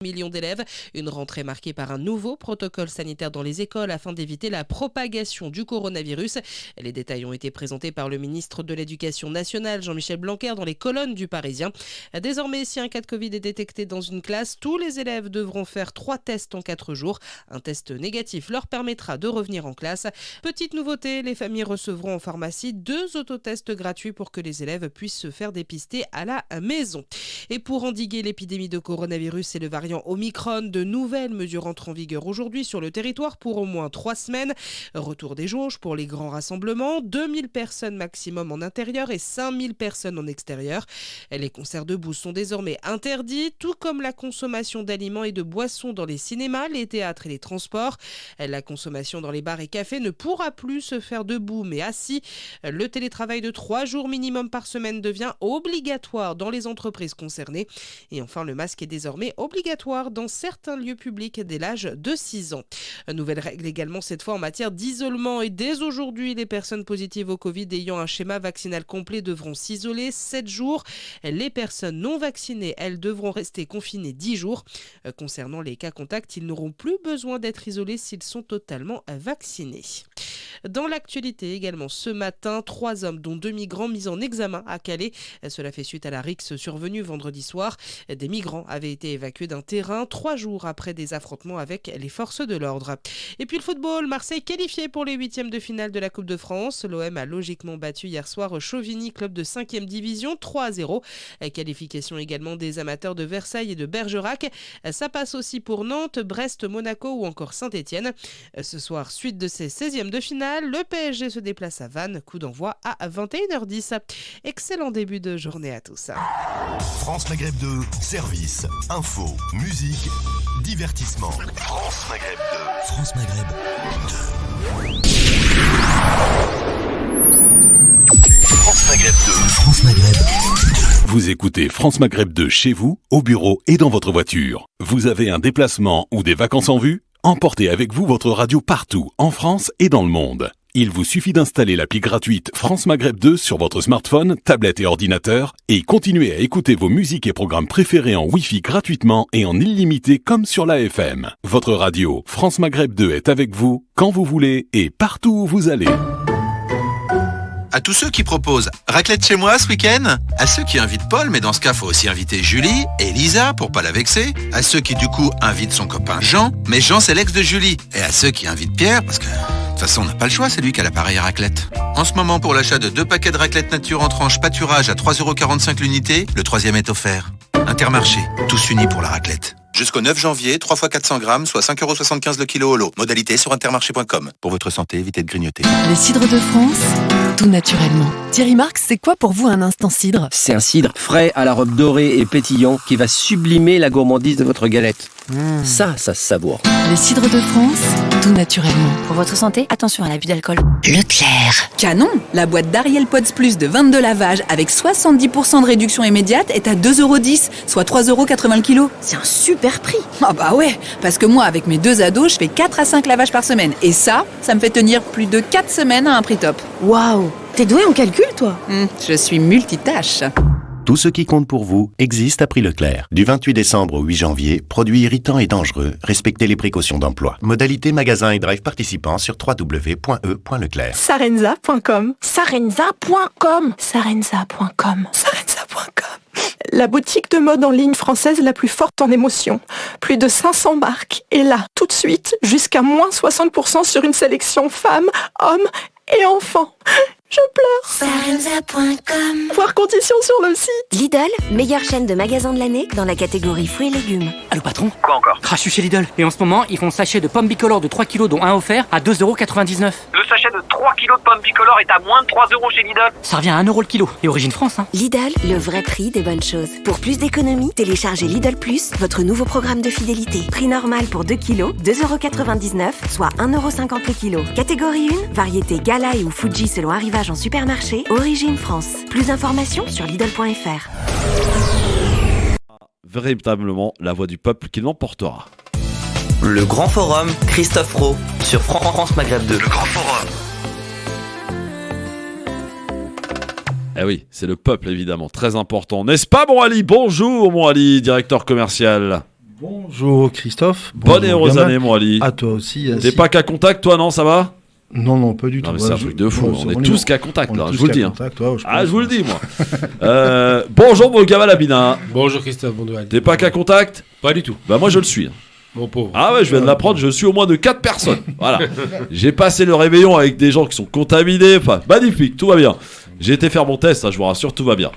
Millions d'élèves, une rentrée marquée par un nouveau protocole sanitaire dans les écoles afin d'éviter la propagation du coronavirus. Les détails ont été présentés par le ministre de l'Éducation nationale, Jean-Michel Blanquer, dans les colonnes du Parisien. Désormais, si un cas de Covid est détecté dans une classe, tous les élèves devront faire 3 tests en 4 jours. Un test négatif leur permettra de revenir en classe. Petite nouveauté, les familles recevront en pharmacie 2 autotests gratuits pour que les élèves puissent se faire dépister à la maison. Et pour endiguer l'épidémie de coronavirus et le variant Omicron, de nouvelles mesures entrent en vigueur aujourd'hui sur le territoire pour au moins 3 semaines. Retour des jauges pour les grands rassemblements, 2000 personnes maximum en intérieur et 5000 personnes en extérieur. Les concerts debout sont désormais interdits, tout comme la consommation d'aliments et de boissons dans les cinémas, les théâtres et les transports. La consommation dans les bars et cafés ne pourra plus se faire debout mais assis. Le télétravail de 3 jours minimum par semaine devient obligatoire dans les entreprises concernées. Et enfin, le masque est désormais obligatoire dans certains lieux publics dès l'âge de 6 ans. Nouvelle règle également cette fois en matière d'isolement et dès aujourd'hui, les personnes positives au Covid ayant un schéma vaccinal complet devront s'isoler 7 jours. Les personnes non vaccinées, elles, devront rester confinées 10 jours. Concernant les cas contacts, ils n'auront plus besoin d'être isolés s'ils sont totalement vaccinés. Dans l'actualité également, ce matin, 3 hommes, dont 2 migrants, mis en examen à Calais. Cela fait suite à la rixe survenue vendredi soir. Des migrants avaient été évacués d'un terrain 3 jours après des affrontements avec les forces de l'ordre. Et puis le football, Marseille qualifié pour les 8e de finale de la Coupe de France. L'OM a logiquement battu hier soir Chauvigny, club de 5e division, 3-0. Qualification également des amateurs de Versailles et de Bergerac. Ça passe aussi pour Nantes, Brest, Monaco ou encore Saint-Etienne. Ce soir, suite de ces 16e de finale, le PSG se déplace à Vannes, coup d'envoi à 21h10. Excellent début de journée à tous. France Maghreb 2, service, info, musique, divertissement. France Maghreb 2. France Maghreb 2. France Maghreb 2. France Maghreb 2. Vous écoutez France Maghreb 2 chez vous, au bureau et dans votre voiture. Vous avez un déplacement ou des vacances en vue ? Emportez avec vous votre radio partout, en France et dans le monde. Il vous suffit d'installer l'appli gratuite France Maghreb 2 sur votre smartphone, tablette et ordinateur et continuez à écouter vos musiques et programmes préférés en Wi-Fi gratuitement et en illimité comme sur la FM. Votre radio France Maghreb 2 est avec vous quand vous voulez et partout où vous allez. À tous ceux qui proposent raclette chez moi ce week-end, à ceux qui invitent Paul, mais dans ce cas faut aussi inviter Julie et Lisa pour pas la vexer, à ceux qui du coup invitent son copain Jean, mais Jean c'est l'ex de Julie, et à ceux qui invitent Pierre parce que de toute façon, on n'a pas le choix, c'est lui qui a l'appareil à raclette. En ce moment, pour l'achat de 2 paquets de raclette nature en tranche pâturage à 3,45€ l'unité, le 3e est offert. Intermarché, tous unis pour la raclette. Jusqu'au 9 janvier, 3 x 400 grammes, soit 5,75€ le kilo au lot. Modalité sur intermarché.com. Pour votre santé, évitez de grignoter. Les cidres de France, tout naturellement. Thierry Marx, c'est quoi pour vous un instant cidre ? C'est un cidre frais à la robe dorée et pétillant qui va sublimer la gourmandise de votre galette. Ça se savoure. Les cidres de France, tout naturellement. Pour votre santé, attention à l'abus d'alcool. Leclerc. Canon, la boîte d'Ariel Pods Plus de 22 lavages avec 70% de réduction immédiate est à 2,10€, soit 3,80€ le kilo. C'est un super prix. Ah bah ouais, parce que moi avec mes 2 ados, je fais 4 à 5 lavages par semaine. Et ça me fait tenir plus de 4 semaines à un prix top. Waouh, t'es doué en calcul toi. Je suis multitâche. Tout ce qui compte pour vous existe à prix Leclerc. Du 28 décembre au 8 janvier, produits irritants et dangereux, respectez les précautions d'emploi. Modalité magasin et drive participants sur www.e.leclerc. Sarenza.com. Sarenza.com. Sarenza.com. Sarenza.com. La boutique de mode en ligne française la plus forte en émotion. Plus de 500 marques. Et là, tout de suite, jusqu'à moins 60% sur une sélection femmes, hommes et enfants. Je pleure. Sarenza.com. Voir conditions sur le site. Lidl, meilleure chaîne de magasins de l'année dans la catégorie fruits et légumes. Allô patron ? Quoi encore ? Je suis chez Lidl. Et en ce moment, ils font sachet de pommes bicolores de 3 kilos dont un offert à 2,99€. Le sachet de 3 kilos de pommes bicolores est à moins de 3€ chez Lidl. Ça revient à 1€ le kilo. Et origine France, hein. Lidl, le vrai prix des bonnes choses. Pour plus d'économies, téléchargez Lidl Plus, votre nouveau programme de fidélité. Prix normal pour 2 kilos, 2,99€, soit 1,50€ le kilo. Catégorie 1, variété Gala ou Fuji selon arrivage en supermarché. Origine France. Plus d'informations sur Lidl.fr. Véritablement la voix du peuple qui l'emportera. Le Grand Forum, Christophe Roux, sur France Maghreb 2. Le Grand Forum. Eh oui, c'est le peuple évidemment, très important. N'est-ce pas mon Ali ? Bonjour mon Ali, directeur commercial. Bonjour Christophe. Bonne et heureuse année, mon Ali. À toi aussi. T'es pas qu'à contact, toi, non, ça va? Non, pas du tout. C'est un truc de fou. On est tous qu'à contact, là, je vous le dis. Je vous le dis, moi. Bonjour, mon gamin Labina. Bonjour Christophe, bonjour. T'es pas qu'à contact? Pas du tout. Bah, moi, je le suis. Mon pauvre. Ah ouais, je viens de l'apprendre, je suis au moins de 4 personnes. Voilà. J'ai passé le réveillon avec des gens qui sont contaminés. Enfin, magnifique, tout va bien. J'ai été faire mon test, je vous rassure, tout va bien.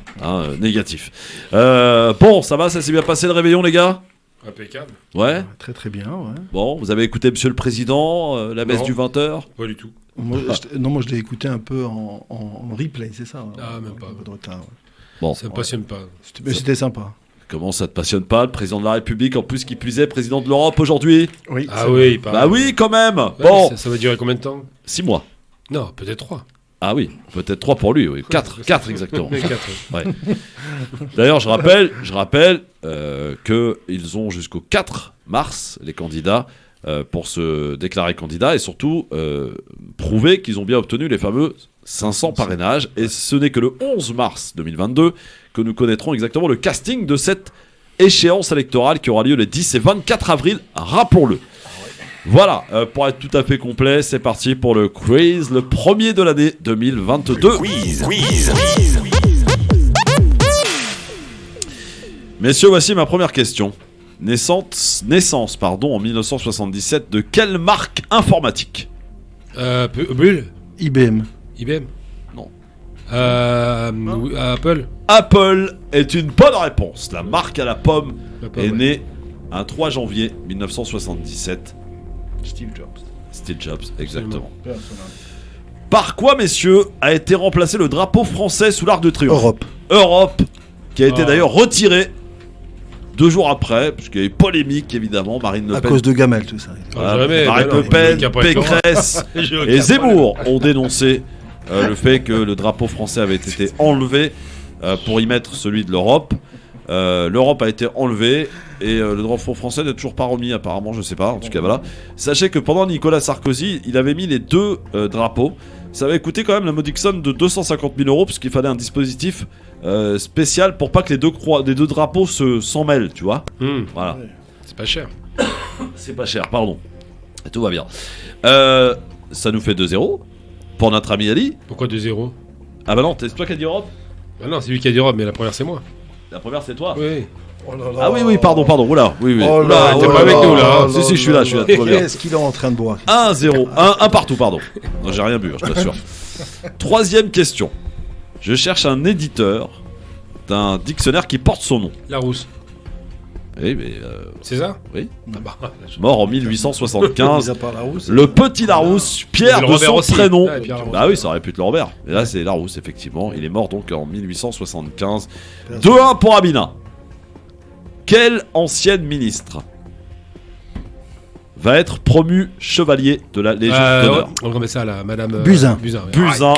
Négatif. Bon, ça va, ça s'est bien passé le réveillon, les gars? Impeccable. Ouais. Très très bien, ouais. Bon, vous avez écouté Monsieur le Président, la messe du 20h? Pas du tout. Moi, je l'ai écouté un peu en replay, c'est ça? Ah, même pas. Un peu de retard, ouais. Bon. Ça me passionne pas. C'était sympa. Comment ça te passionne pas, le président de la République, en plus qui plus est président de l'Europe aujourd'hui? Oui. Ah oui, il bah oui, quand même. Ouais, bon. Ça va durer combien de temps? 6 mois. Non, peut-être 3. Ah oui, peut-être 3 pour lui, oui. 4 exactement. 4, ouais. D'ailleurs, je rappelle qu'ils ont jusqu'au 4 mars, les candidats, pour se déclarer candidats et surtout prouver qu'ils ont bien obtenu les fameux 500 parrainages. Et ce n'est que le 11 mars 2022 que nous connaîtrons exactement le casting de cette échéance électorale qui aura lieu les 10 et 24 avril, rappelons-le. Voilà, pour être tout à fait complet, c'est parti pour le quiz, le premier de l'année 2022. Quiz. Messieurs, voici ma première question. Naissance, en 1977 de quelle marque informatique? Bull? IBM. Non. Apple? Apple est une bonne réponse. La marque à la pomme est née un 3 janvier 1977. Steve Jobs, exactement. Par quoi, messieurs, a été remplacé le drapeau français sous l'Arc de Triomphe? Europe, qui a été d'ailleurs retiré 2 jours après, puisqu'il y a eu polémique, évidemment. Marine Le Pen. À cause de Gamel, tout ça. Marine Le Pen, Pécresse et Zemmour ont dénoncé le fait que le drapeau français avait été enlevé pour y mettre celui de l'Europe. L'Europe a été enlevée et le drapeau français n'est toujours pas remis apparemment, je sais pas, en tout cas voilà. Sachez que pendant Nicolas Sarkozy, il avait mis les 2 drapeaux. Ça avait coûté quand même la modique somme de 250 000 euros parce qu'il fallait un dispositif spécial pour pas que les deux drapeaux s'en mêlent, tu vois. Voilà. C'est pas cher. C'est pas cher, pardon. Et tout va bien. Ça nous fait 2-0 pour notre ami Ali. Pourquoi 2-0? Ah bah non, c'est toi qui as dit Europe? Bah non, c'est lui qui a dit Europe, mais la première c'est moi. La première c'est toi? Oui. Oh là là. Ah oui, pardon, oula, oui. Oh là, t'es pas avec nous là. Si, je suis là, tout va bien. Qu'est-ce qu'il est en train de boire? 1-0, 1 partout, pardon. Non, j'ai rien bu, je t'assure. Troisième question. Je cherche un éditeur d'un dictionnaire qui porte son nom. Larousse. Oui, mais... C'est ça? Oui. Ah bah, mort en 1875. Larousse, le petit Larousse, Pierre de son aussi. prénom. Ah, oui, ça aurait pu être le Robert. Mais là, c'est Larousse, effectivement. Il est mort donc en 1875. 2-1 pour Amina. Quelle ancienne ministre va être promue chevalier de la Légion d'honneur? On remet ça à la madame Buzyn. Buzyn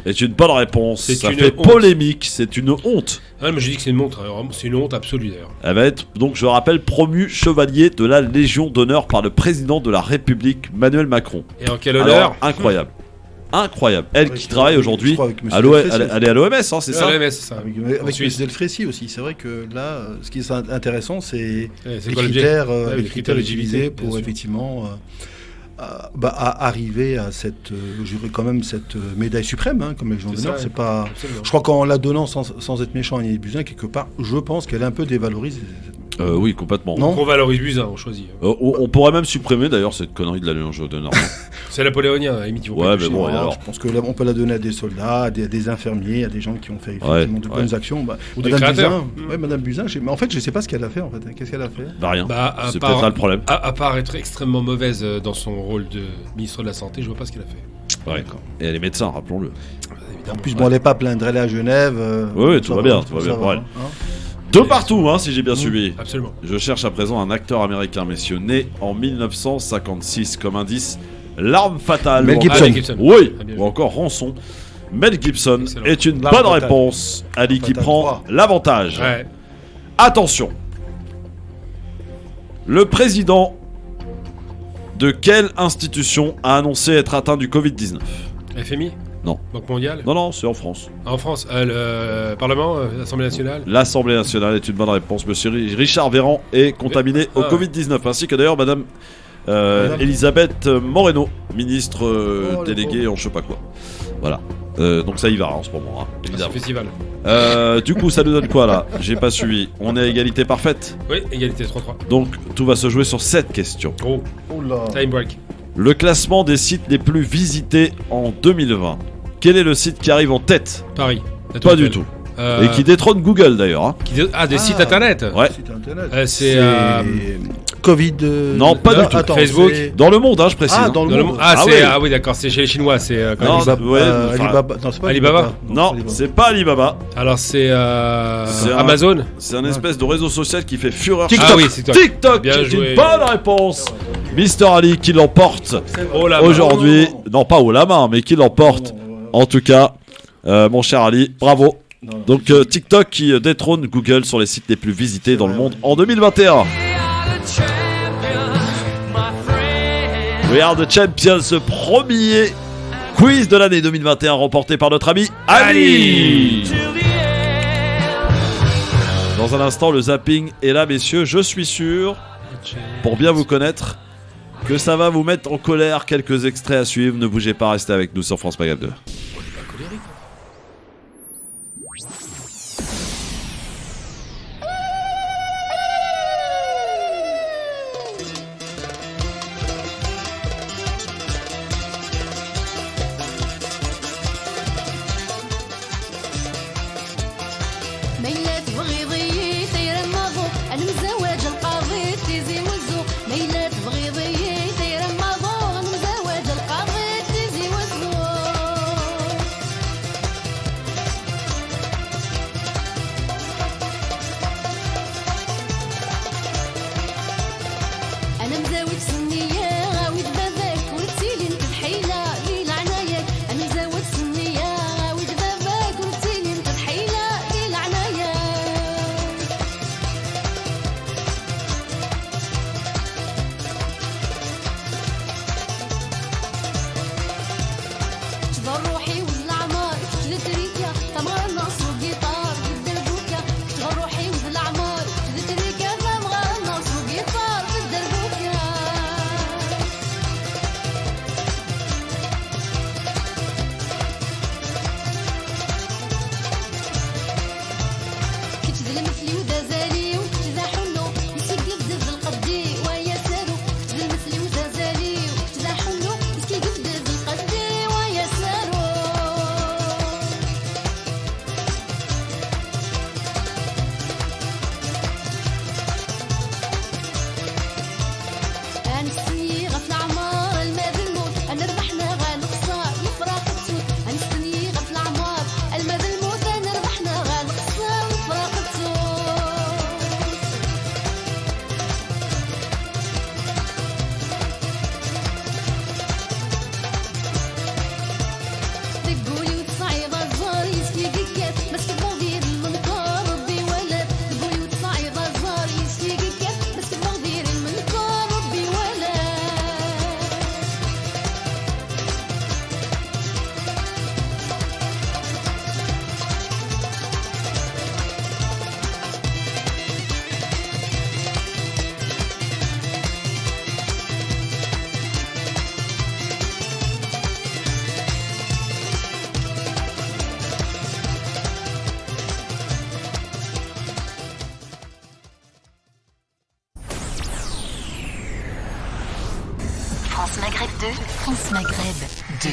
est une bonne réponse. Ça fait polémique, c'est une honte. Ah, mais je dis que c'est une honte, c'est une honte absolue d'ailleurs. Elle va être, donc je rappelle, promue chevalier de la Légion d'honneur par le président de la République, Emmanuel Macron. Et en quel honneur? Incroyable. Incroyable. Elle qui travaille aujourd'hui, elle est à l'OMS, hein, c'est ça? l'OMS, c'est ça. Avec M. Delfrécy aussi. C'est vrai que là, ce qui est intéressant, c'est les critères utilisés pour effectivement arriver à cette, quand même cette médaille suprême, hein, comme Légion d'honneur. C'est pas. Je crois qu'en la donnant sans être méchant à Agnès Buzyn, quelque part, je pense qu'elle est un peu dévalorisée. Oui, complètement. Non, on valorise Buzyn, on choisit. On pourrait même supprimer d'ailleurs cette connerie de la Légion d'honneur. C'est napoléonien, à la limite. Ouais, mais bon, alors. Je pense que là, on peut la donner à des soldats, à des infirmiers, à des gens qui ont fait effectivement de bonnes actions. Ou des créateurs. Madame Buzyn, mais en fait, je sais pas ce qu'elle a fait. En fait, qu'est-ce qu'elle a fait? Rien. C'est peut-être là le problème. À part être extrêmement mauvaise dans son rôle de ministre de la Santé, je vois pas ce qu'elle a fait. Ouais. Et elle est médecin, rappelons-le. En plus, bon, elle n'est pas plaindre, elle est à Genève. Oui, tout va bien, tout va bien pour elle. 2 partout, hein, si j'ai bien suivi. Absolument. Je cherche à présent un acteur américain, messieurs, né en 1956. Comme indice, L'arme fatale. Mel Gibson. Oui, ou encore Rançon. Mel Gibson est une bonne réponse. Ali qui prend l'avantage. Ouais. Attention. Le président de quelle institution a annoncé être atteint du Covid-19? FMI? Non. Banque mondiale. Non, c'est en France. En France, le Parlement, l'Assemblée nationale. L'Assemblée nationale est une bonne réponse. Monsieur Richard Véran est contaminé au Covid-19, ainsi que d'ailleurs Madame Elisabeth Moreno, ministre déléguée en je sais pas quoi. Voilà. Donc ça y va en ce moment, évidemment. C'est festival. Du coup, ça nous donne quoi là? J'ai pas suivi. On est à égalité parfaite? Oui, égalité 3-3. Donc tout va se jouer sur cette question. Oh là. Time break. Le classement des sites les plus visités en 2020. Quel est le site qui arrive en tête? Paris. Pas du tout. Et qui détrône Google d'ailleurs. Des sites internet. Ouais. C'est Covid. Non, pas du tout. Attends, Facebook. Dans le monde, je précise. Dans le monde. Oui, d'accord, c'est chez les Chinois. C'est Alibaba. Non, c'est pas Alibaba. Non, c'est pas Alibaba. Alors c'est Amazon. C'est un espèce de réseau social qui fait fureur. TikTok. Ah oui, c'est TikTok. Bien joué. Une bonne réponse. Mister Ali qui l'emporte aujourd'hui. Non, pas haut la main, mais qui l'emporte. En tout cas, mon cher Ali, bravo. Donc TikTok qui détrône Google sur les sites les plus visités dans le monde en 2021. We are the champions, ce premier quiz de l'année 2021 remporté par notre ami Ali. Dans un instant, le zapping est là, messieurs. Je suis sûr, pour bien vous connaître, que ça va vous mettre en colère. Quelques extraits à suivre. Ne bougez pas, restez avec nous sur France Maghreb 2. France Maghreb 2. France Maghreb 2.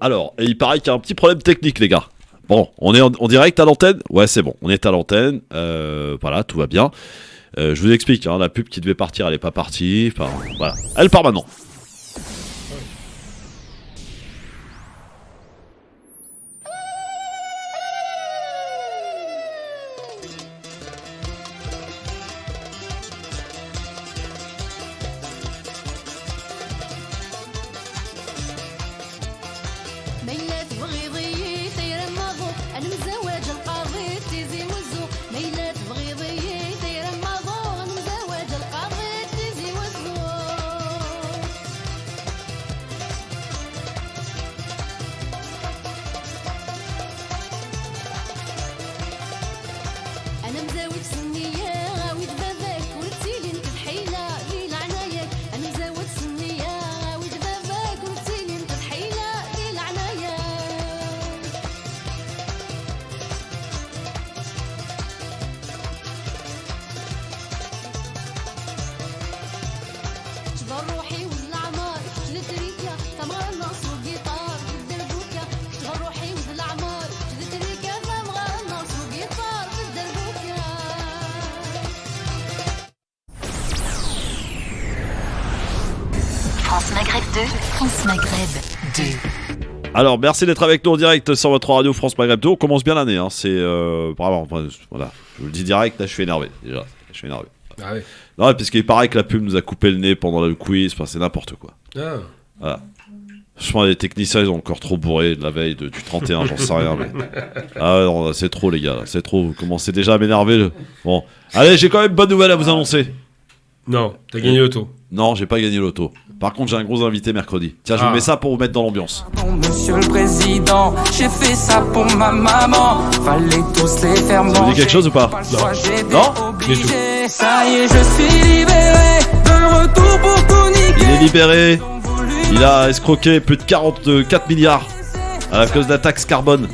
Alors, et il paraît qu'il y a un petit problème technique, les gars. Bon, on est en direct à l'antenne ? Ouais, c'est bon, on est à l'antenne. Voilà, tout va bien. Je vous explique, la pub qui devait partir, elle n'est pas partie. Enfin, voilà, elle part maintenant. France Maghreb 2. Alors, merci d'être avec nous en direct sur votre radio France Maghreb 2. On commence bien l'année, c'est vraiment, voilà, je vous le dis direct, là je suis énervé, déjà, je suis énervé. Ah ouais. Non, parce qu'il paraît que la pub nous a coupé le nez pendant le quiz, c'est n'importe quoi. Ah. Voilà. Franchement, les techniciens, ils ont encore trop bourré de la veille du 31, j'en sais rien, mais... Ah ouais, non, c'est trop, les gars, là. C'est trop, vous commencez déjà à m'énerver. Bon, allez, j'ai quand même une bonne nouvelle à vous annoncer. Non, t'as gagné l'auto. Non, j'ai pas gagné l'auto. Par contre, j'ai un gros invité mercredi. Tiens, je vous mets ça pour vous mettre dans l'ambiance. Monsieur le Président, j'ai fait ça pour ma maman. Fallait tous les faire manger. Ça vous dit quelque chose ou pas? Non. Du tout. Ça y est, je suis libéré. De retour pour tout niquer. Il est libéré. Il a escroqué plus de 44 milliards à la cause de la taxe carbone.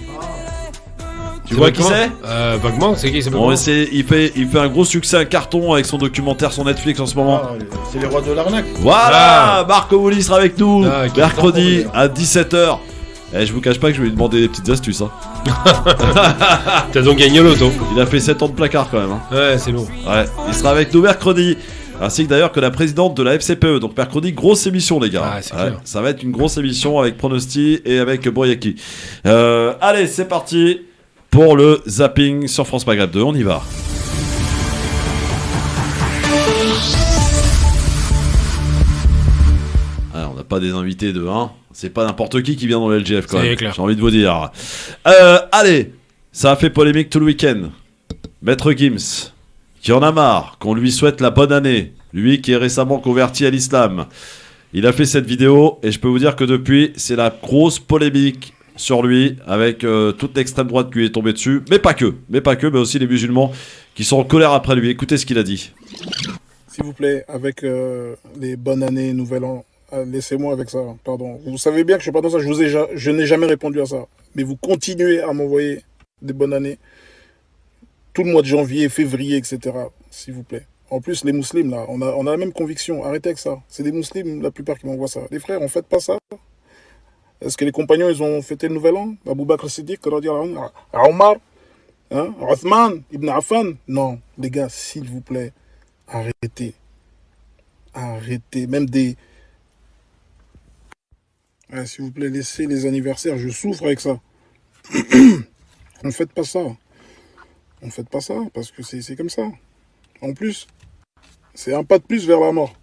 Tu vois qui c'est? Vaguement, c'est qui? Bon, il fait un gros succès, un carton avec son documentaire sur Netflix en ce moment. Ah, c'est les rois de l'arnaque. Voilà, Marco Moulis sera avec nous mercredi à 17h. Et je vous cache pas que je vais lui demander des petites astuces. T'as donc gagné l'auto. Il a fait 7 ans de placard quand même. Ouais, c'est lourd. Ouais, il sera avec nous mercredi. Ainsi que d'ailleurs que la présidente de la FCPE. Donc mercredi, grosse émission les gars. Ça va être une grosse émission avec Pronosti et avec Boyaki. Allez, c'est parti pour le zapping sur France Maghreb 2. On y va. Alors, on n'a pas des invités de 1. C'est pas n'importe qui vient dans le LGF quand même. J'ai envie de vous dire. Allez, ça a fait polémique tout le week-end. Maître Gims, qui en a marre qu'on lui souhaite la bonne année, lui qui est récemment converti à l'islam. Il a fait cette vidéo et je peux vous dire que depuis, c'est la grosse polémique sur lui, avec toute l'extrême droite qui lui est tombée dessus, mais pas que, mais aussi les musulmans qui sont en colère après lui. Écoutez ce qu'il a dit. S'il vous plaît, avec les bonnes années, nouvel an, laissez-moi avec ça, pardon. Vous savez bien que je ne suis pas dans ça, je n'ai jamais répondu à ça. Mais vous continuez à m'envoyer des bonnes années, tout le mois de janvier, février, etc. S'il vous plaît. En plus, les musulmans, là, on a la même conviction. Arrêtez avec ça. C'est des musulmans, la plupart, qui m'envoient ça. Les frères, on ne fait pas ça. Est-ce que les compagnons, ils ont fêté le nouvel an? Abou Bakr Siddiq, Omar, Othman, Ibn Affan? Non, les gars, s'il vous plaît, arrêtez. Arrêtez. Même des... s'il vous plaît, laissez les anniversaires. Je souffre avec ça. Ne faites pas ça. Ne faites pas ça, parce que c'est comme ça. En plus, c'est un pas de plus vers la mort.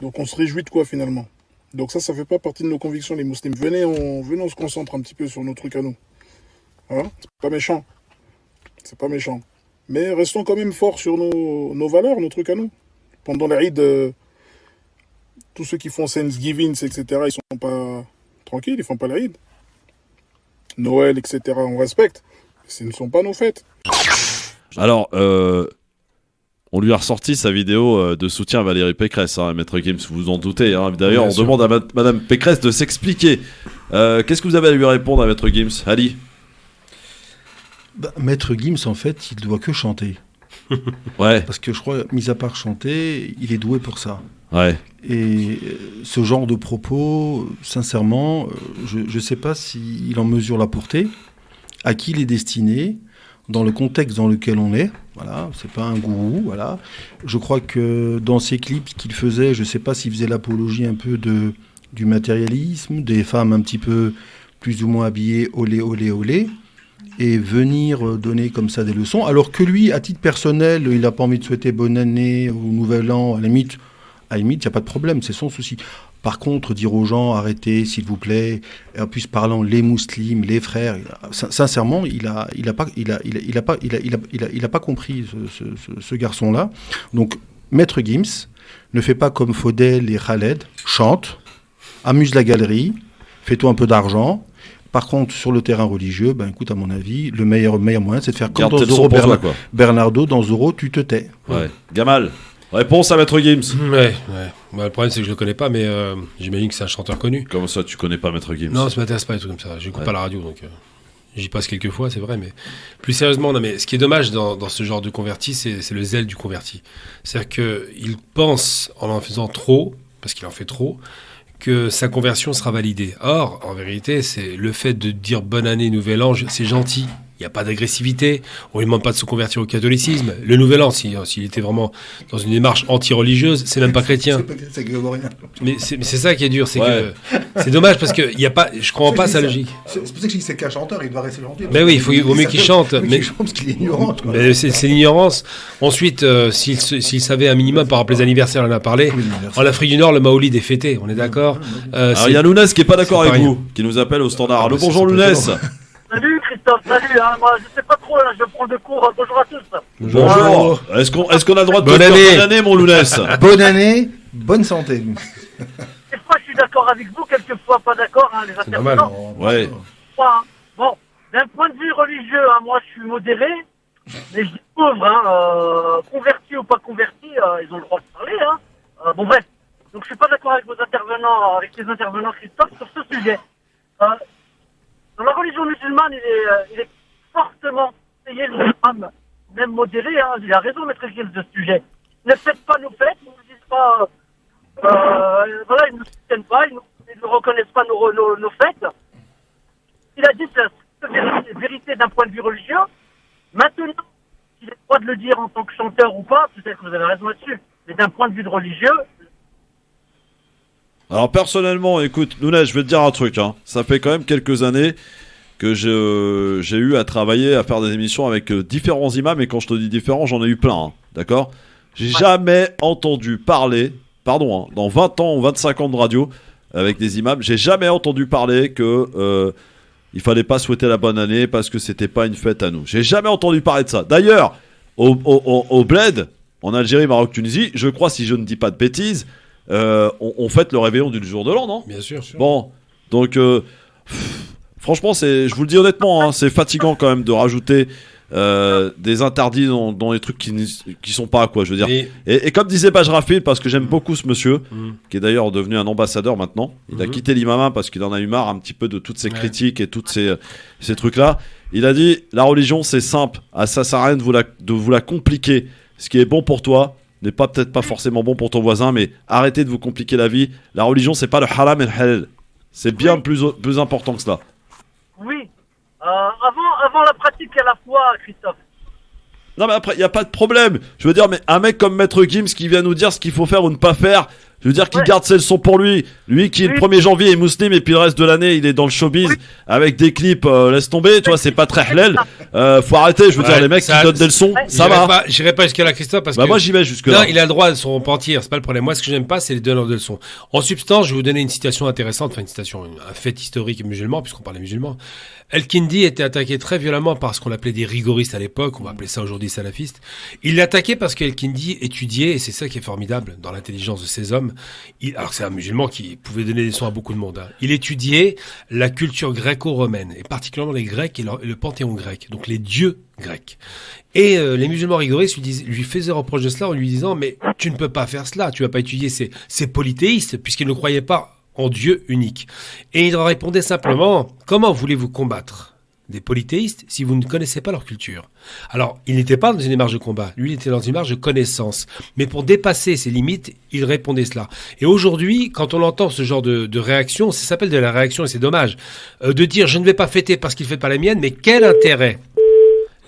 Donc on se réjouit de quoi finalement? Donc ça fait pas partie de nos convictions, les musulmans. Venez, on se concentre un petit peu sur nos trucs à nous. Hein? C'est pas méchant. C'est pas méchant. Mais restons quand même forts sur nos valeurs, nos trucs à nous. Pendant l'Aïd, tous ceux qui font Thanksgiving, etc., ils sont pas tranquilles, ils font pas l'Aïd. Noël, etc., on respecte. Ce ne sont pas nos fêtes. Alors, on lui a ressorti sa vidéo de soutien à Valérie Pécresse, Maître Gims, vous vous en doutez. D'ailleurs, on demande à Madame Pécresse de s'expliquer. Qu'est-ce que vous avez à lui répondre à Maître Gims? Ali? Maître Gims, en fait, il doit que chanter. Ouais. Parce que je crois, mis à part chanter, il est doué pour ça. Ouais. Et ce genre de propos, sincèrement, je ne sais pas s'il en mesure la portée, à qui il est destiné, dans le contexte dans lequel on est. Voilà, c'est pas un gourou. Voilà. Je crois que dans ces clips qu'il faisait, je ne sais pas s'il faisait l'apologie un peu du matérialisme, des femmes un petit peu plus ou moins habillées olé, olé, olé, et venir donner comme ça des leçons, alors que lui, à titre personnel, il n'a pas envie de souhaiter bonne année ou nouvel an, à la limite, il n'y a pas de problème, c'est son souci. Par contre, dire aux gens, arrêtez, s'il vous plaît, et en plus parlant les musulmans, les frères, sincèrement, il a pas compris ce garçon-là. Donc, Maître Gims ne fait pas comme Faudel et Khaled, chante, amuse la galerie, fais-toi un peu d'argent. Par contre, sur le terrain religieux, écoute, à mon avis, le meilleur moyen, c'est de faire comme dans Zorro Bernardo, dans Zorro, tu te tais. Ouais. Gamal, réponse à Maître Gims. Ouais. Le problème, c'est que je le connais pas, mais j'imagine que c'est un chanteur connu. Comment ça, tu connais pas Maître Gims? Non, ça m'intéresse pas, des trucs comme ça. J'écoute pas la radio, donc j'y passe quelques fois, c'est vrai, mais plus sérieusement, non, mais ce qui est dommage dans ce genre de converti, c'est le zèle du converti. C'est-à-dire qu'il pense, en faisant trop, parce qu'il en fait trop, que sa conversion sera validée. Or, en vérité, c'est le fait de dire bonne année, nouvel an, c'est gentil. Il n'y a pas d'agressivité. On ne lui demande pas de se convertir au catholicisme. Le nouvel an, s'il était vraiment dans une démarche anti-religieuse, c'est même pas chrétien. C'est grégorien. Mais c'est ça qui est dur. C'est que c'est dommage parce que y a pas, je ne comprends pas sa logique. C'est pour ça que je dis que c'est qu'un chanteur, il doit rester gentil. Mais oui, il vaut mieux qu'il chante. Mais je pense qu'il est ignorant. Mais c'est l'ignorance. Ensuite, s'il savait un minimum par rapport aux anniversaires, on en a parlé. En Afrique du Nord, le Maolid est fêté. On est d'accord. Alors il y a Lounès qui n'est pas d'accord avec vous, qui nous appelle au standard. Allô, bonjour Lounès. Salut Christophe, salut, moi je sais pas trop, là, je prends de cours, bonjour à tous. Bonjour, est-ce qu'on a le droit de te dire bonne année mon Lounès? Bonne année, bonne santé. Quelquefois je suis d'accord avec vous, quelquefois pas d'accord, les intervenants. Ouais. Bon, d'un point de vue religieux, moi je suis modéré, mais je dis pauvre, converti ou pas converti, ils ont le droit de parler. Bon bref, donc je suis pas d'accord avec les intervenants Christophe sur ce sujet. Dans la religion musulmane, il est fortement payé l'islam, même modéré. Il a raison, Maître Gims, de ce sujet. Ne faites pas nos fêtes, ils ne nous disent pas. Ils ne nous soutiennent pas, ils ne reconnaissent pas nos fêtes. Il a dit c'est vérité d'un point de vue religieux. Maintenant, il a le droit de le dire en tant que chanteur ou pas, peut-être que vous avez raison là-dessus. Mais d'un point de vue de religieux. Alors personnellement, écoute, Lounès, je vais te dire un truc. Ça fait quand même quelques années que j'ai eu à travailler, à faire des émissions avec différents imams. Et quand je te dis différents, j'en ai eu plein. D'accord ? J'ai jamais entendu parler, dans 20 ans ou 25 ans de radio avec des imams, j'ai jamais entendu parler que il fallait pas souhaiter la bonne année parce que c'était pas une fête à nous. J'ai jamais entendu parler de ça. D'ailleurs, au Bled, en Algérie, Maroc, Tunisie, je crois, si je ne dis pas de bêtises, on fête le réveillon du jour de l'an, non ? Bien sûr. Bon, donc franchement, je vous le dis honnêtement, c'est fatigant quand même de rajouter des interdits dans les trucs qui sont pas, quoi, je veux dire. Et comme disait Bajrafil, parce que j'aime beaucoup ce monsieur, qui est d'ailleurs devenu un ambassadeur maintenant, il a quitté l'imama parce qu'il en a eu marre un petit peu de toutes ces critiques et toutes ces trucs-là. Il a dit, la religion c'est simple, ça sert à rien de vous la compliquer. Ce qui est bon pour toi n'est peut-être pas forcément bon pour ton voisin, mais arrêtez de vous compliquer la vie. La religion, c'est pas le haram et le halal. C'est bien plus important que cela. Oui. Avant la pratique et la foi, Christophe. Non, mais après, il n'y a pas de problème. Je veux dire, mais un mec comme Maître Gims qui vient nous dire ce qu'il faut faire ou ne pas faire, je veux dire qu'il garde ses leçons pour lui. Lui qui, le 1er janvier, est musulman et puis le reste de l'année, il est dans le showbiz avec des clips, laisse tomber, tu vois, c'est pas très halal. Faut arrêter, je veux dire, les mecs qui donnent des leçons, ça va. J'irai pas jusqu'à là, Christophe, parce que. Moi, j'y vais jusque-là. Non, il a le droit de se repentir, c'est pas le problème. Moi, ce que j'aime pas, c'est les donneurs de leçons. En substance, je vais vous donner une citation intéressante, un fait historique musulman, puisqu'on parlait musulman. El-Kindi était attaqué très violemment par ce qu'on appelait des rigoristes à l'époque, on va appeler ça aujourd'hui salafistes. Il l'a attaqué parce qu'El-Kindi étudiait, et c'est ça qui est formidable dans l'intelligence de ces hommes, alors c'est un musulman qui pouvait donner des leçons à beaucoup de monde, il étudiait la culture gréco-romaine, et particulièrement les Grecs et le panthéon grec, donc les dieux grecs. Et les musulmans rigoristes lui faisaient reproche de cela en lui disant « Mais tu ne peux pas faire cela, tu vas pas étudier ces polythéistes, puisqu'ils ne croyaient pas en Dieu unique. » Et il leur répondait simplement « Comment voulez-vous combattre des polythéistes si vous ne connaissez pas leur culture. Alors, il n'était pas dans une démarche de combat, lui il était dans une démarche de connaissance. Mais pour dépasser ses limites, il répondait cela. Et aujourd'hui, quand on entend ce genre de réaction, ça s'appelle de la réaction et c'est dommage, de dire je ne vais pas fêter parce qu'il ne fait pas la mienne, mais quel intérêt ?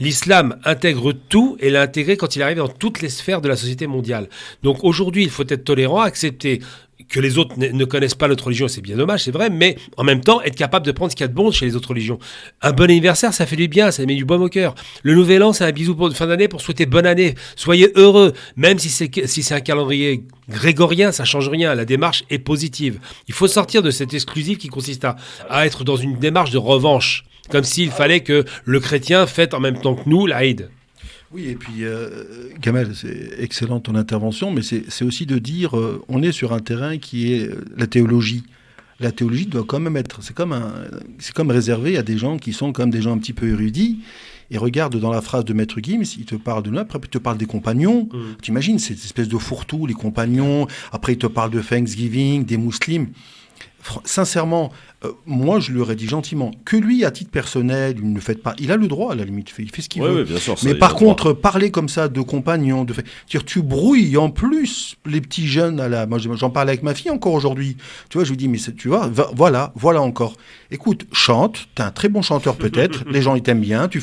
L'islam intègre tout et l'a intégré quand il arrive dans toutes les sphères de la société mondiale. Donc aujourd'hui, il faut être tolérant, accepter que les autres ne connaissent pas notre religion, c'est bien dommage, c'est vrai, mais en même temps, être capable de prendre ce qu'il y a de bon chez les autres religions. Un bon anniversaire, ça fait du bien, ça met du baume au cœur. Le nouvel an, c'est un bisou de fin d'année pour souhaiter bonne année. Soyez heureux, même si c'est un calendrier grégorien, ça change rien, la démarche est positive. Il faut sortir de cette exclusive qui consiste à être dans une démarche de revanche, comme s'il fallait que le chrétien fête en même temps que nous l'Aïd. Oui, et puis, Gamal, c'est excellent ton intervention, mais c'est aussi de dire, on est sur un terrain qui est la théologie. La théologie doit quand même être, c'est comme réservé à des gens qui sont comme des gens un petit peu érudits. Et regarde dans la phrase de Maître Gims, il te parle de là, après il te parle des compagnons. T'imagines, cette espèce de fourre-tout, les compagnons. Après il te parle de Thanksgiving, des musulmans. Sincèrement, moi je lui aurais dit gentiment que lui, à titre personnel, il ne fait pas. Il a le droit à la limite, il fait ce qu'il veut. Oui, bien sûr, ça, mais par contre, parler comme ça de compagnons, tu brouilles en plus les petits jeunes. Moi, j'en parlais avec ma fille encore aujourd'hui. Tu vois, je lui dis mais tu vois, voilà encore. Écoute, chante. T'es un très bon chanteur peut-être. Les gens ils t'aiment bien. Tu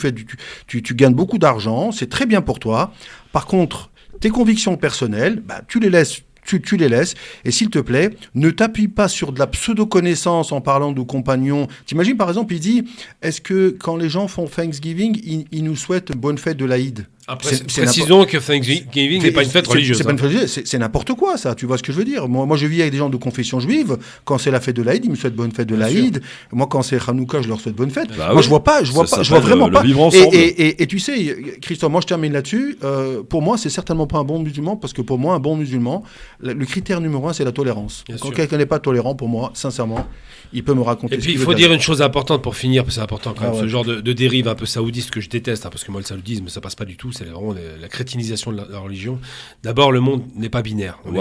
gagnes beaucoup d'argent. C'est très bien pour toi. Par contre, tes convictions personnelles, tu les laisses. Tu les laisses, et s'il te plaît, ne t'appuie pas sur de la pseudo-connaissance en parlant de compagnons. T'imagines, par exemple, il dit, est-ce que quand les gens font Thanksgiving, ils nous souhaitent bonne fête de l'Aïd ? Après, précisons que Thanksgiving n'est pas une fête religieuse. C'est pas une fête religieuse, c'est n'importe quoi, ça. Tu vois ce que je veux dire ? Moi, je vis avec des gens de confession juive. Quand c'est la fête de l'Aïd, ils me souhaitent bonne fête de l'Aïd. Moi, quand c'est Hanouka, je leur souhaite bonne fête. Moi, je vois vraiment pas. Et tu sais, Christophe, moi, je termine là-dessus. Pour moi, c'est certainement pas un bon musulman, parce que pour moi, un bon musulman, le critère numéro 1, c'est la tolérance. Quand quelqu'un n'est pas tolérant, pour moi, sincèrement, il peut me raconter. Et puis, il faut dire une chose importante pour finir, parce que c'est important quand même, ce genre de dérive un peu saoudiste que je déteste, parce que moi, le saoudisme, ça passe pas du tout. C'est vraiment la crétinisation de la religion. D'abord, le monde n'est pas binaire. Oui,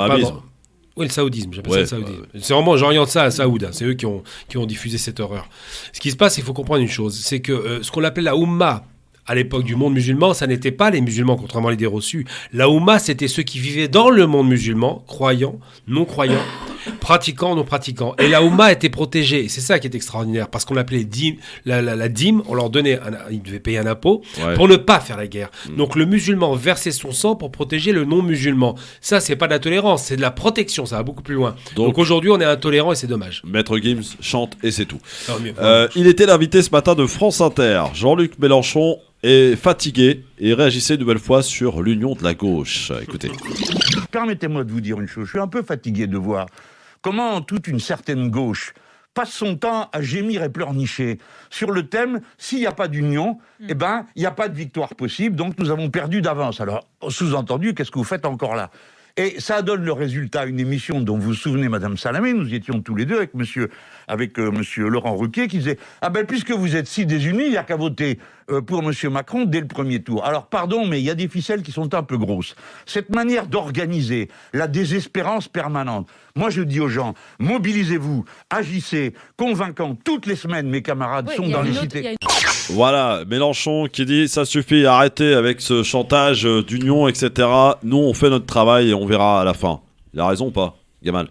le saoudisme, j'appelle ça le saoudisme. C'est vraiment, j'oriente ça à Saoud. C'est eux qui ont diffusé cette horreur. Ce qui se passe, il faut comprendre une chose, c'est que ce qu'on appelle la Oumma, à l'époque du monde musulman, ça n'était pas les musulmans, contrairement à l'idée reçue. La Oumma, c'était ceux qui vivaient dans le monde musulman, croyants, non-croyants, pratiquants, non-pratiquants. Et la Oumma était protégée. Et c'est ça qui est extraordinaire, parce qu'on l'appelait la dîme, on leur donnait, ils devaient payer un impôt pour ne pas faire la guerre. Donc le musulman versait son sang pour protéger le non-musulman. Ça, c'est pas de la tolérance, c'est de la protection, ça va beaucoup plus loin. Donc aujourd'hui, on est intolérant et c'est dommage. Maître Gims chante et c'est tout. Il était l'invité ce matin de France Inter. Jean-Luc Mélenchon est fatigué et réagissait une nouvelle fois sur l'union de la gauche. Écoutez. Permettez-moi de vous dire une chose, je suis un peu fatigué de voir comment toute une certaine gauche passe son temps à gémir et pleurnicher sur le thème « s'il n'y a pas d'union, eh ben, il n'y a pas de victoire possible, donc nous avons perdu d'avance ». Alors, sous-entendu, qu'est-ce que vous faites encore là ? Et ça donne le résultat, une émission dont vous vous souvenez, Madame Salamé, nous y étions tous les deux avec monsieur Laurent Ruquier, qui disait « Ah ben, puisque vous êtes si désunis, il n'y a qu'à voter pour monsieur Macron dès le premier tour ». Alors, pardon, mais il y a des ficelles qui sont un peu grosses. Cette manière d'organiser la désespérance permanente, moi je dis aux gens, mobilisez-vous, agissez, convaincant. Toutes les semaines, mes camarades sont dans les cités. Voilà, Mélenchon qui dit ça suffit, arrêtez avec ce chantage d'union, etc. Nous, on fait notre travail et on verra à la fin. Il a raison ou pas, Gamal ?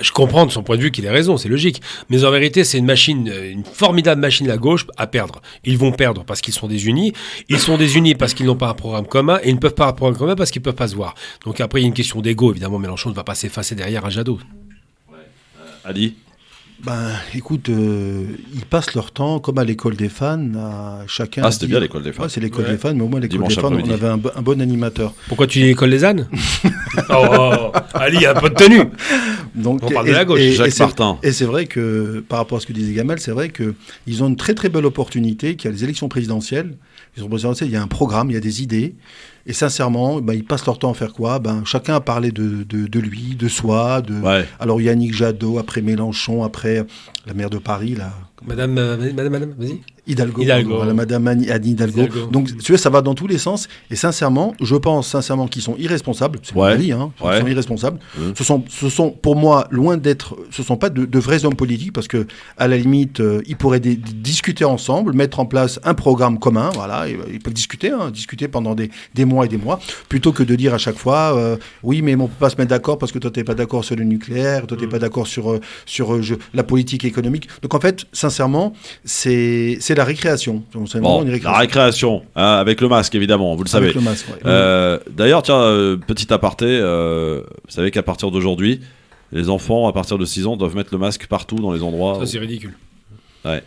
Je comprends de son point de vue qu'il a raison, c'est logique. Mais en vérité, c'est une formidable machine la gauche à perdre. Ils vont perdre parce qu'ils sont désunis. Ils sont désunis parce qu'ils n'ont pas un programme commun. Et ils ne peuvent pas avoir un programme commun parce qu'ils ne peuvent pas se voir. Donc après, il y a une question d'ego. Évidemment, Mélenchon ne va pas s'effacer derrière un Jadot. Ali ? Écoute, ils passent leur temps, comme à l'école des fans, à chacun. Ah, c'était bien l'école des fans. Ouais, c'est l'école des fans, mais au moins l'école des fans, on avait un bon animateur. Pourquoi tu dis l'école des ânes ? Ali, il y a un peu de tenue. Donc, on parle de la gauche. Jacques Martin. Et c'est vrai que, par rapport à ce que disait Gamal, c'est vrai qu'ils ont une très très belle opportunité, qu'il y a les élections présidentielles. Il y a un programme, il y a des idées. Et sincèrement, ils passent leur temps à faire quoi ? Chacun a parlé de lui, de soi. Alors Yannick Jadot, après Mélenchon, après la maire de Paris. Là. Madame, vas-y. Hidalgo. Voilà, Madame Anne Hidalgo. Donc, tu vois, ça va dans tous les sens. Et sincèrement, je pense qu'ils sont irresponsables. C'est mon avis, hein. Ils sont irresponsables. Ce sont, pour moi, loin d'être... Ce ne sont pas de vrais hommes politiques parce que, à la limite, ils pourraient discuter ensemble, mettre en place un programme commun. Voilà, ils peuvent discuter pendant des mois et des mois, plutôt que de dire à chaque fois, oui, mais on ne peut pas se mettre d'accord parce que toi, tu n'es pas d'accord sur le nucléaire, toi, tu n'es pas d'accord sur la politique économique. Donc, en fait, sincèrement, c'est la récréation. La récréation, hein, avec le masque, évidemment, vous le savez. Avec le masque, ouais. D'ailleurs, tiens, petit aparté, vous savez qu'à partir d'aujourd'hui, les enfants, à partir de 6 ans, doivent mettre le masque partout dans les endroits. Ça, c'est ridicule. Ouais.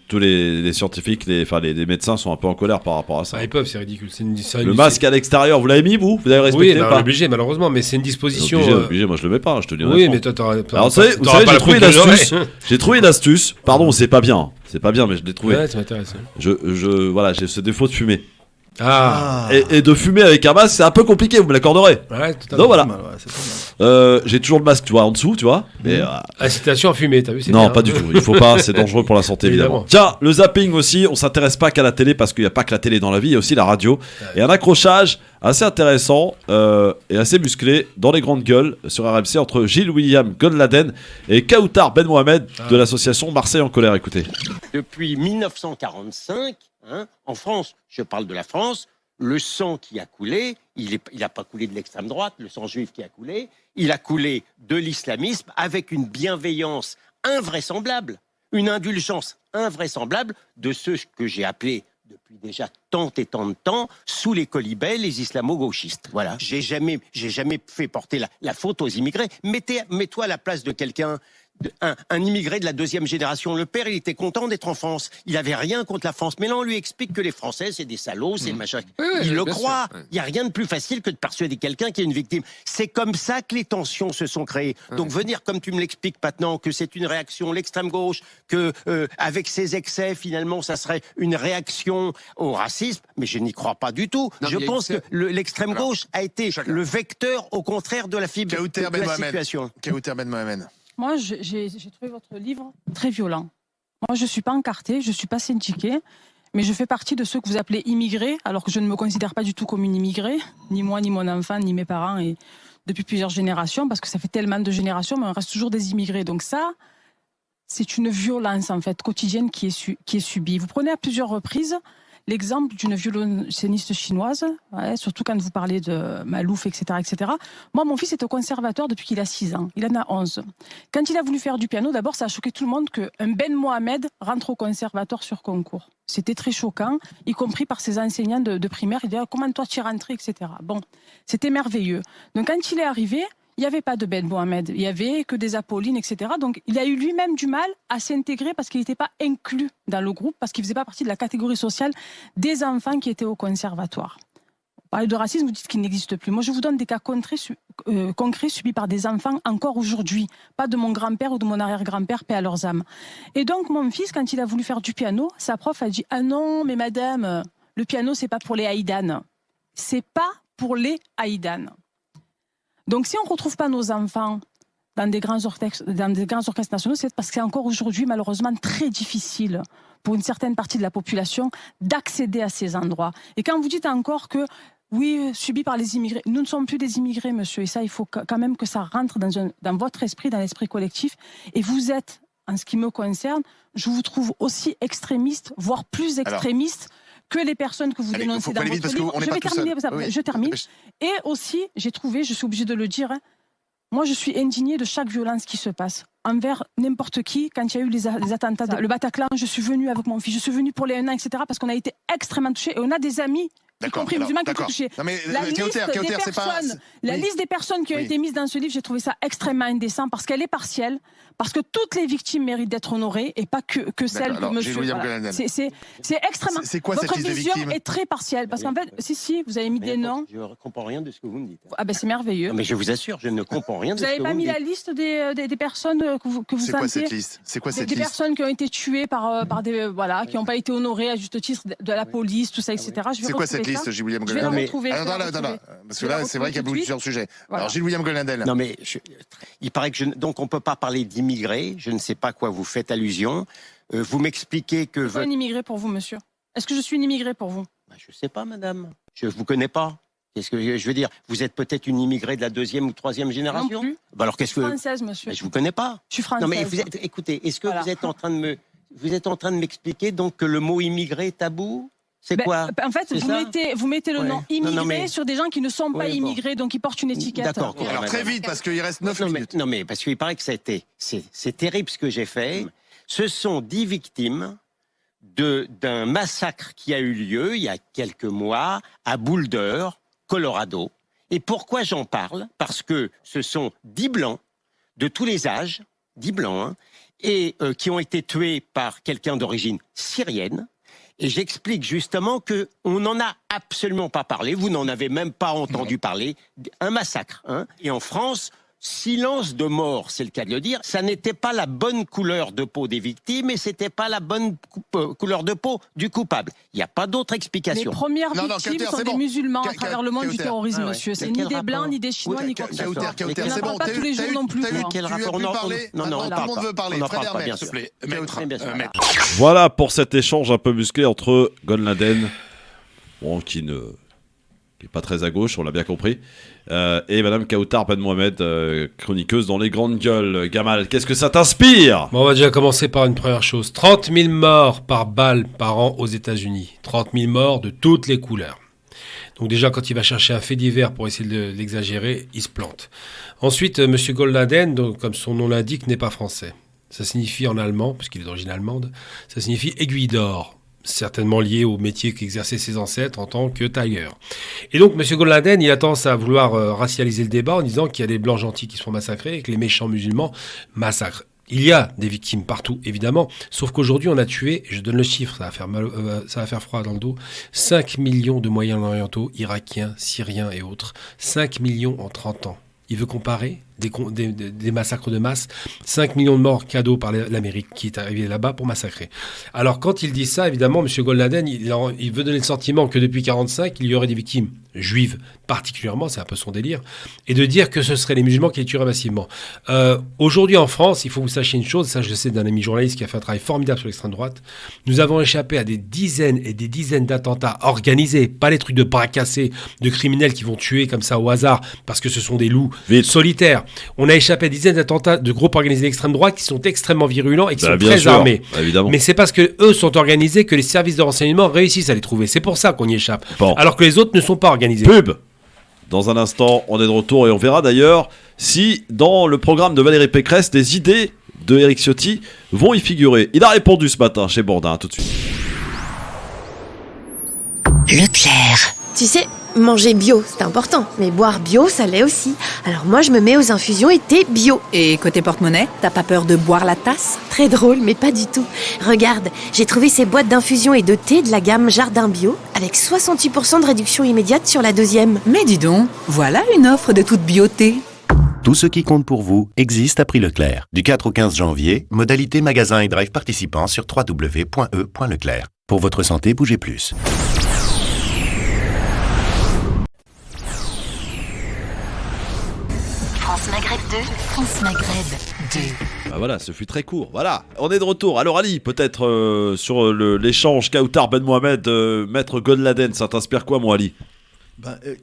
Tous les scientifiques, les médecins sont un peu en colère par rapport à ça. Ils peuvent, c'est ridicule. Le masque à l'extérieur, vous l'avez mis, vous avez respecté on est obligé, malheureusement, mais c'est une disposition. Obligé, moi je le mets pas, je te dis. Oui, mais toi, Alors, vous savez, j'ai trouvé une astuce. J'ai trouvé une astuce. Pardon, c'est pas bien, mais je l'ai trouvé. Ouais, ça m'intéresse. Voilà, j'ai ce défaut de fumer. Ah. Et de fumer avec un masque, c'est un peu compliqué, vous me l'accorderez. Ouais, totalement. Donc voilà. J'ai toujours le masque, tu vois, en dessous, tu vois. Mais, incitation à fumer, t'as vu, c'est non, bien, pas du tout. Il faut pas, c'est dangereux pour la santé, évidemment. Tiens, le zapping aussi, on s'intéresse pas qu'à la télé parce qu'il n'y a pas que la télé dans la vie, il y a aussi la radio. Et un accrochage assez intéressant et assez musclé dans les grandes gueules sur RMC entre Gilles William Gonladen et Kautar Ben Mohamed de l'association Marseille en colère. Écoutez. Depuis 1945, en France, je parle de la France, le sang qui a coulé, il n'a pas coulé de l'extrême droite, le sang juif qui a coulé, il a coulé de l'islamisme avec une bienveillance invraisemblable, une indulgence invraisemblable de ceux que j'ai appelés depuis déjà tant et tant de temps sous les colibets les islamo-gauchistes. Voilà, j'ai jamais fait porter la faute aux immigrés. Mets-toi à la place de quelqu'un. Un immigré de la deuxième génération. Le père, il était content d'être en France. Il avait rien contre la France. Mais là, on lui explique que les Français, c'est des salauds, c'est le machin. Il le croit. Il n'y a rien de plus facile que de persuader quelqu'un qui est une victime. C'est comme ça que les tensions se sont créées. Donc venir, comme tu me l'expliques maintenant, que c'est une réaction, l'extrême gauche, que avec ses excès, finalement, ça serait une réaction au racisme. Mais je n'y crois pas du tout. Je pense que l'extrême gauche a été le vecteur, au contraire, de la fibre de la situation. Kautar Ben Mohamed. Moi, j'ai trouvé votre livre très violent. Moi, je ne suis pas encartée, je ne suis pas syndiquée, mais je fais partie de ceux que vous appelez immigrés, alors que je ne me considère pas du tout comme une immigrée, ni moi, ni mon enfant, ni mes parents, et depuis plusieurs générations, parce que ça fait tellement de générations, mais on reste toujours des immigrés. Donc ça, c'est une violence, en fait, quotidienne qui est subie. Vous prenez à plusieurs reprises l'exemple d'une violoncelliste chinoise, surtout quand vous parlez de Malouf, etc., etc. Moi, mon fils est au conservatoire depuis qu'il a 6 ans. Il en a 11. Quand il a voulu faire du piano, d'abord, ça a choqué tout le monde qu'un Ben Mohamed rentre au conservatoire sur concours. C'était très choquant, y compris par ses enseignants de primaire. Il disaient « Comment toi tu es rentré ?» etc. Bon, c'était merveilleux. Donc quand il est arrivé, il n'y avait pas de Ben Mohamed, il n'y avait que des Apollines, etc. Donc il a eu lui-même du mal à s'intégrer parce qu'il n'était pas inclus dans le groupe, parce qu'il ne faisait pas partie de la catégorie sociale des enfants qui étaient au conservatoire. Vous parlez de racisme, vous dites qu'il n'existe plus. Moi, je vous donne des cas concrets subis par des enfants encore aujourd'hui. Pas de mon grand-père ou de mon arrière-grand-père, paix à leurs âmes. Et donc, mon fils, quand il a voulu faire du piano, sa prof a dit « Ah non, mais madame, le piano, c'est pas pour les haïdanes. C'est pas pour les haïdanes. » Donc, si on ne retrouve pas nos enfants dans des grands orchestres nationaux, c'est parce que c'est encore aujourd'hui, malheureusement, très difficile pour une certaine partie de la population d'accéder à ces endroits. Et quand vous dites encore que, oui, subi par les immigrés, nous ne sommes plus des immigrés, monsieur, et ça, il faut quand même que ça rentre dans votre esprit, dans l'esprit collectif. Et vous êtes, en ce qui me concerne, je vous trouve aussi extrémiste, voire plus extrémiste que les personnes que vous dénoncez dans votre livre. Je termine. Et aussi, j'ai trouvé, je suis obligée de le dire, moi je suis indignée de chaque violence qui se passe envers n'importe qui. Quand il y a eu les attentats, le Bataclan, je suis venue avec mon fils, je suis venue pour les 1 an, etc. parce qu'on a été extrêmement touchés et on a des amis, y compris musulmans, qui ont été touchés. La liste des personnes qui ont été mises dans ce livre, j'ai trouvé ça extrêmement indécent parce qu'elle est partielle, parce que toutes les victimes méritent d'être honorées et pas que celles de monsieur. Voilà. C'est extrêmement. C'est quoi votre cette liste vision des victimes est très partielle parce qu'en fait, si, vous avez mis des noms. Je ne comprends rien de ce que vous me dites. Ah ben c'est merveilleux. Non, mais je vous assure, je ne comprends rien de ce que vous me dites. Vous n'avez pas mis la liste des personnes que vous C'est quoi cette liste? C'est quoi cette des liste? personnes qui ont été tuées par des qui n'ont pas été honorées à juste titre de la police, tout ça, etc. C'est quoi cette cycliste, Gilles William Je vais la Goldnadel. retrouver. Attends, parce que là, c'est vrai qu'il y a plusieurs sujets. Voilà. Alors, Gilles William Goldnadel. Non, mais il paraît que donc on ne peut pas parler d'immigrés. Je ne sais pas à quoi vous faites allusion. Vous m'expliquez que... C'est quoi une immigrée pour vous, monsieur? Est-ce que je suis une immigrée pour vous? Je ne sais pas, madame. Je ne vous connais pas. Qu'est-ce que je veux dire? Vous êtes peut-être une immigrée de la 2e ou 3e génération? Non plus. Bah alors, qu'est-ce que... Je suis française, monsieur. Je vous connais pas. Je suis française. Non, mais écoutez, est-ce que vous êtes en train de m'expliquer donc que le mot immigré est tabou? C'est quoi? En fait, vous mettez le nom immigré sur des gens qui ne sont pas immigrés, donc ils portent une étiquette. D'accord. Alors, très vite, parce qu'il reste 9 minutes. Non, mais parce qu'il paraît que c'est terrible ce que j'ai fait. Ce sont 10 victimes d'un massacre qui a eu lieu il y a quelques mois à Boulder, Colorado. Et pourquoi j'en parle? Parce que ce sont 10 blancs de tous les âges, 10 blancs, et qui ont été tués par quelqu'un d'origine syrienne. Et j'explique justement que on n'en a absolument pas parlé, vous n'en avez même pas entendu parler, un massacre. Et en France, silence de mort, c'est le cas de le dire, ça n'était pas la bonne couleur de peau des victimes et c'était pas la bonne couleur de peau du coupable. Il n'y a pas d'autre explication. Les premières victimes sont des musulmans à travers le monde du terrorisme, monsieur. C'est ni des blancs, ni des chinois, ni quoi que ce soit. Il n'y en a pas tous les jours non plus. Quel rapport? Non, on tout le monde veut parler. Fred Hermel, s'il te plaît. Voilà pour cet échange un peu musclé entre Goldnadel, qui n'est pas très à gauche, on l'a bien compris, et Madame Kautar Ben Mohamed, chroniqueuse dans Les Grandes Gueules. Gamal, qu'est-ce que ça t'inspire? On va déjà commencer par une première chose. 30 000 morts par balle par an aux États-Unis. 30 000 morts de toutes les couleurs. Donc déjà, quand il va chercher un fait divers pour essayer de l'exagérer, il se plante. Ensuite, M. Goldnadel, donc, comme son nom l'indique, n'est pas français. Ça signifie en allemand, puisqu'il est d'origine allemande, ça signifie aiguille d'or. Certainement lié au métier qu'exerçaient ses ancêtres en tant que tailleur. Et donc, M. Goldnadel, il a tendance à vouloir racialiser le débat en disant qu'il y a des blancs gentils qui sont massacrés et que les méchants musulmans massacrent. Il y a des victimes partout, évidemment, sauf qu'aujourd'hui, on a tué, je donne le chiffre, ça va faire froid dans le dos, 5 millions de Moyen-Orientaux, Irakiens, Syriens et autres. 5 millions en 30 ans. Il veut comparer des massacres de masse, 5 millions de morts cadeaux par l'Amérique qui est arrivée là-bas pour massacrer. Alors quand il dit ça, évidemment, M. Goldnadel, il veut donner le sentiment que depuis 1945, il y aurait des victimes juives particulièrement, c'est un peu son délire, et de dire que ce seraient les musulmans qui les tueraient massivement. Aujourd'hui en France, il faut que vous sachiez une chose, ça je le sais d'un ami journaliste qui a fait un travail formidable sur l'extrême droite, nous avons échappé à des dizaines et des dizaines d'attentats organisés, pas les trucs de bras cassés, de criminels qui vont tuer comme ça au hasard, parce que ce sont des loups solitaires. On a échappé à des dizaines d'attentats de groupes organisés d'extrême droite qui sont extrêmement virulents et qui sont très armés. Évidemment. Mais c'est parce que eux sont organisés que les services de renseignement réussissent à les trouver. C'est pour ça qu'on y échappe. Bon. Alors que les autres ne sont pas organisés. Pub. Dans un instant, on est de retour et on verra d'ailleurs si dans le programme de Valérie Pécresse, des idées de Éric Ciotti vont y figurer. Il a répondu ce matin chez Bourdin. Tout de suite. Leclerc. Tu sais, manger bio, c'est important. Mais boire bio, ça l'est aussi. Alors moi, je me mets aux infusions et thé bio. Et côté porte-monnaie, t'as pas peur de boire la tasse? Très drôle, mais pas du tout. Regarde, j'ai trouvé ces boîtes d'infusion et de thé de la gamme Jardin Bio avec 68% de réduction immédiate sur la 2e. Mais dis donc, voilà une offre de toute beauté. Tout ce qui compte pour vous existe à prix Leclerc. Du 4 au 15 janvier, modalité magasin et drive participants sur www.e.leclerc. Pour votre santé, bougez plus. France Maghreb 2, France Maghreb 2. Bah voilà, ce fut très court. Voilà, on est de retour. Alors Ali, peut-être sur l'échange Kautar Ben Mohamed, Maître Goldnadel, ça t'inspire quoi, moi Ali?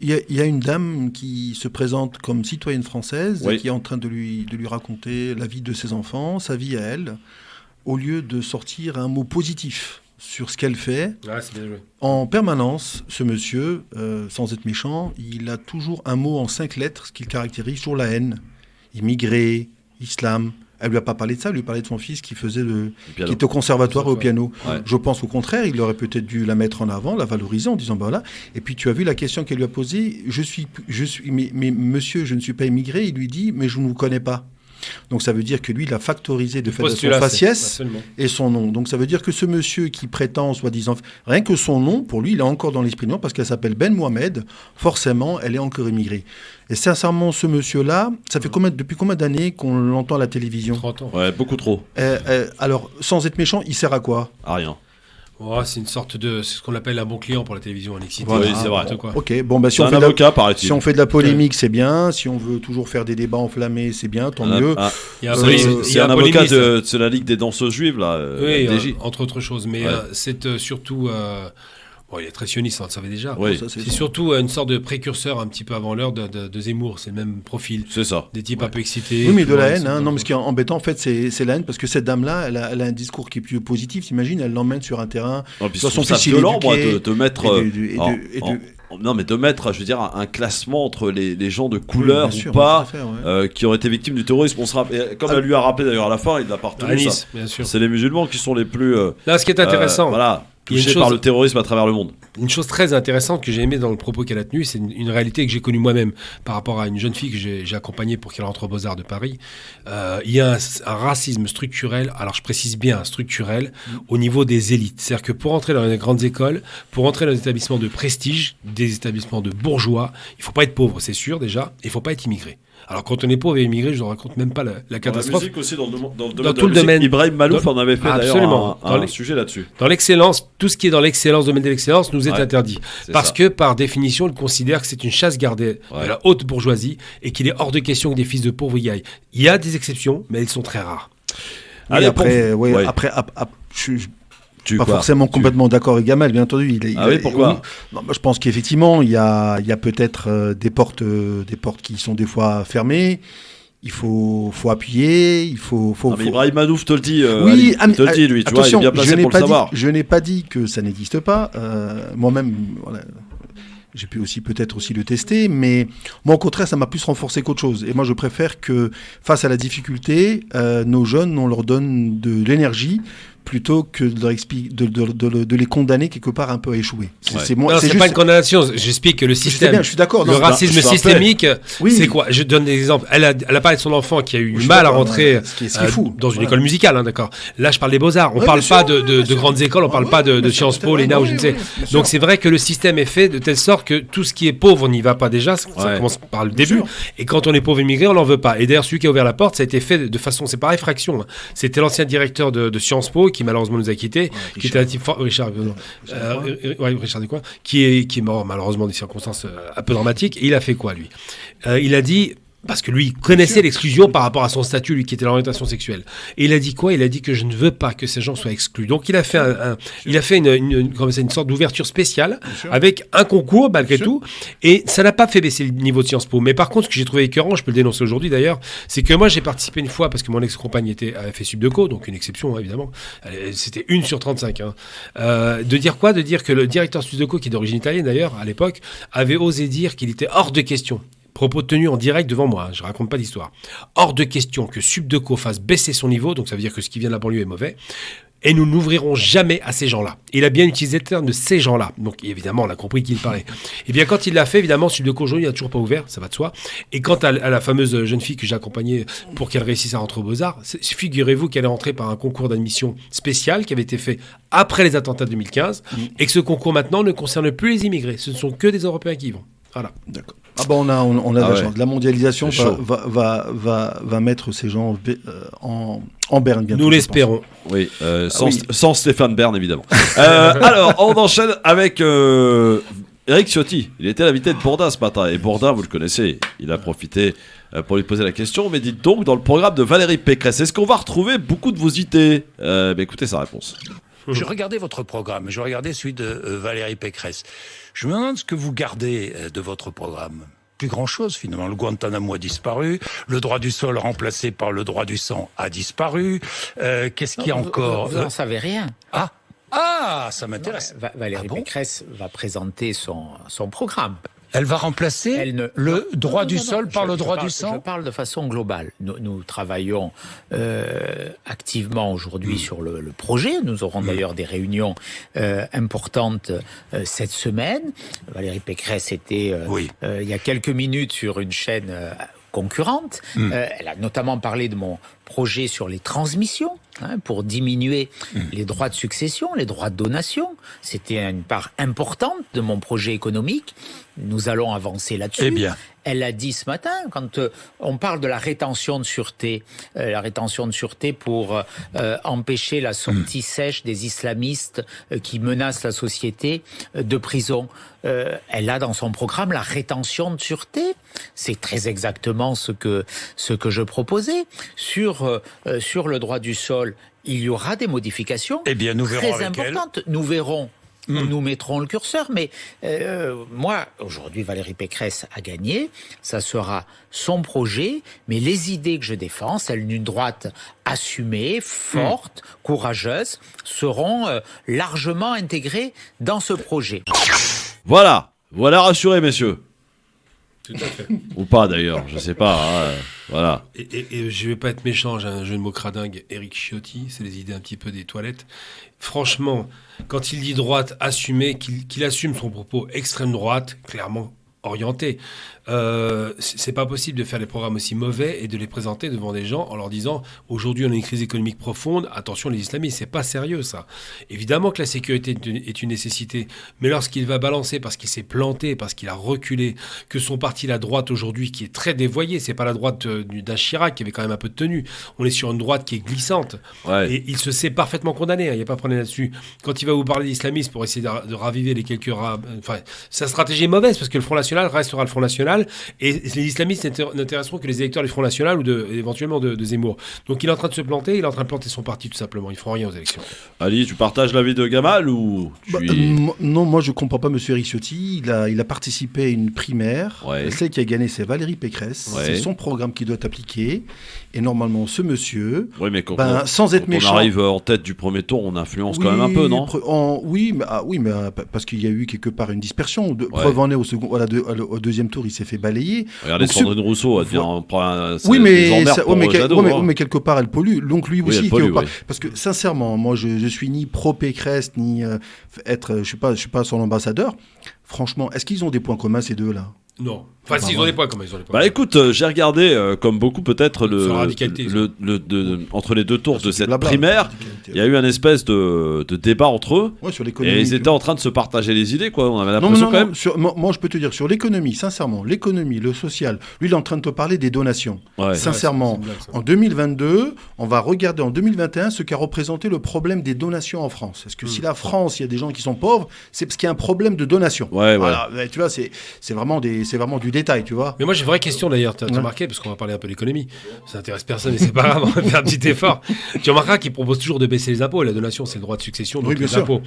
Il y a une dame qui se présente comme citoyenne française, qui est en train de lui raconter la vie de ses enfants, sa vie à elle, au lieu de sortir un mot positif sur ce qu'elle fait. Ouais, c'est bien joué. En permanence, ce monsieur, sans être méchant, il a toujours un mot en 5 lettres, ce qui le caractérise, toujours la haine. Immigré, islam. Elle lui a pas parlé de ça, elle lui parlait de son fils qui était au conservatoire et au piano. Ouais. Je pense au contraire, il aurait peut-être dû la mettre en avant, la valoriser en disant voilà. Et puis tu as vu la question qu'elle lui a posée, mais monsieur, je ne suis pas immigré. Il lui dit mais je ne vous connais pas. Donc ça veut dire que lui, il a factorisé de fait de son faciès et son nom. Donc ça veut dire que ce monsieur qui prétend, soi-disant, rien que son nom, pour lui, il est encore dans l'esprit noir parce qu'elle s'appelle Ben Mohamed. Forcément, elle est encore immigrée. Et sincèrement, ce monsieur-là, ça fait depuis combien d'années qu'on l'entend à la télévision? 30 ans. Ouais, beaucoup trop. Alors, sans être méchant, il sert à quoi? À rien. C'est une sorte de, c'est ce qu'on appelle un bon client pour la télévision, Alexis. Oui, c'est vrai. Ok, bon, bah, si on fait de la polémique, c'est bien. Si on veut toujours faire des débats enflammés, c'est bien, tant mieux. C'est un avocat de la Ligue des danseuses juives, là. Oui, entre autres choses. Mais c'est surtout... il est très sioniste, on le savait déjà. Oui. C'est surtout une sorte de précurseur un petit peu avant l'heure de Zemmour. C'est le même profil. C'est ça. Des types un peu excités. Oui, mais de la haine. Non, mais ce qui est embêtant, en fait, c'est la haine, parce que cette dame-là, elle a un discours qui est plus positif. T'imagines, elle l'emmène sur un terrain. De façon plus violent, moi, de mettre... Non, mais de mettre, je veux dire, un classement entre les gens de couleur ou pas, qui ont été victimes du terrorisme. On se rappelle, comme elle lui a rappelé d'ailleurs à la fin, il l'a partout. Nice, bien sûr. C'est les musulmans qui sont les plus... Là, ce qui est intéressant... touchés par le terrorisme à travers le monde. Une chose très intéressante que j'ai aimée dans le propos qu'elle a tenu, c'est une réalité que j'ai connue moi-même par rapport à une jeune fille que j'ai accompagnée pour qu'elle entre aux Beaux-Arts de Paris. Il y a un racisme structurel, alors je précise bien structurel, au niveau des élites. C'est-à-dire que pour entrer dans les grandes écoles, pour entrer dans des établissements de prestige, des établissements de bourgeois, il ne faut pas être pauvre, c'est sûr déjà, et il ne faut pas être immigré. Alors quand on est pauvre et immigré, je ne vous raconte même pas la catastrophe. Dans la musique aussi, dans tout le domaine. Ibrahim Malouf en avait fait d'ailleurs un sujet là-dessus. Dans l'excellence, tout ce qui est dans l'excellence, domaine de l'excellence, nous est interdit. Parce que par définition, il considère que c'est une chasse gardée de la haute bourgeoisie et qu'il est hors de question que des fils de pauvres y aillent. Il y a des exceptions, mais elles sont très rares. Allez, après, je suis pas forcément complètement d'accord avec Gamal, bien entendu. Pourquoi je pense qu'effectivement, il y a peut-être des portes qui sont des fois fermées. Il faut appuyer, il faut. Mais Ibrahim Malouf te le dit. Oui, il te le dit, lui. Tu vois, il est bien placé pour le savoir. Je n'ai pas dit que ça n'existe pas. Moi-même, j'ai pu peut-être aussi le tester, mais moi, au contraire, ça m'a plus renforcé qu'autre chose. Et moi, je préfère que, face à la difficulté, nos jeunes, on leur donne de l'énergie plutôt que de les condamner quelque part un peu à échouer. C'est pas une condamnation. J'explique que le système, je suis d'accord. Le racisme systémique, c'est quoi? Je donne des exemples. Elle a parlé de son enfant qui a eu du mal à rentrer dans une école musicale, d'accord. Là, je parle des Beaux-Arts. On parle pas de grandes écoles, on parle pas de Sciences Po, l'ENA ou je ne sais. Donc c'est vrai que le système est fait de telle sorte que tout ce qui est pauvre n'y va pas déjà. Ça commence par le début. Et quand on est pauvre immigré, on n'en veut pas. Et d'ailleurs, celui qui a ouvert la porte, ça a été fait de façon, c'est par effraction. C'était l'ancien directeur de Sciences Po qui malheureusement nous a quittés, qui était un type fort, Richard Descoings, qui est mort malheureusement dans des circonstances un peu dramatiques. Et il a fait quoi, lui? Il a dit, parce que lui, il connaissait l'exclusion par rapport à son statut, lui qui était l'orientation sexuelle. Et il a dit quoi? Il a dit que je ne veux pas que ces gens soient exclus. Donc il a fait une sorte d'ouverture spéciale avec un concours malgré tout. Et ça n'a pas fait baisser le niveau de Sciences Po. Mais par contre, ce que j'ai trouvé écœurant, je peux le dénoncer aujourd'hui d'ailleurs, c'est que moi j'ai participé une fois parce que mon ex-compagne avait fait Subdeco, donc une exception évidemment. C'était 1 sur 35. De dire quoi? De dire que le directeur Subdeco, qui est d'origine italienne d'ailleurs à l'époque, avait osé dire qu'il était hors de question. Propos tenus en direct devant moi, je raconte pas d'histoire. Hors de question que Subdeco fasse baisser son niveau, donc ça veut dire que ce qui vient de la banlieue est mauvais, et nous n'ouvrirons jamais à ces gens-là. Il a bien utilisé le terme de ces gens-là, donc évidemment on a compris qui il parlait. Et bien quand il l'a fait, évidemment, Subdeco aujourd'hui il n'a toujours pas ouvert, ça va de soi. Et quant à la fameuse jeune fille que j'ai accompagnée pour qu'elle réussisse à rentrer aux Beaux-Arts, figurez-vous qu'elle est rentrée par un concours d'admission spécial qui avait été fait après les attentats de 2015, et que ce concours maintenant ne concerne plus les immigrés, ce ne sont que des Européens qui y vont. Voilà. D'accord. On a de la chance. La mondialisation va mettre ces gens en berne bientôt. Nous l'espérons. Oui, sans Stéphane Bern évidemment. Alors, on enchaîne avec Éric Ciotti. Il était l'invité de Bourdin ce matin. Et Bourdin, vous le connaissez, il a profité pour lui poser la question. Mais dites donc, dans le programme de Valérie Pécresse, est-ce qu'on va retrouver beaucoup de vos idées? Écoutez sa réponse. Je regardais votre programme, je regardais celui de Valérie Pécresse. Je me demande ce que vous gardez de votre programme. Plus grand-chose, finalement. Le Guantanamo a disparu, le droit du sol remplacé par le droit du sang a disparu. Qu'est-ce qu'il y a encore? Vous n'en savez rien. Ah, ça m'intéresse. Valérie Pécresse va présenter son programme. Elle va remplacer le droit du sol par le droit du sang? Je parle de façon globale. Nous travaillons activement aujourd'hui sur le projet. Nous aurons d'ailleurs des réunions importantes cette semaine. Valérie Pécresse était il y a quelques minutes sur une chaîne concurrente. Elle a notamment parlé de mon projet sur les transmissions, pour diminuer les droits de succession, les droits de donation. C'était une part importante de mon projet économique. Nous allons avancer là-dessus. Eh bien. elle l'a dit ce matin, quand on parle de la rétention de sûreté pour empêcher la sortie sèche des islamistes qui menacent la société de prison. Elle a dans son programme la rétention de sûreté. C'est très exactement ce que je proposais. Sur le droit du sol, il y aura des modifications très importantes. Nous verrons. Nous mettrons le curseur, mais moi, aujourd'hui, Valérie Pécresse a gagné, ça sera son projet, mais les idées que je défends, celles d'une droite assumée, forte, courageuse, seront largement intégrées dans ce projet. Voilà rassuré, messieurs. Tout à fait. Ou pas d'ailleurs, je sais pas. Voilà. Et je vais pas être méchant, j'ai un jeu de mots cradingue, Éric Ciotti, c'est les idées un petit peu des toilettes. Franchement, quand il dit droite assumée, qu'il assume son propos extrême droite, clairement orienté, c'est pas possible de faire des programmes aussi mauvais et de les présenter devant des gens en leur disant aujourd'hui on a une crise économique profonde, attention les islamistes, c'est pas sérieux ça. Évidemment que la sécurité est une nécessité, mais lorsqu'il va balancer parce qu'il s'est planté, parce qu'il a reculé, que son parti la droite aujourd'hui qui est très dévoyée, c'est pas la droite d'un Chirac qui avait quand même un peu de tenue, on est sur une droite qui est glissante, et il se sait parfaitement condamné, il n'y a pas de problème là-dessus. Quand il va vous parler d'islamistes pour essayer de raviver les quelques sa stratégie est mauvaise parce que le Front National restera le Front National et les islamistes n'intéresseront que les électeurs du Front National ou éventuellement de Zemmour. Donc il est en train de se planter, il est en train de planter son parti tout simplement, ils ne feront rien aux élections. Ali, tu partages l'avis de Gamal ou Non, moi je ne comprends pas M. Éric Ciotti, il a participé à une primaire, celle qui a gagné c'est Valérie Pécresse, c'est son programme qui doit appliquer et normalement ce monsieur, sans être méchant... on arrive en tête du premier tour, on influence quand même un peu, non Oui, mais parce qu'il y a eu quelque part une dispersion, preuve en est au deuxième tour, il s'est fait balayer. Regardez Sandrine Rousseau, elle devient mais quelque part elle pollue. Donc lui aussi, pollue, parce que sincèrement, moi je suis ni pro Pécresse ni je suis pas son ambassadeur. Franchement, est-ce qu'ils ont des points communs ces deux-là? Non. Enfin, s'ils ont des points communs, ils ont des points. Bah écoute, j'ai regardé, comme beaucoup peut-être, entre les deux tours de cette primaire, il y a eu un espèce de débat entre eux, sur et ils étaient en train de se partager les idées, quoi. On avait l'impression quand même... moi, je peux te dire, sur l'économie, sincèrement, l'économie, le social, lui, il est en train de te parler des donations. Sincèrement, en 2022, on va regarder en 2021 ce qu'a représenté le problème des donations en France. Est-ce que si la France, il y a des gens qui sont pauvres, c'est parce qu'il y a un problème de donation. Voilà, tu vois, c'est vraiment du détail, tu vois. Mais moi j'ai une vraie question d'ailleurs, tu as remarqué, parce qu'on va parler un peu d'économie, ça n'intéresse personne mais c'est pas grave, on va faire un petit effort. Tu remarqueras qu'ils proposent toujours de baisser les impôts, la donation c'est le droit de succession, donc les impôts.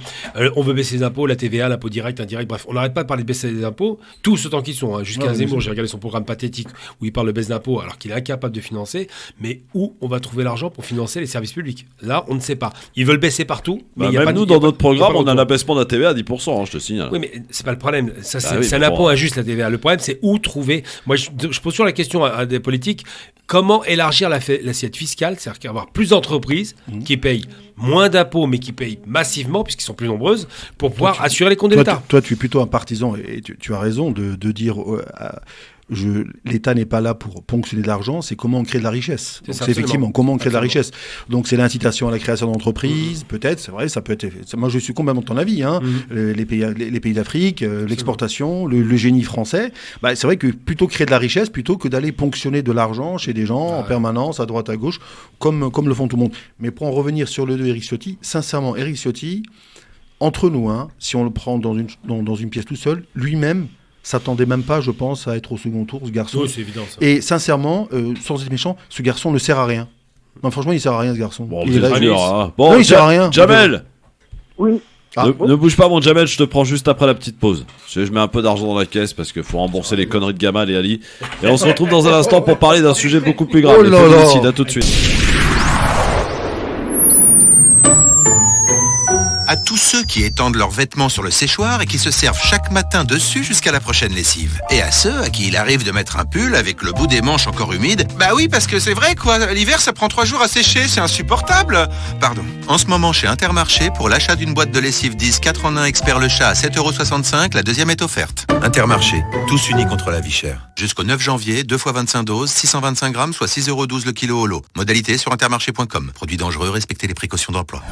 On veut baisser les impôts, la TVA, l'impôt direct, indirect, bref, on n'arrête pas de parler de baisser les impôts, tous autant qu'ils sont, jusqu'à Zemmour, j'ai regardé son programme pathétique où il parle de baisse d'impôts alors qu'il est incapable de financer, mais où on va trouver l'argent pour financer les services publics? Là, on ne sait pas. Ils veulent baisser partout, mais il y a pas nous, dans notre programme, on a l'abaissement de la TVA à 10%, je te signale. Oui, mais c'est pas le problème, ça, c'est un impôt injuste la TVA. Le problème, c'est où trouver. Moi, je pose toujours la question à des politiques, comment élargir l'assiette fiscale, c'est-à-dire avoir plus d'entreprises qui payent moins d'impôts, mais qui payent massivement, puisqu'ils sont plus nombreuses, pour pouvoir assurer les comptes de l'État. Toi, tu es plutôt un partisan, et tu as raison de dire... l'État n'est pas là pour ponctionner de l'argent, c'est comment on crée de la richesse. C'est effectivement comment on crée de la richesse. Donc c'est l'incitation à la création d'entreprises, peut-être, c'est vrai, ça peut être... Moi je suis complètement de ton avis, les pays d'Afrique, l'exportation, le génie français, c'est vrai que plutôt créer de la richesse, plutôt que d'aller ponctionner de l'argent chez des gens en permanence, à droite, à gauche, comme le font tout le monde. Mais pour en revenir sur le de Éric Ciotti, sincèrement, Éric Ciotti, entre nous, si on le prend dans une pièce tout seul, lui-même, s'attendait même pas, je pense, à être au second tour, ce garçon. Oui, c'est évident, ça. Et sincèrement, sans être méchant, ce garçon ne sert à rien. Non, franchement, il sert à rien, ce garçon. Bon, il sert à rien. Jamel. Oui. Ne bouge pas, mon Jamel, je te prends juste après la petite pause. Je mets un peu d'argent dans la caisse parce qu'il faut rembourser les conneries de Gamal et Ali. Et on se retrouve dans un instant pour parler d'un sujet beaucoup plus grave. Les féminicides, à tout de suite. À tous ceux qui étendent leurs vêtements sur le séchoir et qui se servent chaque matin dessus jusqu'à la prochaine lessive. Et à ceux à qui il arrive de mettre un pull avec le bout des manches encore humide. Bah oui, parce que c'est vrai quoi, l'hiver ça prend 3 jours à sécher, c'est insupportable. Pardon. En ce moment chez Intermarché, pour l'achat d'une boîte de lessive 10 4 en 1 Expert Le Chat à 7,65 €, la deuxième est offerte. Intermarché, tous unis contre la vie chère. Jusqu'au 9 janvier, 2 fois 25 doses, 625 grammes, soit 6,12 € le kilo au lot. Modalité sur intermarché.com. Produit dangereux, respectez les précautions d'emploi.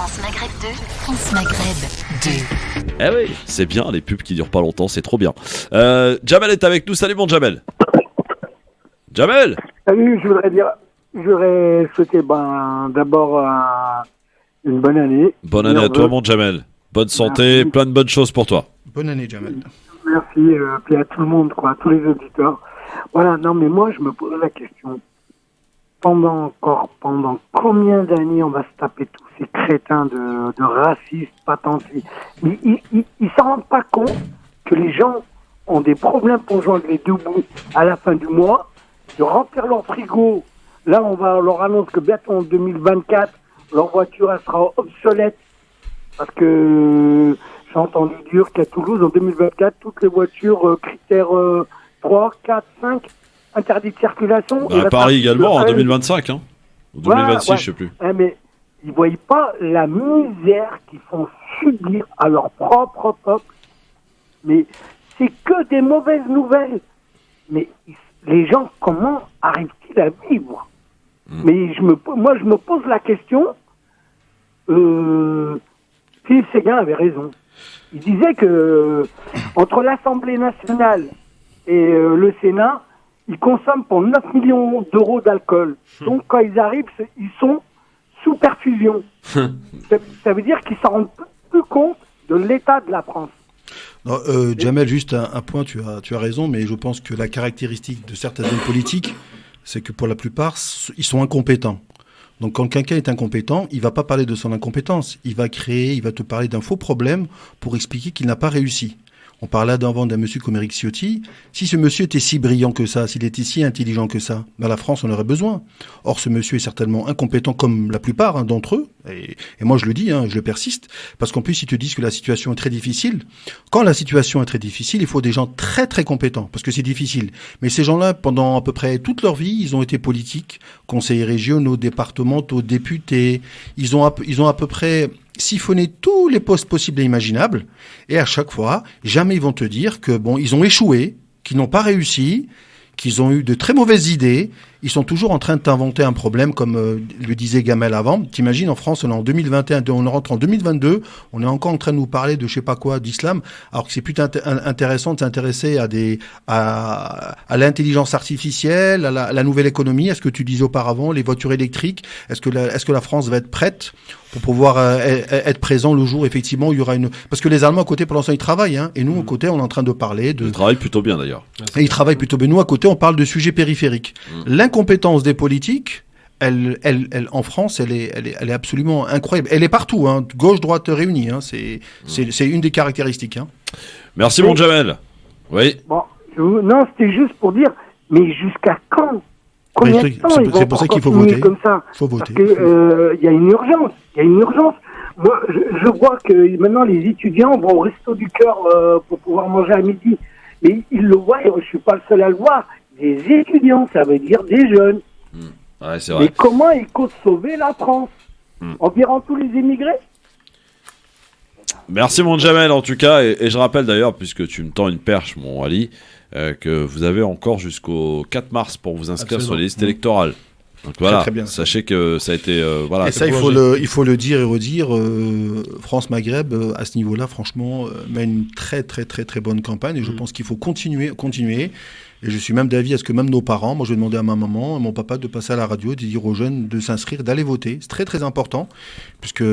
France Maghreb 2, France Maghreb 2. Eh oui, c'est bien, les pubs qui durent pas longtemps, c'est trop bien. Jamel est avec nous, salut mon Jamel. Jamel. Salut, je voudrais souhaiter d'abord une bonne année. Bonne année à toi mon Jamel. Bonne santé, plein de bonnes choses pour toi. Bonne année Jamel. Merci, puis à tout le monde, à tous les auditeurs. Voilà, non mais moi je me pose la question. Pendant combien d'années on va se taper tous ces crétins de racistes, patentés? Ils s'en rendent pas compte que les gens ont des problèmes pour joindre les deux bouts à la fin du mois, de remplir leur frigo. Là, on leur annonce que bientôt en 2024, leur voiture elle sera obsolète. Parce que j'ai entendu dire qu'à Toulouse, en 2024, toutes les voitures critères 3, 4, 5, interdit de circulation. À Paris également, en 2025, hein. Ou 2026, je sais plus. Mais ils ne voient pas la misère qu'ils font subir à leur propre peuple. Mais c'est que des mauvaises nouvelles. Mais les gens, comment arrivent-ils à vivre? Mais moi, je me pose la question. Philippe Séguin avait raison. Il disait que entre l'Assemblée nationale et le Sénat, ils consomment pour 9 millions d'euros d'alcool. Donc, quand ils arrivent, ils sont sous perfusion. Ça veut dire qu'ils s'en rendent plus compte de l'état de la France. Non, Jamel, juste un point, tu as raison, mais je pense que la caractéristique de certains hommes politiques, c'est que pour la plupart, ils sont incompétents. Donc quand quelqu'un est incompétent, il va pas parler de son incompétence. Il va te parler d'un faux problème pour expliquer qu'il n'a pas réussi. On parlait avant d'un monsieur comme Éric Ciotti. Si ce monsieur était si brillant que ça, s'il était si intelligent que ça, la France en aurait besoin. Or, ce monsieur est certainement incompétent comme la plupart d'entre eux. Et moi, je le dis, je persiste. Parce qu'en plus, ils te disent que la situation est très difficile. Quand la situation est très difficile, il faut des gens très, très compétents. Parce que c'est difficile. Mais ces gens-là, pendant à peu près toute leur vie, ils ont été politiques, conseillers régionaux, départementaux, députés. Ils ont à peu près siphonner tous les postes possibles et imaginables, et à chaque fois, jamais ils vont te dire que ils ont échoué, qu'ils n'ont pas réussi, qu'ils ont eu de très mauvaises idées. Ils sont toujours en train de t'inventer un problème, comme le disait Gamel avant. T'imagines, en France, on est en 2021, on rentre en 2022, on est encore en train de nous parler de je sais pas quoi, d'islam, alors que c'est plus intéressant de s'intéresser à l'intelligence artificielle, à la nouvelle économie. Est-ce que tu disais auparavant, les voitures électriques, est-ce que la France va être prête pour pouvoir être présent le jour, effectivement, où il y aura une... Parce que les Allemands, à côté, pour l'instant, ils travaillent, et nous, à côté, on est en train de parler de... Ils travaillent plutôt bien, d'ailleurs. Et ils travaillent plutôt bien. Nous, à côté, on parle de sujets périphériques. L'incompétence des politiques, elle, en France, elle est absolument incroyable. Elle est partout, gauche, droite réunie. C'est une des caractéristiques. Merci, mon Jamel. Oui. Bon, non, c'était juste pour dire, mais jusqu'à quand? Combien de temps ils vont pour ça qu'il faut voter. Comme ça? Faut voter. Parce que y a une urgence. Moi, je vois que maintenant les étudiants vont au Resto du Cœur pour pouvoir manger à midi. Mais ils le voient, et je suis pas le seul à le voir. Des étudiants, ça veut dire des jeunes. Ouais, c'est vrai. Mais comment ils comptent sauver la France en virant tous les immigrés? Merci mon Jamel en tout cas, et je rappelle d'ailleurs, puisque tu me tends une perche mon Ali, que vous avez encore jusqu'au 4 mars pour vous inscrire sur les listes électorales. Donc voilà, très bien, sachez que ça a été... et ça, il faut le dire et redire, France Maghreb, à ce niveau-là, franchement, mène une très très très très bonne campagne, et je pense qu'il faut continuer. Et je suis même d'avis à ce que même nos parents, moi je vais demander à ma maman, à mon papa de passer à la radio, de dire aux jeunes de s'inscrire, d'aller voter. C'est très très important, puisque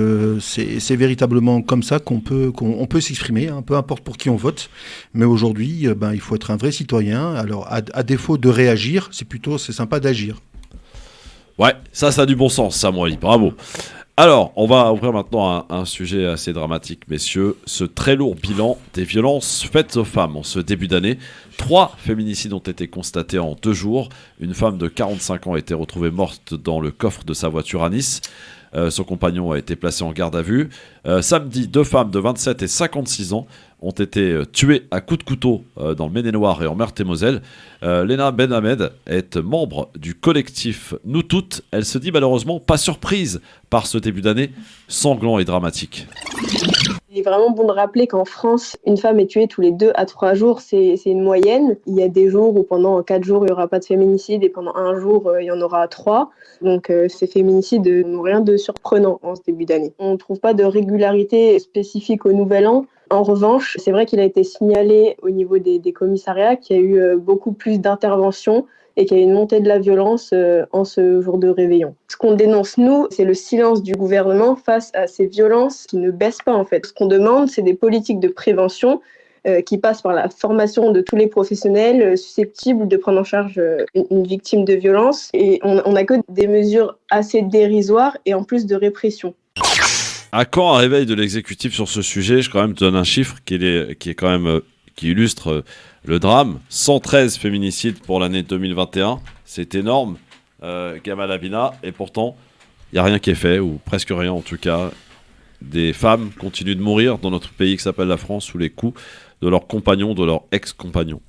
c'est véritablement comme ça qu'on peut s'exprimer, peu importe pour qui on vote. Mais aujourd'hui, il faut être un vrai citoyen. Alors à défaut de réagir, c'est sympa d'agir. Ouais, ça a du bon sens, ça, moi, bravo. Alors, on va ouvrir maintenant un sujet assez dramatique, messieurs. Ce très lourd bilan des violences faites aux femmes en ce début d'année. 3 féminicides ont été constatés en 2 jours. Une femme de 45 ans a été retrouvée morte dans le coffre de sa voiture à Nice. Son compagnon a été placé en garde à vue. Samedi, 2 femmes de 27 et 56 ans ont été tuées à coups de couteau dans le Maine-et-Loire et en Meurthe-et-Moselle. Léna Benhamed est membre du collectif Nous Toutes. Elle se dit malheureusement pas surprise par ce début d'année sanglant et dramatique. Il est vraiment bon de rappeler qu'en France, une femme est tuée tous les 2 à 3 jours, c'est une moyenne. Il y a des jours où pendant 4 jours, il n'y aura pas de féminicide et pendant 1 jour, il y en aura 3. Donc ces féminicides n'ont rien de surprenant en ce début d'année. On ne trouve pas de régularité spécifique au Nouvel An. En revanche, c'est vrai qu'il a été signalé au niveau des commissariats qu'il y a eu beaucoup plus d'interventions et qu'il y a une montée de la violence en ce jour de réveillon. Ce qu'on dénonce, nous, c'est le silence du gouvernement face à ces violences qui ne baissent pas, en fait. Ce qu'on demande, c'est des politiques de prévention qui passent par la formation de tous les professionnels susceptibles de prendre en charge une victime de violence. Et on n'a que des mesures assez dérisoires et en plus de répression. À quand un réveil de l'exécutif sur ce sujet ? Je quand même te donne un chiffre qui illustre le drame. 113 féminicides pour l'année 2021. C'est énorme, Gamal Abina. Et pourtant, il n'y a rien qui est fait, ou presque rien en tout cas. Des femmes continuent de mourir dans notre pays qui s'appelle la France sous les coups de leurs compagnons, de leurs ex-compagnons.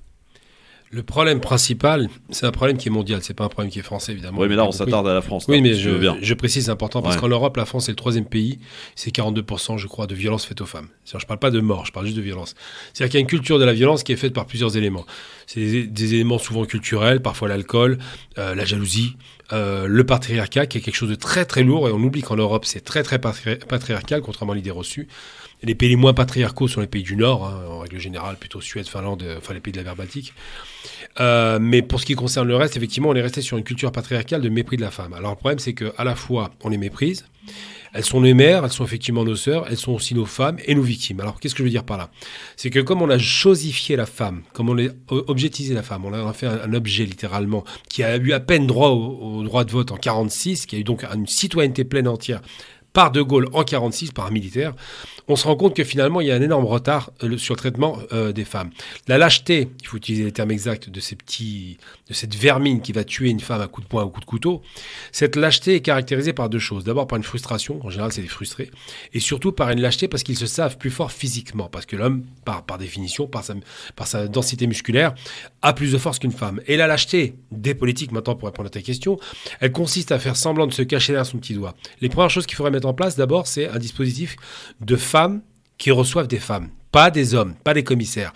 Le problème principal, c'est un problème qui est mondial, c'est pas un problème qui est français évidemment. Oui, mais là on s'attarde à la France. Oui, mais je précise, c'est important parce qu'en Europe, la France est le 3e pays, c'est 42% je crois de violences faites aux femmes. Je parle pas de mort, je parle juste de violence. C'est-à-dire qu'il y a une culture de la violence qui est faite par plusieurs éléments. C'est des éléments souvent culturels, parfois l'alcool, la jalousie, le patriarcat qui est quelque chose de très très lourd et on oublie qu'en Europe c'est très très patriarcal contrairement à l'idée reçue. Les pays les moins patriarcaux sont les pays du Nord, en règle générale, plutôt Suède, Finlande, enfin les pays de la mer Baltique. Mais pour ce qui concerne le reste, effectivement, on est resté sur une culture patriarcale de mépris de la femme. Alors le problème, c'est qu'à la fois, on les méprise, elles sont nos mères, elles sont effectivement nos sœurs, elles sont aussi nos femmes et nos victimes. Alors qu'est-ce que je veux dire par là ? C'est que comme on a chosifié la femme, comme on a objectisé la femme, on a fait un objet littéralement, qui a eu à peine droit au droit de vote en 1946, qui a eu donc une citoyenneté pleine entière, par De Gaulle en 1946, par un militaire, on se rend compte que finalement, il y a un énorme retard sur le traitement des femmes. La lâcheté, il faut utiliser les termes exacts, de cette vermine qui va tuer une femme à coup de poing ou à coup de couteau, cette lâcheté est caractérisée par 2 choses. D'abord par une frustration, en général c'est des frustrés, et surtout par une lâcheté parce qu'ils se savent plus forts physiquement, parce que l'homme, par définition, par sa densité musculaire, a plus de force qu'une femme. Et la lâcheté des politiques, maintenant pour répondre à ta question, elle consiste à faire semblant de se cacher derrière son petit doigt. Les premières choses qu'il faudrait mettre en place, d'abord, c'est un dispositif de femmes qui reçoivent des femmes, pas des hommes, pas des commissaires.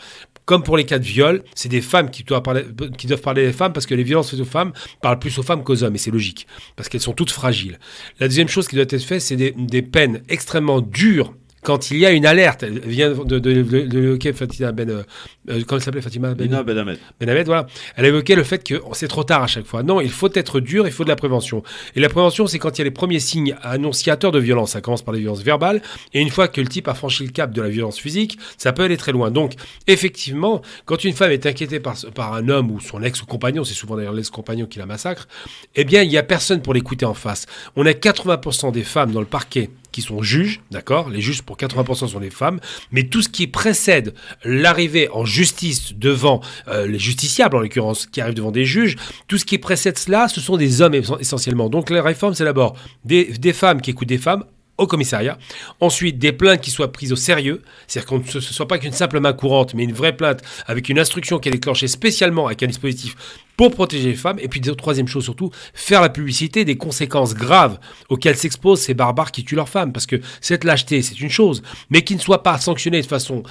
Comme pour les cas de viol, c'est des femmes qui doivent parler des femmes parce que les violences faites aux femmes parlent plus aux femmes qu'aux hommes, et c'est logique, parce qu'elles sont toutes fragiles. La deuxième chose qui doit être faite, c'est des peines extrêmement dures quand il y a une alerte. Elle vient de évoquer Fatima comment elle s'appelait, Fatima Benhamed, voilà. Elle a évoqué le fait que c'est trop tard à chaque fois. Non, il faut être dur, il faut de la prévention. Et la prévention, c'est quand il y a les premiers signes annonciateurs de violence. Ça commence par les violences verbales, et une fois que le type a franchi le cap de la violence physique, ça peut aller très loin. Donc, effectivement, quand une femme est inquiétée par un homme ou son ex-compagnon, c'est souvent d'ailleurs l'ex-compagnon qui la massacre, eh bien, il n'y a personne pour l'écouter en face. On a 80% des femmes dans le parquet qui sont juges, d'accord ? Les juges pour 80% sont des femmes, mais tout ce qui précède l'arrivée en justice devant les justiciables, en l'occurrence, qui arrivent devant des juges, tout ce qui précède cela, ce sont des hommes essentiellement. Donc la réforme, c'est d'abord des femmes qui écoutent des femmes au commissariat. Ensuite, des plaintes qui soient prises au sérieux, c'est-à-dire que ce ne soit pas qu'une simple main courante, mais une vraie plainte avec une instruction qui est déclenchée spécialement avec un dispositif pour protéger les femmes. Et puis, troisième chose surtout, faire la publicité des conséquences graves auxquelles s'exposent ces barbares qui tuent leurs femmes. Parce que cette lâcheté, c'est une chose, mais qui ne soit pas sanctionnée de façon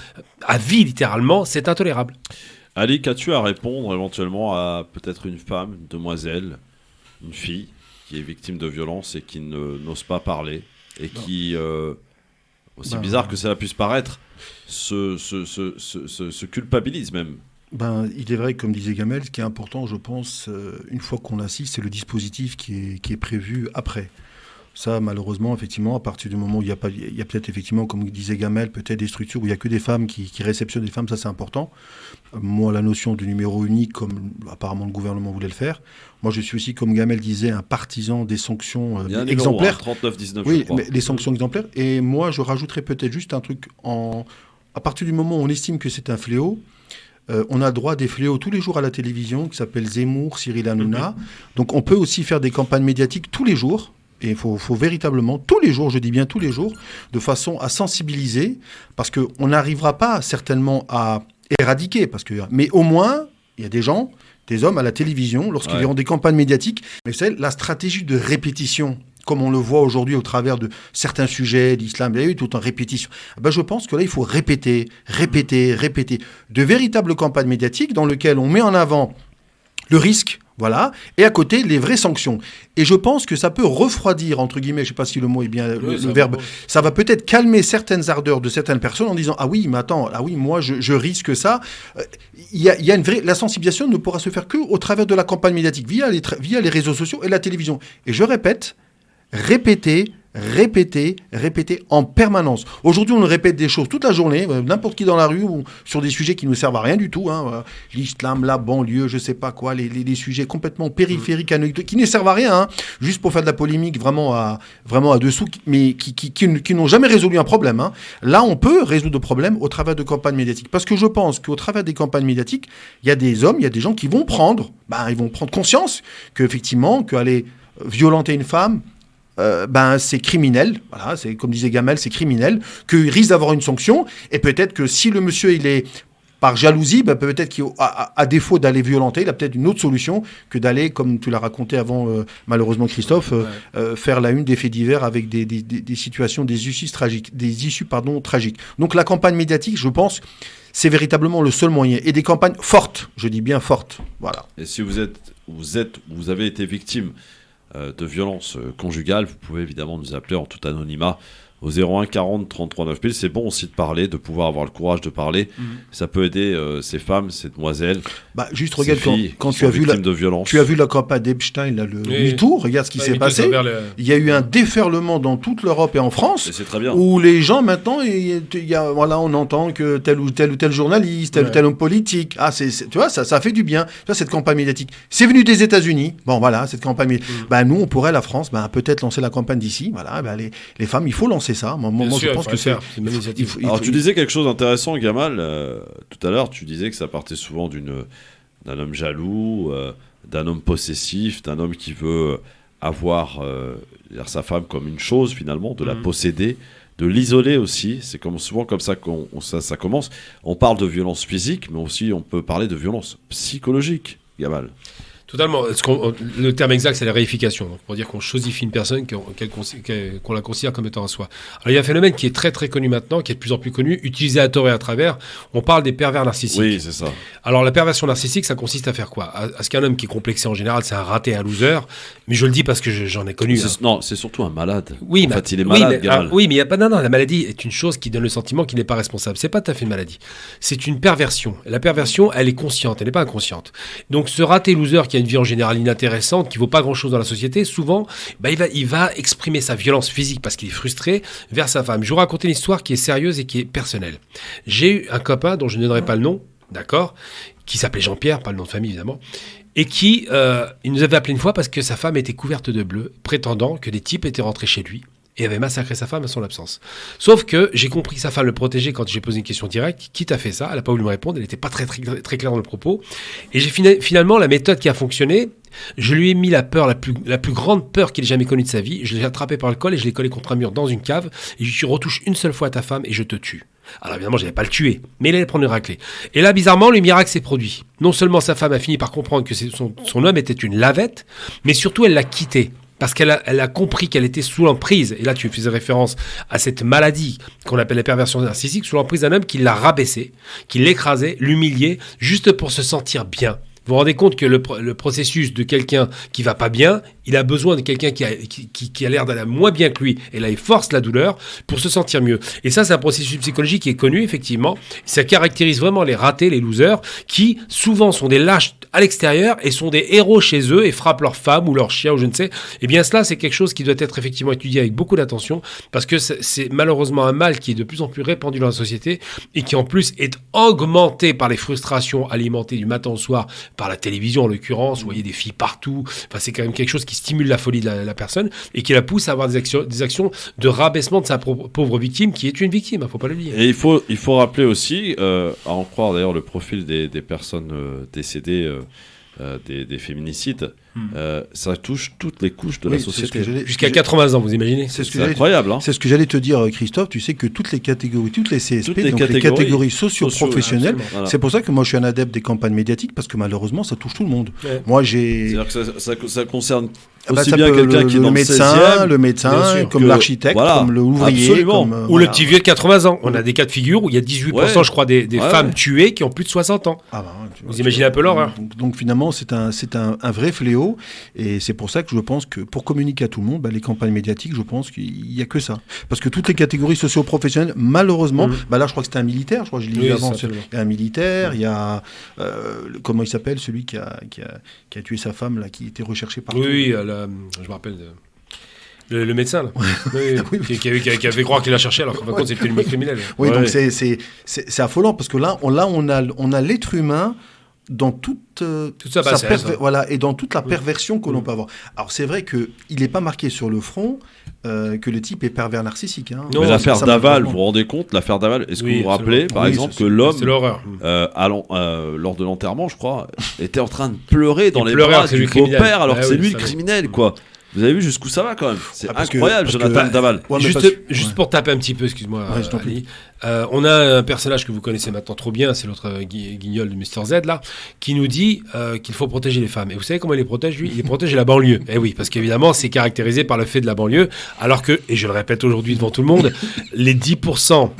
à vie, littéralement, c'est intolérable. Ali, qu'as-tu à répondre éventuellement à peut-être une femme, une demoiselle, une fille qui est victime de violence et qui n'ose pas parler et qui, aussi bizarre que cela puisse paraître, se culpabilise même? Il est vrai, comme disait Gamel, ce qui est important, je pense, une fois qu'on l'assiste, c'est le dispositif qui est prévu après. Ça, malheureusement, effectivement, à partir du moment où il y a peut-être, effectivement, comme disait Gamel, peut-être des structures où il n'y a que des femmes qui réceptionnent des femmes, ça c'est important. Moi, la notion du numéro unique, comme apparemment le gouvernement voulait le faire. Moi, je suis aussi, comme Gamel disait, un partisan des sanctions exemplaires. 39-19, oui, je crois. Mais les sanctions exemplaires. Et moi, je rajouterais peut-être juste un truc. À partir du moment où on estime que c'est un fléau, on a le droit à des fléaux tous les jours à la télévision, qui s'appellent Zemmour, Cyril Hanouna. Donc, on peut aussi faire des campagnes médiatiques tous les jours. Et il faut véritablement, tous les jours, je dis bien tous les jours, de façon à sensibiliser, parce qu'on n'arrivera pas certainement à éradiquer, mais au moins, il y a des hommes à la télévision, lorsqu'ils verront des campagnes médiatiques, mais c'est la stratégie de répétition comme on le voit aujourd'hui au travers de certains sujets d'islam, il y a eu tout en répétition. Je pense que là, il faut répéter. De véritables campagnes médiatiques dans lesquelles on met en avant le risque, voilà, et à côté, les vraies sanctions. Et je pense que ça peut refroidir, entre guillemets, je ne sais pas si le mot est bien, le verbe, ça va peut-être calmer certaines ardeurs de certaines personnes en disant « Ah oui, mais attends, moi, je risque ça ». Il y a une vraie... La sensibilisation ne pourra se faire qu'au travers de la campagne médiatique, via les réseaux sociaux et la télévision. Et je répète, répéter en permanence. Aujourd'hui, on nous répète des choses toute la journée, n'importe qui dans la rue, ou sur des sujets qui ne nous servent à rien du tout. L'islam, la banlieue, je sais pas quoi, les sujets complètement périphériques, qui ne servent à rien, juste pour faire de la polémique vraiment à dessous, mais qui n'ont jamais résolu un problème. Là, on peut résoudre le problème au travers de campagnes médiatiques. Parce que je pense qu'au travers des campagnes médiatiques, il y a des hommes, il y a des gens qui vont prendre conscience qu'effectivement, qu'aller violenter une femme, c'est criminel, voilà, c'est comme disait Gamel, c'est criminel, qu'il risque d'avoir une sanction, et peut-être que si le monsieur il est par jalousie, peut-être qu'à défaut d'aller violenter, il a peut-être une autre solution que d'aller, comme tu l'as raconté avant, malheureusement Christophe, faire la une des faits divers avec des situations, des issues tragiques. Donc la campagne médiatique, je pense, c'est véritablement le seul moyen, et des campagnes fortes, je dis bien fortes, voilà. Et si vous avez été victime de violences conjugales, vous pouvez évidemment nous appeler en tout anonymat au 01 40 33 9000. C'est bon aussi de parler, de pouvoir avoir le courage de parler. Ça peut aider ces femmes, ces demoiselles. Juste regarde quand tu as vu la campagne d'Epstein, le MeToo, regarde ce qui s'est passé. Il y a eu un déferlement dans toute l'Europe et en France. Et c'est très bien. Où les gens maintenant, on entend que tel ou tel journaliste, tel ou tel homme politique. Tu vois, ça fait du bien. Tu vois, cette campagne médiatique. C'est venu des États-Unis. Bon, voilà, cette campagne médiatique. Nous, on pourrait, la France, peut-être lancer la campagne d'ici. Voilà, les femmes, il faut lancer ça. Moi, je pense que c'est une initiative. Alors, tu disais quelque chose d'intéressant, Gamal. Tout à l'heure, tu disais que ça partait souvent d'un homme jaloux, d'un homme possessif, d'un homme qui veut avoir sa femme comme une chose, finalement, de la posséder, de l'isoler aussi. C'est souvent comme ça que ça commence. On parle de violence physique, mais aussi on peut parler de violence psychologique, Gamal. Totalement. Le terme exact, c'est la réification. Donc, pour dire qu'on chosifie une personne, qu'on la considère comme étant à soi. Alors, il y a un phénomène qui est très très connu maintenant, qui est de plus en plus connu, utilisé à tort et à travers. On parle des pervers narcissiques. Oui, c'est ça. Alors, la perversion narcissique, ça consiste à faire quoi ? À ce qu'un homme qui est complexé en général, c'est un raté, un loser. Mais je le dis parce que j'en ai connu. Non, c'est surtout un malade. Oui, en fait, il est malade. Mais il y a pas. Non, la maladie est une chose qui donne le sentiment qu'il n'est pas responsable. C'est pas tout à fait une maladie. C'est une perversion. Et la perversion, elle est consciente, elle n'est pas inconsciente. Donc, ce raté loser qui a une vie en général inintéressante, qui vaut pas grand-chose dans la société, souvent, il va exprimer sa violence physique parce qu'il est frustré vers sa femme. Je vais vous raconter une histoire qui est sérieuse et qui est personnelle. J'ai eu un copain dont je ne donnerai pas le nom, d'accord, qui s'appelait Jean-Pierre, pas le nom de famille évidemment, et qui, il nous avait appelé une fois parce que sa femme était couverte de bleu, prétendant que des types étaient rentrés chez lui et avait massacré sa femme à son absence. Sauf que j'ai compris que sa femme le protégeait quand j'ai posé une question directe. Qui t'a fait ça ? Elle n'a pas voulu me répondre, elle n'était pas très, très, très claire dans le propos. Et j'ai finalement, la méthode qui a fonctionné, je lui ai mis la peur, la plus grande peur qu'il ait jamais connue de sa vie. Je l'ai attrapé par le col et je l'ai collé contre un mur dans une cave. Et je lui retouche une seule fois à ta femme et je te tue. Alors évidemment, je n'allais pas le tuer, mais il allait prendre une raclée. Et là, bizarrement, le miracle s'est produit. Non seulement sa femme a fini par comprendre que son homme était une lavette, mais surtout elle l'a quitté. Parce qu'elle a compris qu'elle était sous l'emprise, et là tu faisais référence à cette maladie qu'on appelle la perversion narcissique, sous l'emprise d'un homme qui l'a rabaissé, qui l'écrasait, l'humiliait, juste pour se sentir bien. Vous vous rendez compte que le processus de quelqu'un qui va pas bien, il a besoin de quelqu'un qui a l'air d'aller moins bien que lui, et là il force la douleur pour se sentir mieux. Et ça, c'est un processus psychologique qui est connu, effectivement. Ça caractérise vraiment les ratés, les losers, qui souvent sont des lâches à l'extérieur et sont des héros chez eux et frappent leur femme ou leur chien ou je ne sais. Et bien cela, c'est quelque chose qui doit être effectivement étudié avec beaucoup d'attention, parce que c'est malheureusement un mal qui est de plus en plus répandu dans la société et qui en plus est augmenté par les frustrations alimentées du matin au soir par la télévision en l'occurrence. Vous voyez des filles partout. Enfin, c'est quand même quelque chose qui stimule la folie de la personne et qui la pousse à avoir des actions de rabaissement de sa pauvre victime, qui est une victime, il ne faut pas le dire. Et il faut rappeler aussi, à en croire d'ailleurs le profil des personnes décédées des féminicides, ça touche toutes les couches de la société. Jusqu'à 80 ans, vous imaginez? C'est incroyable. C'est ce que j'allais te dire, Christophe. Tu sais que toutes les catégories, toutes les CSP, les catégories socio-professionnelles, c'est pour ça que moi je suis un adepte des campagnes médiatiques, parce que malheureusement ça touche tout le monde. Ouais. Moi j'ai. C'est-à-dire que ça concerne aussi bien quelqu'un qui est dans le médecin, comme l'architecte, comme le ouvrier, ou le petit vieux de 80 ans. On a des cas de figure où il y a 18%, je crois, des femmes tuées qui ont plus de 60 ans. Vous imaginez un peu l'horreur. Donc finalement, c'est un vrai fléau, et c'est pour ça que je pense que pour communiquer à tout le monde, les campagnes médiatiques, je pense qu'il n'y a que ça. Parce que toutes les catégories socio-professionnelles, malheureusement, là je crois que c'était un militaire, je crois que je l'ai dit avant. Il y a un militaire, il y a comment il s'appelle, celui qui a tué sa femme, là, qui était recherché partout. Oui, je me rappelle le médecin là. Qui a fait croire qu'il a cherché alors qu'en fin de compte c'était une criminelle. Oui, donc c'est affolant, parce que là on a l'être humain dans toute sa bassesse, voilà, et dans toute la perversion que l'on peut avoir. Alors c'est vrai que il n'est pas marqué sur le front que le type est pervers narcissique. Mais l'affaire Daval, vous vous rendez compte, l'affaire Daval, est-ce que vous vous rappelez, par exemple, que l'homme, lors de l'enterrement, je crois, était en train de pleurer dans les bras du beau-père, alors que c'est lui le criminel, quoi. Vous avez vu jusqu'où ça va quand même? C'est incroyable, Jonathan Daval. Juste pour taper un petit peu, excuse-moi, Ali. On a un personnage que vous connaissez maintenant trop bien, c'est l'autre guignol de Mr Z là, qui nous dit qu'il faut protéger les femmes. Et vous savez comment il les protège, lui? Il les protège la banlieue. Eh oui, parce qu'évidemment, c'est caractérisé par le fait de la banlieue, alors que, et je le répète aujourd'hui devant tout le monde, les 10%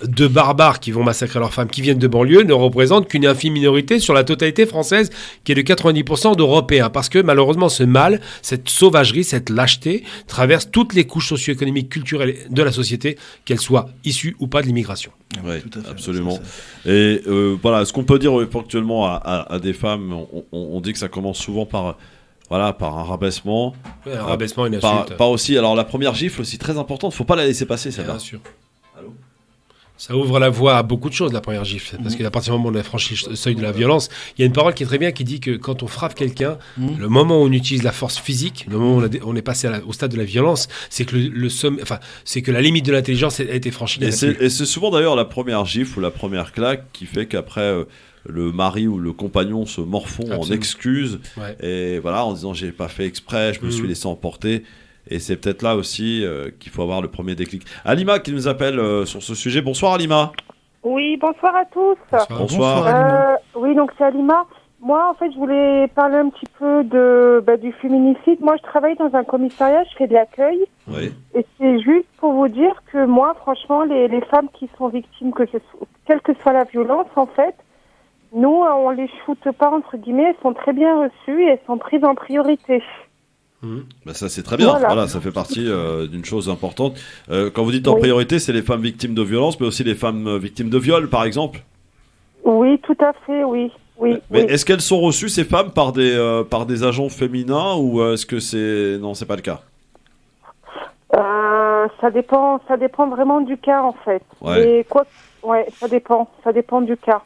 de barbares qui vont massacrer leurs femmes qui viennent de banlieue ne représentent qu'une infime minorité sur la totalité française, qui est de 90% d'Européens. Parce que malheureusement, ce mal, cette sauvagerie, cette lâcheté traverse toutes les couches socio-économiques, culturelles de la société, qu'elles soient issues ou pas de l'immigration. Oui, absolument. Et voilà, ce qu'on peut dire actuellement à des femmes, on dit que ça commence souvent par un rabaissement. Oui, un rabaissement, une insulte. Pas aussi. Alors la première gifle aussi très importante, faut pas la laisser passer, celle-là. Bien sûr. Ça ouvre la voie à beaucoup de choses, la première gifle. Parce qu'à partir du moment où on a franchi le seuil de la violence, il y a une parole qui est très bien qui dit que quand on frappe quelqu'un, le moment où on utilise la force physique, le moment où on est passé au stade de la violence, c'est que c'est que la limite de l'intelligence a été franchie. Et c'est souvent d'ailleurs la première gifle ou la première claque qui fait qu'après le mari ou le compagnon se morfond en excuses, et voilà, en disant j'ai pas fait exprès, je me suis laissé emporter. Et c'est peut-être là aussi qu'il faut avoir le premier déclic. Alima qui nous appelle sur ce sujet. Bonsoir Alima. Oui, bonsoir à tous. Bonsoir. Oui, donc c'est Alima. Moi, en fait, je voulais parler un petit peu du féminicide. Moi, je travaille dans un commissariat, je fais de l'accueil. Oui. Et c'est juste pour vous dire que moi, franchement, les femmes qui sont victimes, quelle que soit la violence, en fait, nous, on les shoote pas, entre guillemets, elles sont très bien reçues et elles sont prises en priorité. Ça c'est très bien, voilà, ça fait partie d'une chose importante. Quand vous dites en priorité, c'est les femmes victimes de violences, mais aussi les femmes victimes de viol, par exemple. Oui, tout à fait, oui. Mais est-ce qu'elles sont reçues, ces femmes, par des agents féminins, ou est-ce que c'est... Non, c'est pas le cas. Ça dépend vraiment du cas, en fait. Ça dépend du cas.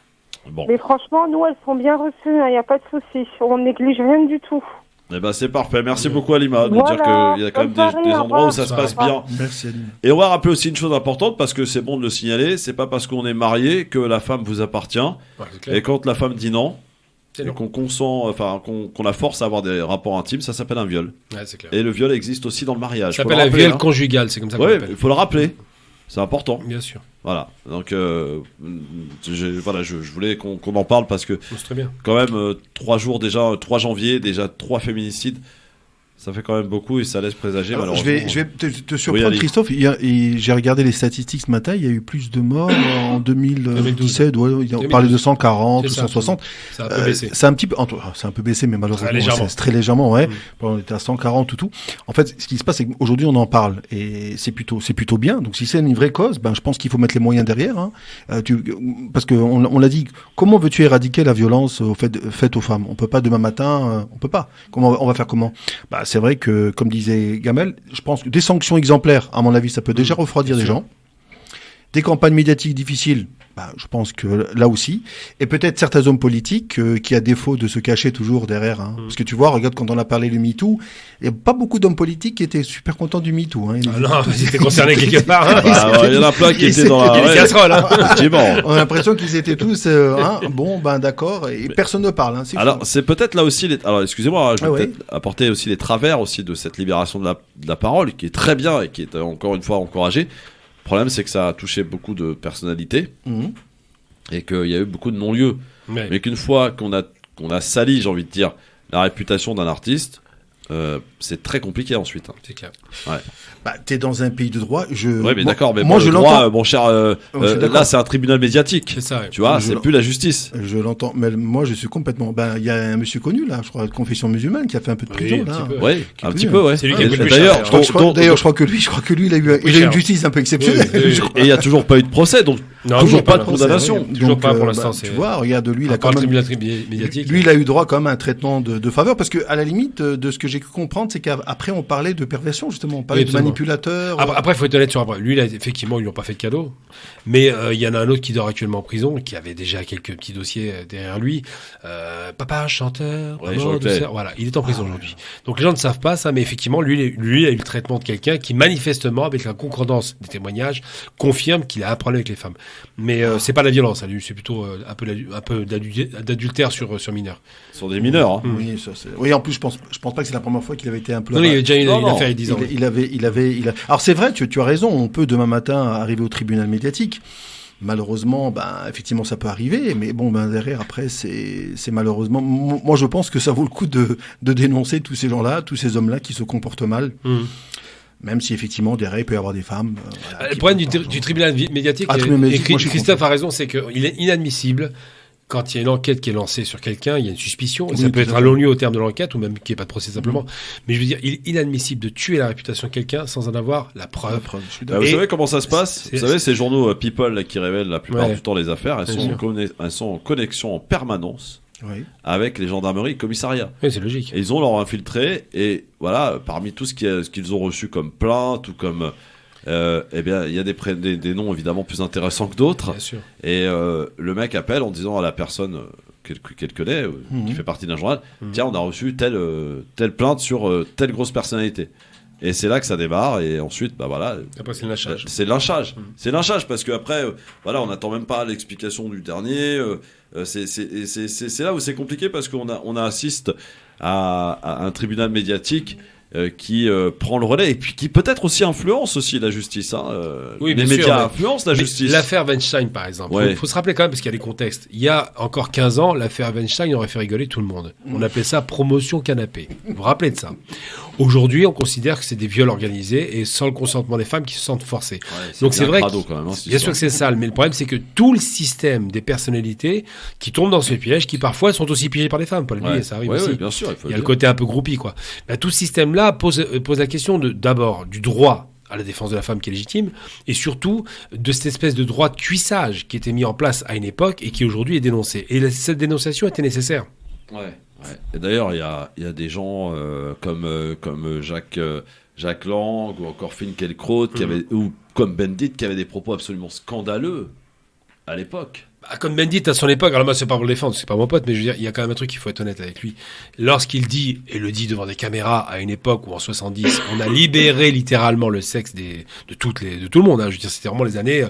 Bon. Mais franchement, nous, elles sont bien reçues, il n'y a pas de souci, on néglige rien du tout. Eh ben c'est parfait, merci beaucoup Alima de dire qu'il y a quand même des endroits où ça se passe bien. Merci Alima. Et on va rappeler aussi une chose importante, parce que c'est bon de le signaler, c'est pas parce qu'on est marié que la femme vous appartient. Et quand la femme dit non, et qu'on consent, qu'on la force à avoir des rapports intimes, ça s'appelle un viol. Ouais, c'est clair. Et le viol existe aussi dans le mariage. Ça s'appelle un viol conjugal, c'est comme ça qu'on l'appelle. Il faut le rappeler. C'est important. Bien sûr. Voilà. Donc, je voulais qu'on en parle parce que, très bien. quand même, 3 jours déjà, 3 janvier, déjà 3 féminicides, ça fait quand même beaucoup et ça laisse présager malheureusement. Je vais te surprendre, Christophe. J'ai regardé les statistiques ce matin. Il y a eu plus de morts en 2017. On parlait de 140 ou 160. Ça a un peu baissé. C'est un petit peu, c'est un peu baissé, mais malheureusement, c'est très légèrement. Ouais. On était à 140 ou tout. En fait, ce qui se passe, c'est qu'aujourd'hui, on en parle et c'est plutôt bien. Donc, si c'est une vraie cause, je pense qu'il faut mettre les moyens derrière. Parce que on l'a dit. Comment veux-tu éradiquer la violence faite aux femmes? On peut pas demain matin. On peut pas. On va faire comment? C'est vrai que, comme disait Gamel, je pense que des sanctions exemplaires, à mon avis, ça peut déjà refroidir les gens. Des campagnes médiatiques difficiles, je pense que là aussi. Et peut-être certains hommes politiques qui, à défaut de se cacher toujours derrière. Hein. Parce que tu vois, regarde, quand on a parlé du MeToo, il n'y a pas beaucoup d'hommes politiques qui étaient super contents du MeToo. Hein. Non, ils étaient concernés quelque part. Hein. Il y en a plein qui étaient dans la casserole. Hein. On a l'impression qu'ils étaient tous, d'accord, et personne ne parle. Hein, alors, c'est peut-être là aussi, alors excusez-moi, je vais peut-être apporter aussi les travers aussi de cette libération de la parole, qui est très bien et qui est encore une fois encouragée. Le problème, c'est que ça a touché beaucoup de personnalités et qu'il y a eu beaucoup de non-lieux. Mais qu'une fois qu'on a sali, j'ai envie de dire, la réputation d'un artiste, c'est très compliqué ensuite. Hein. C'est clair. Ouais. T'es dans un pays de droit. Oui, mais d'accord, mais moi je l'entends. Mon cher, là, c'est un tribunal médiatique. C'est ça. Tu vois, c'est plus la justice. Je l'entends, mais moi je suis complètement. Il y a un monsieur connu là, je crois, de confession musulmane, qui a fait un peu de prison là. Oui, un petit peu, ouais. C'est lui qui a fait d'ailleurs, je crois que lui, il a eu une justice un peu exceptionnelle. Et il n'y a toujours pas eu de procès, donc toujours pas de condamnation. Toujours pas pour l'instant. Tu vois, regarde, lui, il a quand même. Lui, il a eu droit quand même à un traitement de faveur, parce que à la limite, de ce que j'ai pu comprendre, c'est qu'après on parlait de perversion justement, on parlait de manipulateur. Après, il faut être honnête sur lui, effectivement, ils lui ont pas fait de cadeau. Mais il y en a un autre qui dort actuellement en prison, qui avait déjà quelques petits dossiers derrière lui. Papa, chanteur, voilà, il est en prison aujourd'hui. Donc les gens ne savent pas ça, mais effectivement, lui a eu le traitement de quelqu'un qui manifestement, avec la concordance des témoignages, confirme qu'il a un problème avec les femmes. Mais c'est pas la violence, lui, c'est plutôt un peu d'adultère sur mineurs. Sur des mineurs. Hein. Oui, en plus, je pense pas que c'est la première fois qu'il avait été un peu. Non, il y a déjà une affaire il y a 10 ans. Alors c'est vrai, tu as raison, on peut demain matin arriver au tribunal médiatique. Malheureusement, effectivement, ça peut arriver, mais derrière, après, c'est malheureusement. Moi, je pense que ça vaut le coup de dénoncer tous ces gens-là, tous ces hommes-là qui se comportent mal. Même si effectivement derrière il peut y avoir des femmes. Le problème du tribunal médiatique, Christophe a raison, c'est qu'il est inadmissible. Quand il y a une enquête qui est lancée sur quelqu'un, il y a une suspicion, et ça peut être un long lieu au terme de l'enquête, ou même qu'il n'y ait pas de procès simplement. Mais je veux dire, il est inadmissible de tuer la réputation de quelqu'un sans en avoir la preuve. Vous savez comment ça se passe ? Vous savez, ces journaux People là, qui révèlent la plupart du temps les affaires, elles sont en connexion en permanence avec les gendarmeries et commissariats. Oui, c'est logique. Et ils ont leur infiltré, et voilà, parmi tout ce qu'ils ont reçu comme plainte ou comme... eh bien, il y a des noms évidemment plus intéressants que d'autres. Et le mec appelle en disant à la personne qu'elle connaît, qui fait partie d'un journal, tiens, on a reçu telle plainte sur telle grosse personnalité. Et c'est là que ça démarre, et ensuite, après, c'est le lynchage. C'est le lynchage. C'est le lynchage, parce qu'après, on n'attend même pas l'explication du dernier. C'est là où c'est compliqué, parce qu'on assiste à un tribunal médiatique qui prend le relais, et puis qui peut-être aussi influence aussi la justice. Oui, les médias influencent la justice. L'affaire Weinstein, par exemple, il faut se rappeler quand même, parce qu'il y a des contextes. Il y a encore 15 ans, l'affaire Weinstein aurait fait rigoler tout le monde. On appelait ça promotion canapé. Vous vous rappelez de ça ? Aujourd'hui, on considère que c'est des viols organisés et sans le consentement des femmes qui se sentent forcées. Donc c'est vrai, bien sûr que c'est sale, mais le problème c'est que tout le système des personnalités qui tombent dans ce piège, qui parfois sont aussi piégés par les femmes, pas l'oublier, ça arrive aussi. Bien sûr, il y a le côté un peu groupie, quoi. Tout ce système-là pose la question d'abord du droit à la défense de la femme qui est légitime, et surtout de cette espèce de droit de cuissage qui était mis en place à une époque et qui aujourd'hui est dénoncé. Et cette dénonciation était nécessaire. Ouais. Et d'ailleurs, il y a des gens comme Jacques Lang ou encore Finkielkraut ou comme Bendit qui avaient des propos absolument scandaleux à l'époque. Comme Bendit à son époque, alors moi c'est pas pour le défendre, c'est pas mon pote, mais je veux dire, il y a quand même un truc, il faut être honnête avec lui. Lorsqu'il dit, et le dit devant des caméras à une époque où en 70, on a libéré littéralement le sexe de tout le monde, hein. Je veux dire, c'était vraiment les années,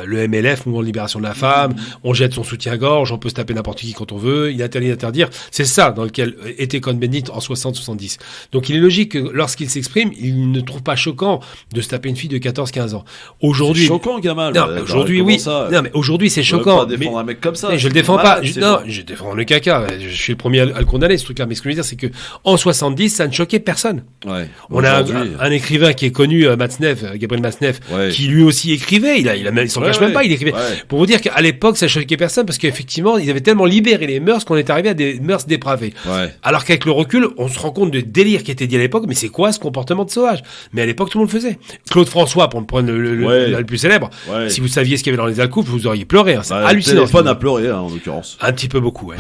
le MLF, Mouvement de Libération de la Femme, on jette son soutien-gorge, on peut se taper n'importe qui quand on veut, il interdit d'interdire. C'est ça dans lequel était Cohn-Bendit en 60-70. Donc il est logique que lorsqu'il s'exprime, il ne trouve pas choquant de se taper une fille de 14-15 ans. Aujourd'hui. C'est choquant, gamin. Non, aujourd'hui, oui. Non, mais aujourd'hui, c'est choquant. Défendre un mec comme ça. Mais je le défends pas. Je défends le caca. Je suis le premier à le condamner, ce truc-là. Mais ce que je veux dire, c'est que en 70, ça ne choquait personne. On a un écrivain qui est connu, Gabriel Matzneff, qui lui aussi écrivait. Il s'en cache même pas. Il écrivait. Pour vous dire qu'à l'époque, ça choquait personne parce qu'effectivement, ils avaient tellement libéré les mœurs qu'on est arrivé à des mœurs dépravées. Alors qu'avec le recul, on se rend compte de délire qui était dit à l'époque. Mais c'est quoi ce comportement de sauvage? Mais à l'époque, tout le monde le faisait. Claude François, pour me prendre le plus célèbre. Si vous saviez ce qu'il y avait dans les alcôves, vous auriez pleuré. C'est hallucinant. Téléphone à pleurer, en l'occurrence. Un petit peu beaucoup, ouais.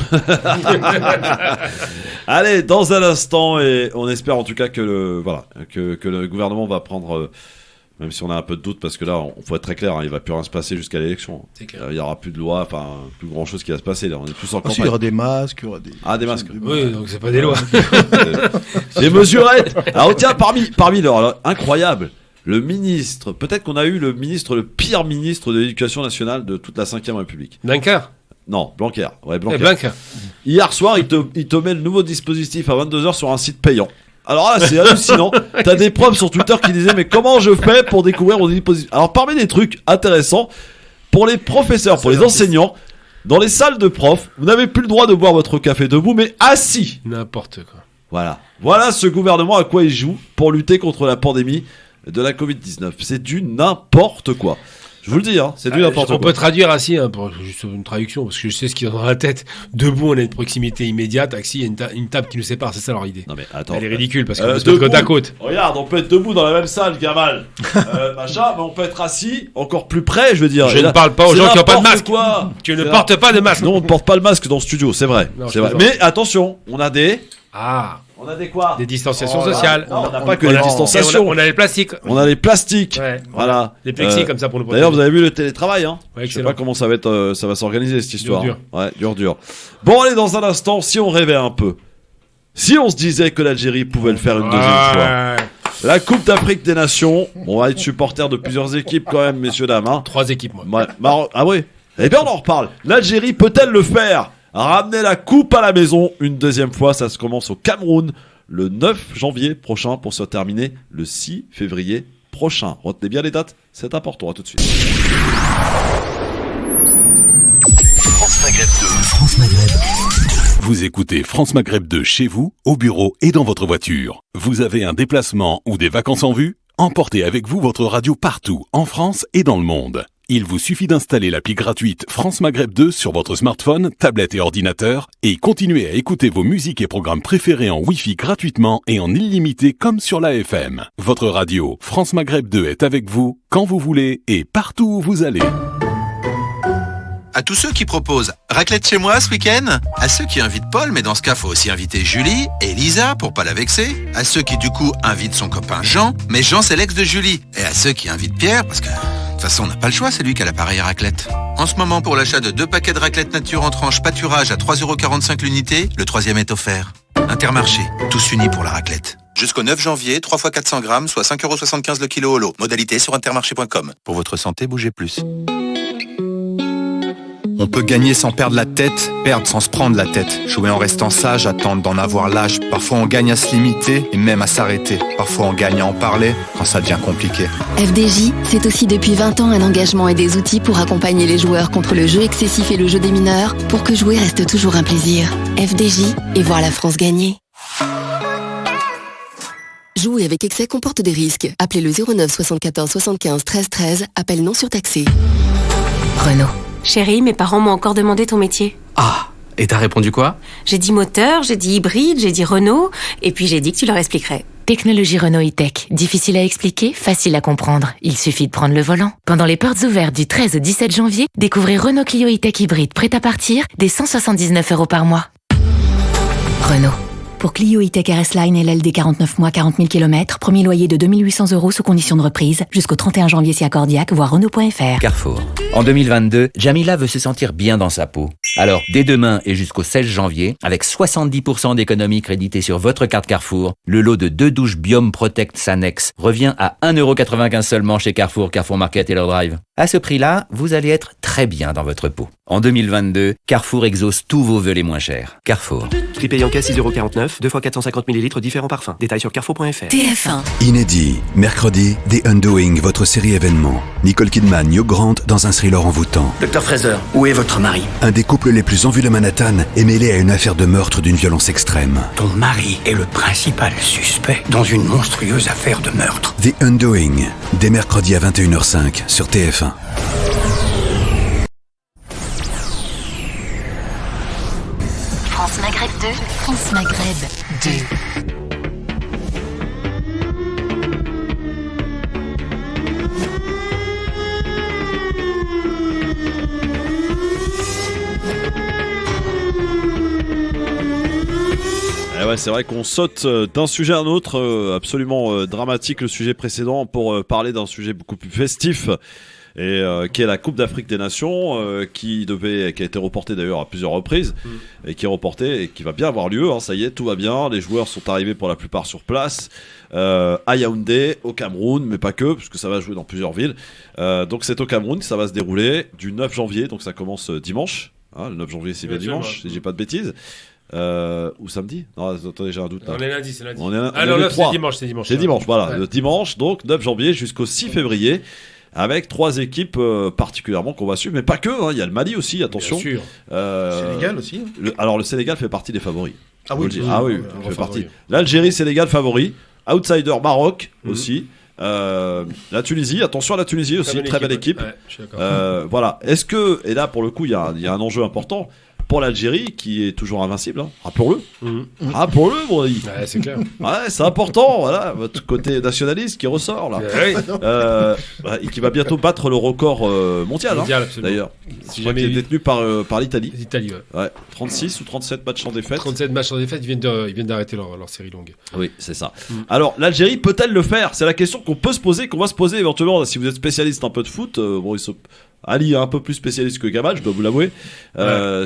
Allez, dans un instant, et on espère en tout cas que le gouvernement va prendre Même si on a un peu de doute, parce que là, on faut être très clair, il va plus rien se passer jusqu'à l'élection. Il y aura plus de loi, enfin, plus grand chose qui va se passer. Là, on est tous en campagne. Il y aura des masques, il y aura des. Ah, des masques. Oui, donc c'est pas des lois. Des mesurettes. Alors tiens, parmi leurs incroyable, le ministre, peut-être qu'on a eu le pire ministre de l'Éducation nationale de toute la 5e République. Blanquer. Non, Blanquer. Ouais, Blanquer. Hier soir, il te met le nouveau dispositif à 22h sur un site payant. Alors là, c'est hallucinant. T'as des profs sur Twitter qui disaient mais comment je fais pour découvrir mon dispositif. Alors parmi les trucs intéressants, pour les professeurs, pour les enseignants, dans les salles de profs, vous n'avez plus le droit de boire votre café debout, mais assis. N'importe quoi. Voilà ce gouvernement à quoi il joue pour lutter contre la pandémie de la Covid-19. C'est du n'importe quoi. Je vous le dis, c'est du n'importe quoi. On peut traduire assis, pour juste une traduction, parce que je sais ce qu'ils ont dans la tête. Debout, on a une proximité immédiate. Assis, il y a une table qui nous sépare, c'est ça leur idée. Non mais attends. Elle est ridicule, parce qu'on peut se mettre côte à côte. Regarde, on peut être debout dans la même salle, Gamal. Machin, mais on peut être assis encore plus près, je veux dire. Je ne parle pas aux gens qui n'ont pas de masque. Tu ne portes pas de masque. Non, on ne porte pas le masque dans le studio, c'est vrai. Non, c'est vrai. Mais attention, on a des... On a des quoi? Des distanciations sociales. Non, on n'a pas que les distanciations. On a les plastiques. On a les plastiques. Ouais, voilà. Les plexis comme ça pour nous protéger. D'ailleurs, vous avez vu le télétravail, Ouais, je sais pas comment ça va s'organiser cette histoire. Dur. Ouais, dur. Bon, allez, dans un instant, si on rêvait un peu, si on se disait que l'Algérie pouvait le faire une deuxième fois. La Coupe d'Afrique des Nations, on va être supporter de plusieurs équipes quand même, messieurs dames. 3 équipes, moi. Ah oui. Eh bien, on en reparle. L'Algérie peut-elle le faire? Ramener la coupe à la maison une deuxième fois, ça se commence au Cameroun le 9 janvier prochain pour se terminer le 6 février prochain. Retenez bien les dates, c'est important. À tout de suite. France Maghreb 2. France Maghreb. Vous écoutez France Maghreb 2 chez vous, au bureau et dans votre voiture. Vous avez un déplacement ou des vacances en vue? Emportez avec vous votre radio partout, en France et dans le monde. Il vous suffit d'installer l'appli gratuite France Maghreb 2 sur votre smartphone, tablette et ordinateur et continuez à écouter vos musiques et programmes préférés en Wi-Fi gratuitement et en illimité comme sur la FM. Votre radio France Maghreb 2 est avec vous quand vous voulez et partout où vous allez. À tous ceux qui proposent raclette chez moi ce week-end, à ceux qui invitent Paul, mais dans ce cas faut aussi inviter Julie et Lisa pour pas la vexer, à ceux qui du coup invitent son copain Jean, mais Jean c'est l'ex de Julie, et à ceux qui invitent Pierre parce que de toute façon, on n'a pas le choix, c'est lui qui a l'appareil à raclette. En ce moment, pour l'achat de 2 paquets de raclette nature en tranche pâturage à 3,45€ l'unité, le 3e est offert. Intermarché, tous unis pour la raclette. Jusqu'au 9 janvier, 3 x 400 grammes, soit 5,75€ le kilo au lot. Modalité sur intermarché.com. Pour votre santé, bougez plus. On peut gagner sans perdre la tête, perdre sans se prendre la tête. Jouer en restant sage, attendre d'en avoir l'âge. Parfois on gagne à se limiter et même à s'arrêter. Parfois on gagne à en parler quand ça devient compliqué. FDJ, c'est aussi depuis 20 ans un engagement et des outils pour accompagner les joueurs contre le jeu excessif et le jeu des mineurs, pour que jouer reste toujours un plaisir. FDJ, et voir la France gagner. Jouer avec excès comporte des risques. Appelez le 09 74 75 13 13, appel non surtaxé. Renault. Chérie, mes parents m'ont encore demandé ton métier. Ah, et t'as répondu quoi? J'ai dit moteur, j'ai dit hybride, j'ai dit Renault, et puis j'ai dit que tu leur expliquerais. Technologie Renault e-Tech. Difficile à expliquer, facile à comprendre. Il suffit de prendre le volant. Pendant les portes ouvertes du 13 au 17 janvier, découvrez Renault Clio e-Tech hybride prêt à partir dès 179€ par mois. Renault. Pour Clio e-Tech RS Line LLD 49 mois, 40 000 km, premier loyer de 2 800€ sous condition de reprise, jusqu'au 31 janvier si accordiaque, voire Renault.fr. Carrefour. En 2022, Jamila veut se sentir bien dans sa peau. Alors, dès demain et jusqu'au 16 janvier, avec 70% d'économies créditées sur votre carte Carrefour, le lot de 2 douches Biome Protect Sanex revient à 1,95€ seulement chez Carrefour, Carrefour Market et leur Drive. À ce prix-là, vous allez être très bien dans votre peau. En 2022, Carrefour exauce tous vos vœux les moins chers. Carrefour. Prix payant caisse 6,49€, 2 fois 450 ml, différents parfums. Détails sur carrefour.fr. TF1. Inédit, mercredi, The Undoing, votre série événement. Nicole Kidman, Hugh Grant dans un thriller envoûtant. Dr Fraser, où est votre mari? Un des couples les plus en vue de Manhattan est mêlé à une affaire de meurtre d'une violence extrême. Ton mari est le principal suspect dans une monstrueuse affaire de meurtre. The Undoing, dès mercredi à 21h05 sur TF1. France Maghreb 2, France Maghreb 2. ouais, c'est vrai qu'on saute d'un sujet à un autre, absolument dramatique le sujet précédent, pour parler d'un sujet beaucoup plus festif. Et qui est la Coupe d'Afrique des Nations, qui a été reportée d'ailleurs à plusieurs reprises, et qui est reportée et qui va bien avoir lieu. Hein, ça y est, tout va bien. Les joueurs sont arrivés pour la plupart sur place, à Yaoundé, au Cameroun, mais pas que, puisque ça va jouer dans plusieurs villes. Donc c'est au Cameroun que ça va se dérouler du 9 janvier, donc ça commence dimanche. Hein, le 9 janvier, c'est bien dimanche, si j'ai pas de bêtises. Ou samedi? Non, attendez, j'ai un doute. On est lundi, c'est lundi. On est non, le 3. c'est dimanche. C'est dimanche, voilà. Ouais. Le dimanche, donc 9 janvier jusqu'au 6 février. Avec 3 équipes particulièrement qu'on va suivre, mais pas que, hein, il y a le Mali aussi, attention. Bien sûr. Sénégal aussi. Alors le Sénégal fait partie des favoris. Ah oui, il fait partie. L'Algérie, Sénégal favori. Outsider Maroc aussi. La Tunisie, attention à la Tunisie aussi, très belle équipe. Ouais, je suis d'accord. Voilà. Est-ce que, et là pour le coup, il y a un enjeu important pour l'Algérie qui est toujours invincible, hein. Rappelons-le. Rappelons-le, mon ami. Ouais, c'est clair. Ouais, c'est important, voilà, votre côté nationaliste qui ressort là. Et qui va bientôt battre le record mondial, hein, d'ailleurs. Si Je crois qu'il est détenu par l'Italie. L'Italie, ouais. 36 ou 37 matchs en défaite. 37 matchs en défaite, ils viennent d'arrêter leur série longue. Oui, c'est ça. Alors, l'Algérie peut-elle le faire? C'est la question qu'on peut se poser, qu'on va se poser éventuellement. Si vous êtes spécialiste un peu de foot, Ali est un peu plus spécialiste que Gamal, je dois vous l'avouer.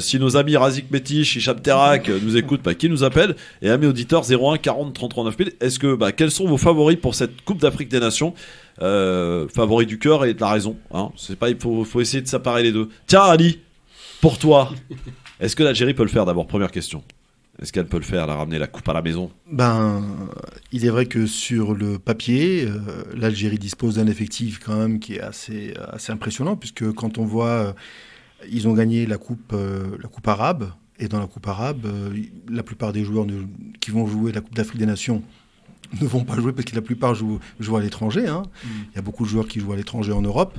Si nos amis Razik Métiche, Hicham Terak nous écoutent, qui nous appellent? Et amis auditeurs 01 40 33 9000. Est-ce que quels sont vos favoris pour cette Coupe d'Afrique des Nations? Favoris du cœur et de la raison. Hein. C'est pas, il faut essayer de séparer les deux. Tiens Ali, pour toi, est-ce que l'Algérie peut le faire d'abord? Première question. Est-ce qu'elle peut le faire, ramener la coupe à la maison? Il est vrai que sur le papier, l'Algérie dispose d'un effectif quand même qui est assez impressionnant, puisque quand on voit, ils ont gagné la coupe arabe, et dans la coupe arabe, la plupart des joueurs qui vont jouer la Coupe d'Afrique des Nations ne vont pas jouer parce que la plupart jouent à l'étranger. Hein. Il y a beaucoup de joueurs qui jouent à l'étranger en Europe.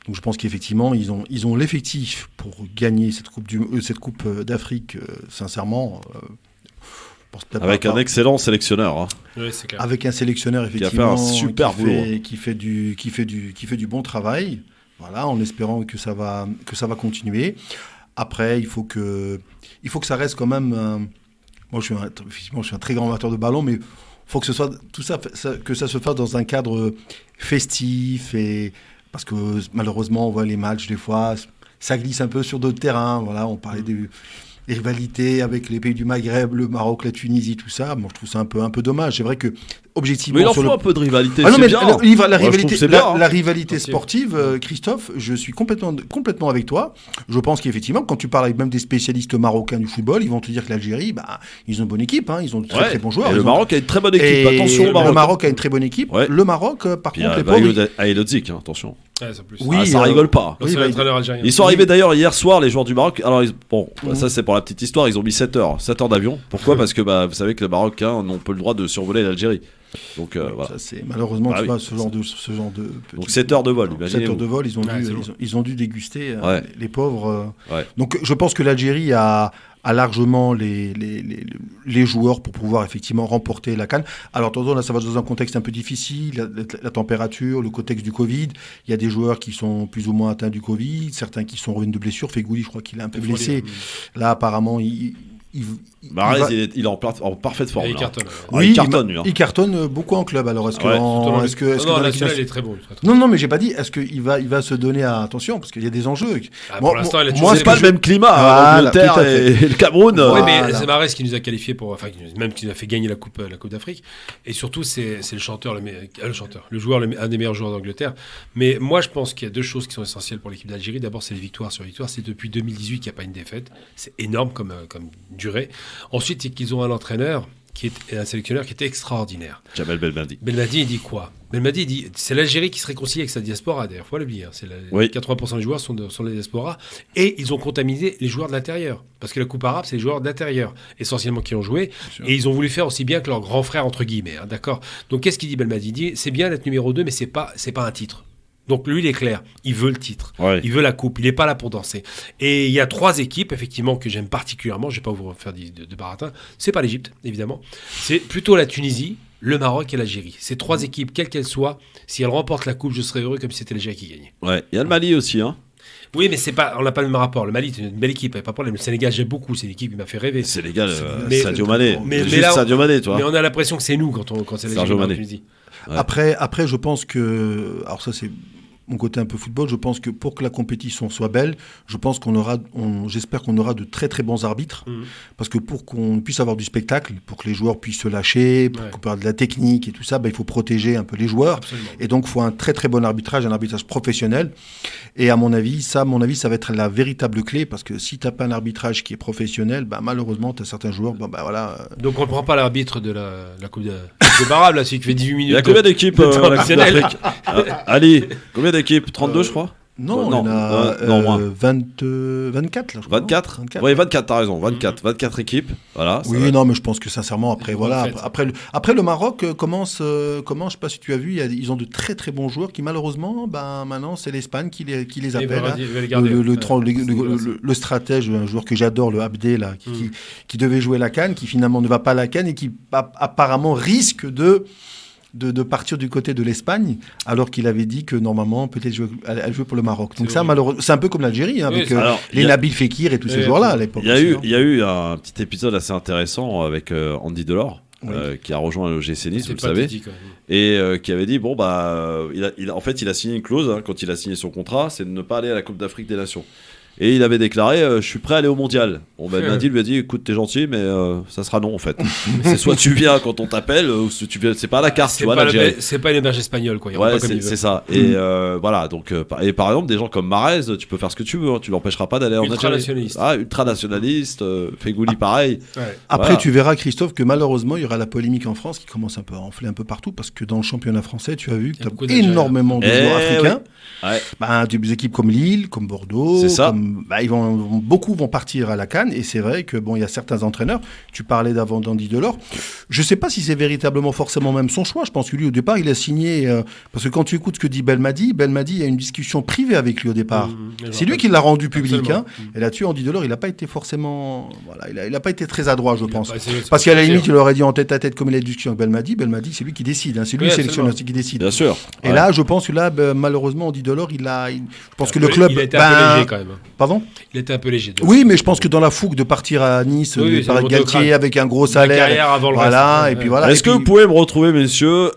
Donc je pense qu'effectivement, ils ont l'effectif pour gagner cette coupe d'Afrique, sincèrement. Avec un excellent sélectionneur. Hein. Oui, c'est clair. Avec un sélectionneur, effectivement, qui a fait un super boulot. Qui fait du bon travail. Voilà, en espérant que ça va continuer. Après, il faut que ça reste quand même... Moi, je suis un très grand amateur de ballon, mais il faut que ce soit tout ça, que ça se fasse dans un cadre festif, et parce que malheureusement on voit les matchs des fois, ça glisse un peu sur d'autres terrains. Voilà, on parlait des rivalités avec les pays du Maghreb, le Maroc, la Tunisie, tout ça. Moi, je trouve ça un peu dommage. C'est vrai que objectivement, mais il en faut un peu de rivalité. Ah non, mais bien. La rivalité sportive, Christophe, je suis complètement avec toi. Je pense qu'effectivement, quand tu parles avec même des spécialistes marocains du football, ils vont te dire que l'Algérie, ils ont une bonne équipe, hein, ils ont de très bons joueurs. Et le Maroc a une très bonne équipe. Attention, le Maroc a une très bonne équipe. Ouais. Le Maroc, par contre, les pauvres. Aïlodzik, attention. Oui, ça rigole pas. Ils sont arrivés d'ailleurs hier soir, les joueurs du Maroc. Alors, ça c'est pour la petite histoire, ils ont mis 7 heures d'avion. Pourquoi? Parce que vous savez que les Marocains n'ont pas le droit de survoler l'Algérie. Donc voilà. Ça, c'est malheureusement ce genre de donc 7 heures de vol, imaginez. 7 heures de vol, ils ont dû déguster les pauvres. Donc je pense que l'Algérie a largement les joueurs pour pouvoir effectivement remporter la CAN. Alors attention, là ça va dans un contexte un peu difficile, la température, le contexte du Covid. Il y a des joueurs qui sont plus ou moins atteints du Covid, certains qui sont revenus de blessures. Fegouli, je crois qu'il est un peu blessé. Là apparemment il est en parfaite forme. Il cartonne. Oui, il cartonne, lui. Il cartonne beaucoup en club. Alors, est-ce que dans la finale, il est très bon. Non, mais j'ai pas dit. Est-ce qu'il va se donner à attention, parce qu'il y a des enjeux. Pour l'instant, c'est pas le même climat. L'Angleterre et le Cameroun. Oui, mais c'est Mahrez qui nous a qualifié même qui nous a fait gagner la Coupe d'Afrique. Et surtout, c'est le joueur, un des meilleurs joueurs d'Angleterre. Mais moi, je pense qu'il y a deux choses qui sont essentielles pour l'équipe d'Algérie. D'abord, c'est les victoires sur victoires. C'est depuis 2018 qu'il n'y a pas une défaite. C'est énorme comme durée. Ensuite, c'est qu'ils ont un entraîneur qui est un sélectionneur qui était extraordinaire. Jamel Belmadi. Belmadi, il dit quoi? Belmadi, il dit c'est l'Algérie qui se réconcilie avec sa diaspora. D'ailleurs, il faut l'oublier. 80% des joueurs sont de la diaspora. Et ils ont contaminé les joueurs de l'intérieur. Parce que la Coupe arabe, c'est les joueurs d'intérieur, essentiellement, qui ont joué. Et ils ont voulu faire aussi bien que leurs grands frères, entre guillemets. Hein, d'accord? Donc, qu'est-ce qu'il dit, Belmadi? Il dit c'est bien d'être numéro 2, mais c'est pas un titre. Donc lui, il est clair, il veut le titre, il veut la coupe, il n'est pas là pour danser. Et il y a 3 équipes, effectivement, que j'aime particulièrement, je ne vais pas vous faire de baratin, c'est pas l'Égypte, évidemment, c'est plutôt la Tunisie, le Maroc et l'Algérie. Ces 3 équipes, quelles qu'elles soient, si elles remportent la coupe, je serais heureux comme si c'était l'Algérie qui gagnait. Ouais, il y a le Mali aussi, hein. Oui, mais on n'a pas le même rapport. Le Mali, c'est une belle équipe, pas de problème. Le Sénégal, j'aime beaucoup. C'est une équipe qui m'a fait rêver. Sénégal, Sadio Mané. Mais juste là, Sadio Mané, toi. Mais on a l'impression que c'est nous quand c'est Sergio la Mané. Tunisie. Ouais. Après, je pense que... Alors ça, c'est mon côté un peu football. Je pense que pour que la compétition soit belle, j'espère qu'on aura de très très bons arbitres. Parce que pour qu'on puisse avoir du spectacle, pour que les joueurs puissent se lâcher, pour qu'on puisse avoir de la technique et tout ça, il faut protéger un peu les joueurs. Absolument. Et donc, il faut un très très bon arbitrage, un arbitrage professionnel. Et à mon avis, ça va être la véritable clé. Parce que si tu n'as pas un arbitrage qui est professionnel, malheureusement, tu as certains joueurs... voilà. Donc on ne prend pas l'arbitre de la Coupe de Barab, là, celui qui fait 18 minutes. Il y a combien d'équipes Ali, combien d'équipes 32, je crois. Non, on a 24, là, je crois. 24 Oui, 24, t'as raison. 24 équipes. Voilà, oui, non, mais je pense que sincèrement, après le Maroc commence, je sais pas si tu as vu, ils ont de très très bons joueurs qui malheureusement, maintenant, c'est l'Espagne qui les appelle. Le stratège, un joueur que j'adore, le Abdé, là, qui devait jouer la CAN, qui finalement ne va pas à la CAN et qui apparemment risque de partir du côté de l'Espagne, alors qu'il avait dit que normalement peut-être elle jouer pour le Maroc. Donc ça, malheureusement, c'est un peu comme l'Algérie, avec les Nabil Fekir et tous ces joueurs-là à l'époque. Il y a eu un petit épisode assez intéressant avec Andy Delors, qui a rejoint le GC Nice, vous le savez, et qui avait dit en fait il a signé une clause quand il a signé son contrat, c'est de ne pas aller à la Coupe d'Afrique des Nations. Et il avait déclaré je suis prêt à aller au mondial. Nadi lui a dit écoute, t'es gentil, mais ça sera non en fait. C'est soit tu viens quand on t'appelle, ou si tu viens, c'est pas à la carte, tu vois. C'est pas une héberge espagnole, quoi. C'est ça. Et voilà, donc et par exemple, des gens comme Mahrez, tu peux faire ce que tu veux, tu l'empêcheras pas d'aller en Algérie. Ultranationaliste, Fegouli pareil. Après, tu verras, Christophe, que malheureusement, il y aura la polémique en France qui commence un peu à enfler un peu partout, parce que dans le championnat français, tu as vu que tu as énormément de joueurs africains. Des équipes comme Lille, comme Bordeaux, c'est ça. Beaucoup vont partir à la CAN, et c'est vrai que il y a certains entraîneurs. Tu parlais d'avant d'Andy Delors. Je sais pas si c'est véritablement forcément même son choix. Je pense que lui au départ il a signé parce que quand tu écoutes ce que dit Belmadi, il y a une discussion privée avec lui au départ. C'est lui qui l'a rendu public. Et là-dessus, Andy Delors, il n'a pas été forcément, il a pas été très adroit, je pense. Parce qu'à la limite, il aurait dit en tête à tête comme il a eu discussion avec Belmadi. Belmadi, c'est lui qui décide. C'est lui le sélectionneur qui décide. Bien sûr. Et là, je pense que là, malheureusement, Andy Delors, je pense que le club, il était un peu léger quand même. Pardon. Il était un peu léger. Oui, mais je pense que dans la fougue de partir à Nice, par Galtier avec un gros salaire, et puis voilà. Est-ce que vous pouvez me retrouver, messieurs,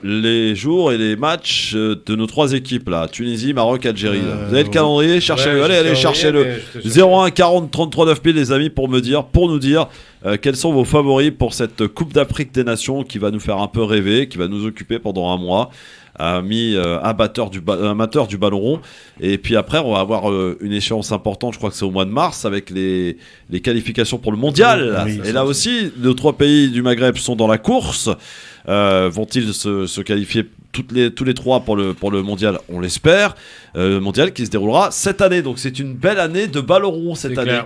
les jours et les matchs de nos trois équipes là, Tunisie, Maroc, Algérie. Vous avez le calendrier, cherchez-le. Allez, cherchez-le. 01 40 33 9000 les amis pour nous dire quels sont vos favoris pour cette Coupe d'Afrique des Nations qui va nous faire un peu rêver, qui va nous occuper pendant un mois. Amateur du ballon rond, et puis après on va avoir une échéance importante, je crois que c'est au mois de mars avec les qualifications pour le mondial, et là aussi nos trois pays du Maghreb sont dans la course. Vont-ils se qualifier tous les trois pour le mondial? On l'espère. Mondial qui se déroulera cette année, donc c'est une belle année de ballon rond cette année,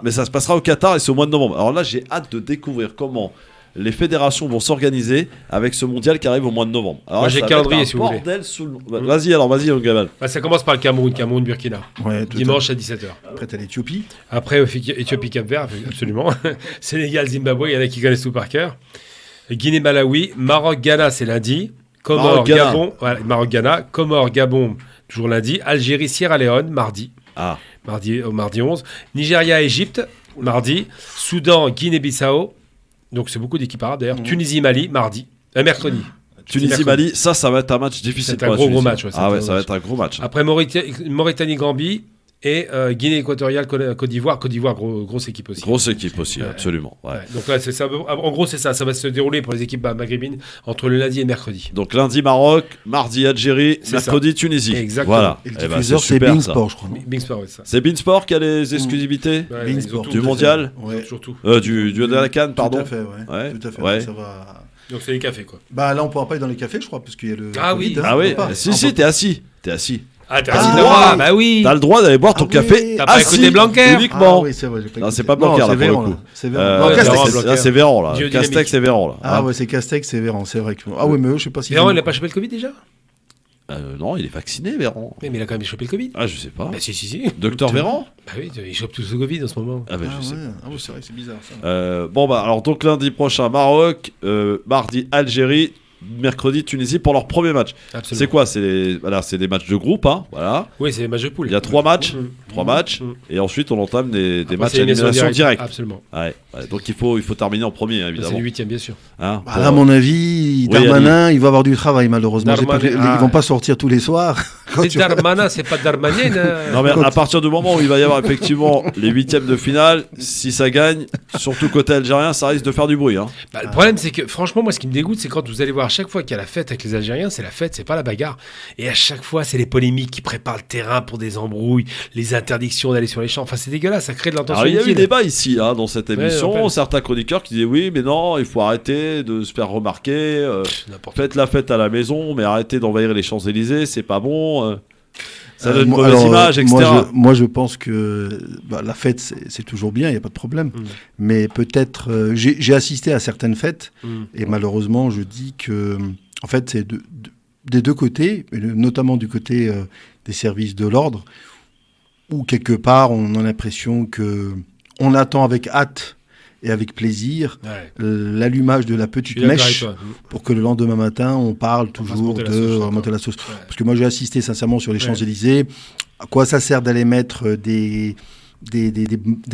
mais ça se passera au Qatar et c'est au mois de novembre. Alors là j'ai hâte de découvrir comment les fédérations vont s'organiser avec ce mondial qui arrive au mois de novembre. Alors, moi j'ai le calendrier si vous voulez. Vas-y, Gamal. Ça commence par le Cameroun, Burkina. Dimanche à 17h. Après t'as l'Éthiopie. Après Éthiopie, Cap-Vert, absolument. Sénégal, Zimbabwe, il y en a qui connaissent tout par cœur. Guinée, Malawi, Maroc, Ghana, c'est lundi. Comores, Gabon, Maroc, Ghana. Comores, Gabon, toujours lundi. Algérie, Sierra Leone, mardi. Mardi 11. Nigeria, Égypte, mardi. Soudan, Guinée-Bissau. Donc c'est beaucoup d'équipes arabes d'ailleurs. Tunisie, Mali, mercredi. Tunisie, Mali, ça va être un match difficile. C'est un gros match. Ça va être un gros match. Après Mauritanie, Gambie et Guinée équatoriale, Côte d'Ivoire. Côte d'Ivoire, grosse équipe aussi. Grosse équipe aussi, absolument. Donc là, c'est ça. En gros, c'est ça. Ça va se dérouler pour les équipes maghrébines entre le lundi et le mercredi. Donc lundi Maroc, mardi Algérie, mercredi Tunisie. Exactement. Voilà. Et le diffuseur, c'est Beansport, je crois. Beansport, ça. C'est Beansport qui a les exclusivités du mondial, surtout. Du de la CAN, pardon. Tout à fait. Ça va. Donc c'est les cafés, quoi. Là, on pourra pas aller dans les cafés, je crois, parce qu'il y a le. Ah oui. Si, t'es assis. Ah, t'as bah oui. T'as le droit d'aller boire ton café. T'as pas écouté Blanquer uniquement. Oui, c'est vrai. Non, c'est pas Blanquer là pour le coup. C'est Véran. Là, c'est Véran là. Castex et Véran là. Ah ouais, c'est Castex et Véran, c'est vrai que. Ah ouais, mais je sais pas si. Véran, il a pas chopé le Covid déjà? Non, il est vacciné, Véran. Mais il a quand même chopé le Covid. Ah, je sais pas. Bah si. Docteur Véran? Bah oui, il chope tout ce Covid en ce moment. Ah bah je sais. Ah c'est vrai, c'est bizarre ça. Alors donc lundi prochain Maroc, mardi Algérie, mercredi Tunisie pour leur premier match. Absolument. C'est quoi? C'est des matchs de groupe, hein, voilà. Oui, c'est des matchs de poule. Il y a 3 matchs, et ensuite on entame des matchs à élimination directe. Absolument. Ouais. Donc il faut terminer en premier, hein, évidemment. C'est le 8e, bien sûr. Hein, Bah, à mon avis, Darmanin, il va avoir du travail malheureusement. Ils vont pas sortir tous les soirs. Darmanin, c'est pas Darmanin. Non mais à partir du moment où il va y avoir effectivement les 8e de finale, si ça gagne, surtout côté algérien, ça risque de faire du bruit. Hein. Bah, le problème, c'est que franchement, moi, ce qui me dégoûte, c'est quand vous allez voir à chaque fois qu'il y a la fête avec les Algériens, c'est la fête, c'est pas la bagarre. Et à chaque fois, c'est les polémiques qui préparent le terrain pour des embrouilles, les interdictions d'aller sur les champs. Enfin, c'est dégueulasse, ça crée de l'intention. Alors, il y a eu inutile. débat ici, hein, dans cette émission. Certains chroniqueurs qui disaient oui, mais non, il faut arrêter de se faire remarquer. Faites la fête à la maison, mais arrêtez d'envahir les Champs-Élysées, c'est pas bon. Ça donne une mauvaise image, etc. Moi, je pense que la fête, c'est toujours bien, il n'y a pas de problème. Mais peut-être, j'ai assisté à certaines fêtes, et malheureusement, je dis que, en fait, c'est des deux côtés, notamment du côté des services de l'ordre, où quelque part, on a l'impression qu'on attend avec hâte et avec plaisir l'allumage de la petite mèche pour que le lendemain matin on parle toujours de remonter la sauce. Parce que moi j'ai assisté sincèrement sur les Champs-Élysées. À quoi ça sert d'aller mettre des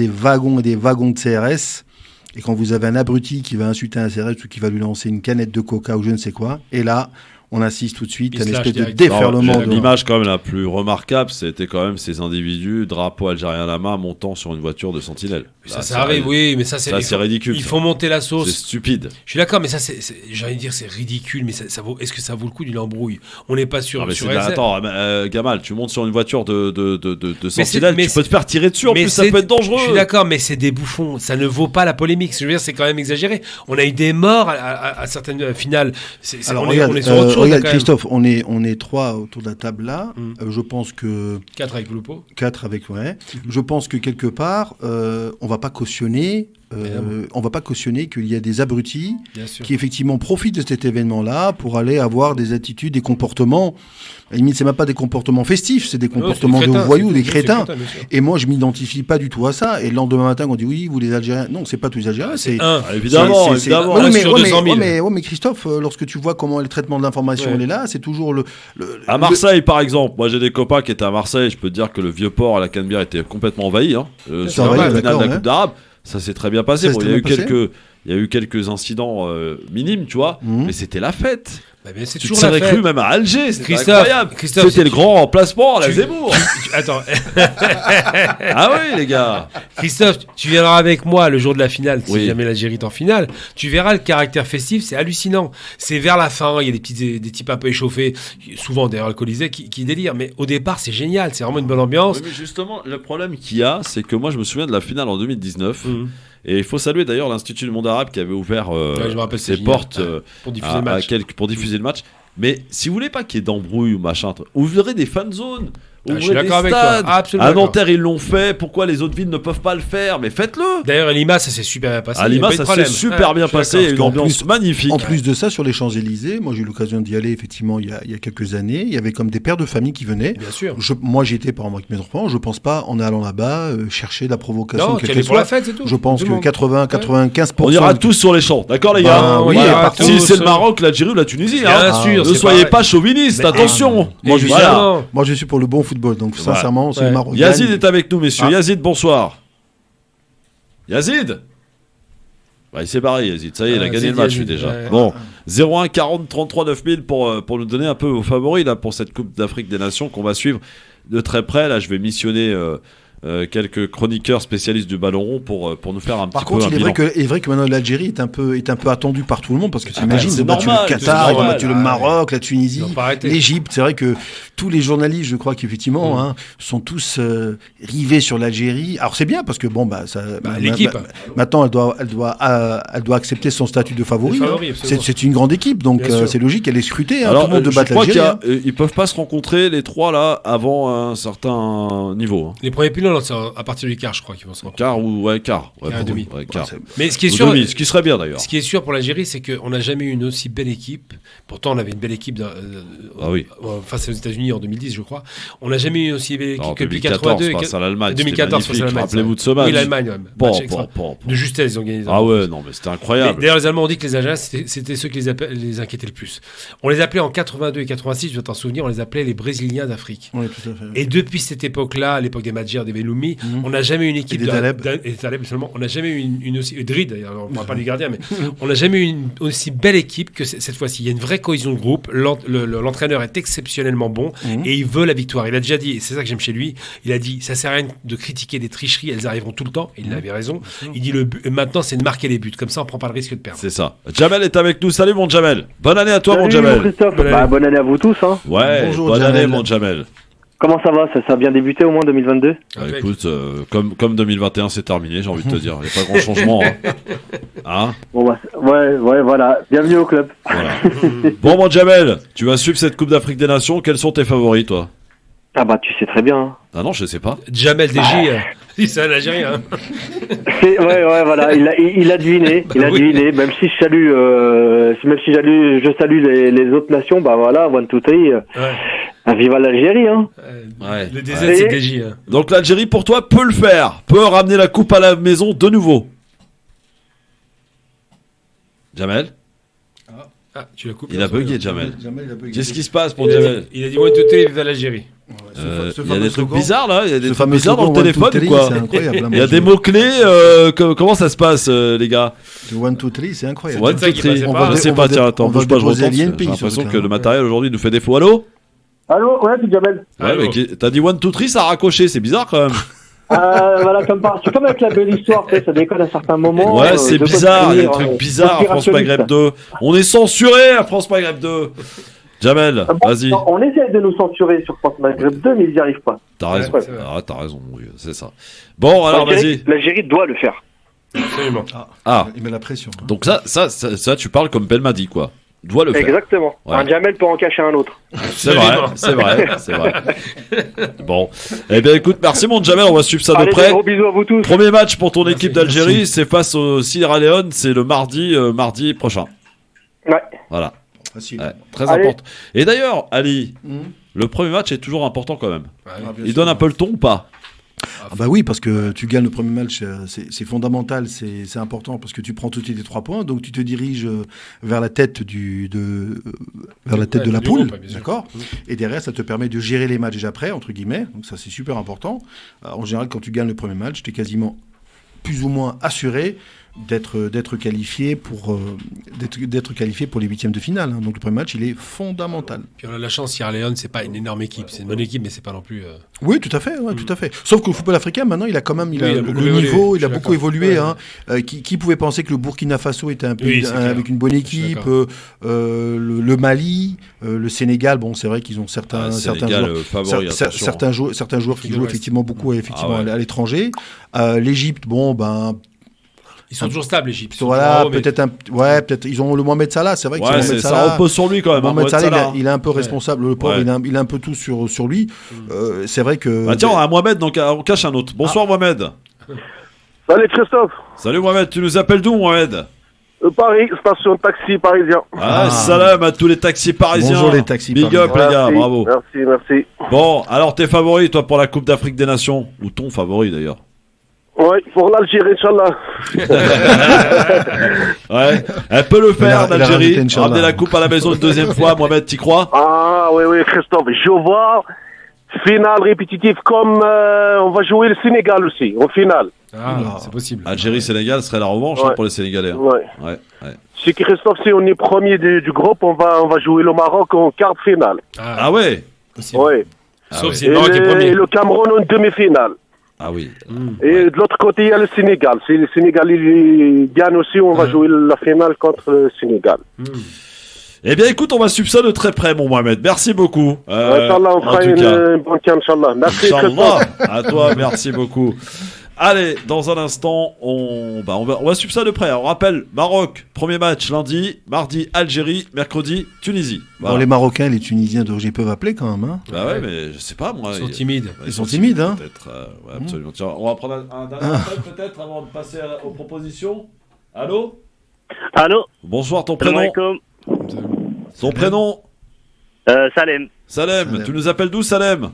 wagons et des wagons de CRS, et quand vous avez un abruti qui va insulter un CRS ou qui va lui lancer une canette de coca ou je ne sais quoi, et là on assiste tout de suite à une espèce de déferlement. L'image quand même la plus remarquable, c'était quand même ces individus, drapeau algérien à la main, montant sur une voiture de sentinelle. Là, ça arrive, oui, mais ça c'est ridicule. Il faut monter la sauce. C'est stupide. Je suis d'accord, mais ça, j'ai envie de dire, c'est ridicule, mais ça vaut. Est-ce que ça vaut le coup d'une embrouille? On n'est pas sûr. Attends, Gamal, tu montes sur une voiture de sentinelle, tu peux te faire tirer dessus. En plus, ça peut être dangereux. Je suis d'accord, mais c'est des bouffons. Ça ne vaut pas la polémique. Je veux dire, c'est quand même exagéré. On a eu des morts à certaines finales. Alors, on est sur autre chose. Regarde, Christophe, on est 3 autour de la table là. Je pense que 4 avec Loupo. 4 avec Je pense que quelque part, on va pas cautionner. On va pas cautionner qu'il y a des abrutis qui effectivement profitent de cet événement-là pour aller avoir des attitudes, des comportements. À la limite, c'est même pas des comportements festifs, c'est des comportements de voyous, des crétins. Et moi, je m'identifie pas du tout à ça. Et le lendemain matin, on dit oui, vous les Algériens. Non, c'est pas tous les Algériens. C'est évidemment. Mais Christophe, lorsque tu vois comment le traitement de l'information il est là, c'est toujours à Marseille, par exemple. Moi, j'ai des copains qui étaient à Marseille. Je peux te dire que le Vieux-Port à la Canebière était complètement envahi. Sur la finale de la Coupe d'Arabe. Ça s'est très bien passé. Il y a eu quelques incidents minimes, tu vois, mais c'était la fête. C'est tu te serais cru même à Alger, c'était incroyable. Christophe, c'était le grand emplacement à la Zemmour. Attends. Ah oui, les gars. Christophe, tu viendras avec moi le jour de la finale, si jamais l'Algérie est en finale. Tu verras le caractère festif, c'est hallucinant. C'est vers la fin, il y a des types un peu échauffés, souvent d'ailleurs alcoolisés, qui délirent. Mais au départ, c'est génial, c'est vraiment une bonne ambiance. Oui, mais justement, le problème qu'il y a, c'est que moi, je me souviens de la finale en 2019. Et il faut saluer d'ailleurs l'Institut du monde arabe qui avait ouvert ses portes pour diffuser le match. Mais si vous voulez pas qu'il y ait d'embrouille ou machin, ouvrez des fan zones. Je suis d'accord avec toi. À Nanterre, ils l'ont fait. Pourquoi les autres villes ne peuvent pas le faire? Mais faites-le. D'ailleurs, à Lima, ça s'est super bien passé. À Lima, ça s'est super bien passé. Il y a une ambiance magnifique. En plus de ça, sur les Champs-Élysées, moi j'ai eu l'occasion d'y aller effectivement il y a quelques années. Il y avait comme des pères de famille qui venaient. Bien sûr. Moi j'y étais par exemple avec mes enfants. Je pense pas en allant là-bas chercher la provocation. Non, quelle pour la fête, c'est tout. Je pense que 80-95%. On ira tous sur les champs, d'accord les gars? Oui, si c'est le Maroc, l'Algérie ou la Tunisie. Bien sûr. Ne soyez pas chauvinistes, attention. Moi je suis pour le bon football, donc sincèrement. Yazid est avec nous, messieurs. Yazid, bonsoir. Yazid, il s'est barré, Yazid. Ça y est, il a gagné le match, lui, déjà. Bon, 01 40 33 9000 pour nous donner un peu vos favoris là, pour cette Coupe d'Afrique des Nations qu'on va suivre de très près. Là, je vais missionner quelques chroniqueurs spécialistes du ballon rond pour nous faire un petit peu un bilan. Par contre, il est vrai que maintenant l'Algérie est un peu attendue par tout le monde parce que t'imagines, ils ont battu le Qatar, ils ont battu le Maroc, la Tunisie, l'Égypte. C'est vrai que tous les journalistes, je crois qu'effectivement, sont tous rivés sur l'Algérie. Alors c'est bien parce que l'équipe. Maintenant, elle doit accepter son statut de favori. C'est une grande équipe, donc c'est logique, elle est scrutée. Alors, tout le monde de battre l'Algérie. Ils peuvent pas se rencontrer les trois là avant un certain niveau. Les premiers pilons non, c'est à partir du quart, je crois qu'ils vont se rencontrer. Quart ou quart. Ouais, Quart et demi. Ouais, quart. Mais ce qui est Ou sûr, demi, ce qui serait bien d'ailleurs. Ce qui est sûr pour l'Algérie, c'est qu'on n'a jamais eu une aussi belle équipe. Pourtant, on avait une belle équipe face aux États-Unis en 2010, je crois. On n'a jamais eu une aussi belle équipe que depuis 82. Face à l'Allemagne. 2014 face à l'Allemagne. Rappelez-vous de ce match. Oui, l'Allemagne. De justesse, ils ont gagné. Ah ouais, non, mais c'était incroyable. D'ailleurs, les Allemands ont dit que les Algériens, c'était ceux qui les inquiétaient le plus. On les appelait en 82 et 86, je dois t'en souvenir, on les appelait les Brésiliens d'Afrique. Oui, tout à fait. Et depuis cette époque-là, à l'époque des Madjer, des Veloumi, on n'a jamais eu une équipe seulement. On n'a jamais eu une aussi Drid, d'ailleurs, on ne parle pas du gardien, mais on n'a jamais eu une aussi belle équipe que cette fois-ci. Il y a une vraie cohésion de groupe. L'entraîneur est exceptionnellement bon et il veut la victoire. Il a déjà dit, et c'est ça que j'aime chez lui, il a dit, ça sert à rien de critiquer des tricheries, elles arriveront tout le temps. Et il avait raison. Il dit, maintenant, c'est de marquer les buts. Comme ça, on ne prend pas le risque de perdre. C'est ça. Jamel est avec nous. Salut mon Jamel. Bonne année à toi mon Jamel. Christophe. Bonne année à vous tous. Hein. Ouais, bonjour, bonne année mon Jamel. Comment ça va? Ça a bien débuté au moins 2022? Écoute, comme 2021 c'est terminé, j'ai envie de te dire. Il n'y a pas grand changement. Hein bon, ouais, voilà. Bienvenue au club. Voilà. Bon mon Jamel, tu vas suivre cette Coupe d'Afrique des Nations. Quels sont tes favoris toi? Ah bah tu sais très bien. Hein. Ah non, je sais pas. Jamel DJ, c'est un Algérien. Hein. Ouais, voilà, il a deviné, même si je salue, je salue les autres nations, bah voilà, 1, 2, 3, viva l'Algérie, hein. Ouais. Le DZ, c'est DJ. Hein. Donc l'Algérie, pour toi, peut le faire, peut ramener la coupe à la maison de nouveau. Jamel? Ah, tu l'as coupé. Il a bugué, Jamel. Qu'est-ce qui se passe pour Jamel? Il a dit 1, 2, 3, viva l'Algérie. Il y a des trucs bizarres là, il y a des trucs bizarres dans le téléphone ou quoi? C'est incroyable. Il y a des mots-clés, comment ça se passe les gars? Le 1, 2, 3, c'est incroyable. 1, 2, 3, je sais pas, tiens, attends, bouge pas, je retente. J'ai l'impression que le matériel aujourd'hui nous fait défaut. Allô? Allô, ouais, c'est Jamel. Ouais, mais t'as dit 1, 2, 3, ça a raccroché, c'est bizarre quand même. Voilà, c'est comme avec la belle histoire, ça déconne à certains moments. Ouais, c'est bizarre, il y a des trucs bizarres à France Maghreb 2. On est censuré à France Maghreb 2. Jamel, vas-y. On essaie de nous censurer sur France Maghreb 2, mais ils n'y arrivent pas. T'as raison, t'as raison, c'est ça. Bon, alors vas-y. L'Algérie doit le faire. Absolument. Il met la pression. Donc ça, tu parles comme Belmadi, quoi. Doit le faire. Exactement. Ouais. Un Jamel peut en cacher un autre. C'est vrai. Bon. Eh bien, écoute, merci mon Jamel, on va suivre ça de près. Gros bisous à vous tous. Premier match pour ton équipe d'Algérie, c'est face au Sierra Leone, c'est le mardi prochain. Ouais. Voilà. Ouais, très important. Et d'ailleurs, Ali, le premier match est toujours important quand même. Il donne un peu le ton ou pas? Ah bah oui, parce que tu gagnes le premier match, c'est fondamental, c'est important, parce que tu prends tout de suite les 3 points, donc tu te diriges vers la tête de la poule, d'accord. Et derrière, ça te permet de gérer les matchs déjà après, entre guillemets, donc ça c'est super important. En général, quand tu gagnes le premier match, tu es quasiment plus ou moins assuré d'être qualifié pour les huitièmes de finale. Hein. Donc le premier match, il est fondamental. Puis on a la chance, Sierra Leone, c'est pas une énorme équipe, c'est une bonne équipe, mais c'est pas non plus. Oui, tout à fait, tout à fait. Sauf que le football africain, maintenant, il a quand même, le niveau, il a beaucoup évolué. Hein. Qui pouvait penser que le Burkina Faso était un pays avec une bonne équipe, le Mali, le Sénégal, bon, c'est vrai qu'ils ont certains joueurs qui jouent effectivement beaucoup à l'étranger. L'Égypte, bon, ben. Ils sont toujours stables, l'Égypte. Voilà, peut-être ils ont le Mohamed Salah, c'est vrai que ça repose sur lui quand même. Mohamed Salah, il est un peu responsable, le pauvre, il a un peu tout sur lui. C'est vrai que. Bah tiens, on a Mohamed, donc on cache un autre. Bonsoir Mohamed. Salut Christophe. Salut Mohamed, tu nous appelles d'où Mohamed? Paris, station taxi parisien. Salam à tous les taxis parisiens. Bonjour les taxis Big up les gars, bravo. Merci. Bon, alors tes favoris toi pour la Coupe d'Afrique des Nations? Ou ton favori d'ailleurs? Ouais, pour l'Algérie, Inch'Allah. Ouais, elle peut le faire, l'Algérie. Ramener la coupe à la maison une deuxième fois, Mohamed, t'y crois? Ah, oui, Christophe. Je vois finale répétitive comme on va jouer le Sénégal aussi, au final. C'est possible. Algérie-Sénégal serait la revanche pour les Sénégalais. Hein. Ouais. C'est que Christophe, si on est premier du groupe, on va jouer le Maroc en quart de finale. Ah ouais? Oui. Sauf si le Maroc est premier. Et le Cameroun en demi-finale. Ah oui. Et de l'autre côté, il y a le Sénégal. Si le Sénégal il gagne aussi, on va jouer la finale contre le Sénégal. Eh bien, écoute, on va suivre ça de très près, mon Mohamed. Merci beaucoup. Inch'Allah, on fera une bonne canne, Inch'Allah. Merci, Inch'Allah. À toi, merci beaucoup. Allez, dans un instant, on va suivre ça de près. On rappelle, Maroc, premier match lundi, mardi Algérie, mercredi Tunisie. Voilà. Bon, les Marocains et les Tunisiens d'origine peuvent appeler quand même. Hein. Bah ouais, mais je sais pas moi. Ils sont timides. Ils sont timides, hein. Peut-être, ouais, absolument. Tiens, on va prendre un dernier appel peut-être avant de passer aux propositions. Allô ? Allô ? Bonsoir, ton prénom ? Ton prénom ? Salem. Salem, tu nous appelles d'où, Salem ?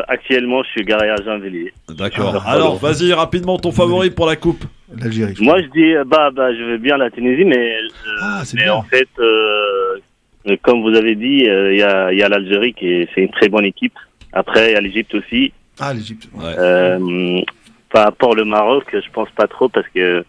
Actuellement, je suis garé à Gennevilliers. D'accord. Alors, vas-y, rapidement, ton favori pour la coupe. L'Algérie. Moi, je dis, je veux bien la Tunisie, mais en fait, comme vous avez dit, il y a l'Algérie c'est une très bonne équipe. Après, il y a l'Égypte aussi. Ah, l'Égypte. Ouais. Par rapport au Maroc, je pense pas trop parce que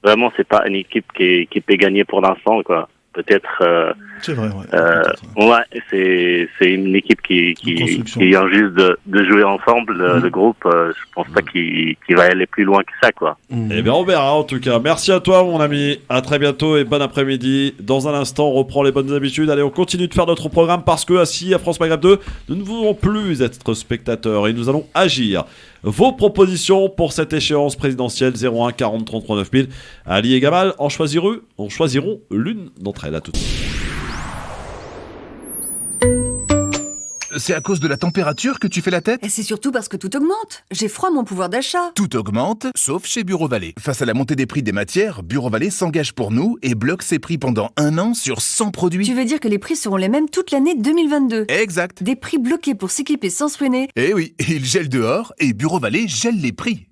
vraiment, c'est pas une équipe qui peut gagner pour l'instant, quoi. Peut-être. C'est vrai, ouais. Ouais, c'est une équipe qui vient juste de jouer ensemble. Le groupe, je pense pas qu'il va aller plus loin que ça, quoi. Eh bien, on verra en tout cas. Merci à toi, mon ami. À très bientôt et bon après-midi. Dans un instant, on reprend les bonnes habitudes. Allez, on continue de faire notre programme parce que, assis à France Maghreb 2, nous ne voulons plus être spectateurs et nous allons agir. Vos propositions pour cette échéance présidentielle 01 40 33 9000. Ali et Gamal en choisiront l'une d'entre elles. À tout de suite. C'est à cause de la température que tu fais la tête ? Et c'est surtout parce que tout augmente. J'ai froid mon pouvoir d'achat. Tout augmente, sauf chez Bureau Vallée. Face à la montée des prix des matières, Bureau Vallée s'engage pour nous et bloque ses prix pendant 1 an sur 100 produits. Tu veux dire que les prix seront les mêmes toute l'année 2022 ? Exact. Des prix bloqués pour s'équiper sans se ruiner. Eh oui, il gèle dehors et Bureau Vallée gèle les prix.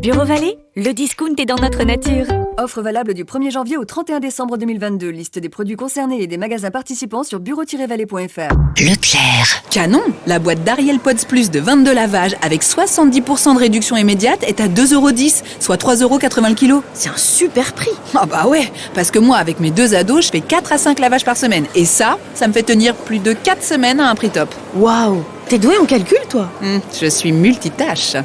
Bureau Vallée, le discount est dans notre nature. Offre valable du 1er janvier au 31 décembre 2022. Liste des produits concernés et des magasins participants sur bureau-vallée.fr. Leclerc. Canon, la boîte d'Ariel Pods Plus de 22 lavages avec 70% de réduction immédiate est à 2,10€, soit 3,80€ le kilo. C'est un super prix. Ah bah ouais, parce que moi avec mes 2 ados, je fais 4 à 5 lavages par semaine. Et ça me fait tenir plus de 4 semaines à un prix top. Waouh, t'es doué en calcul toi ? Je suis multitâche.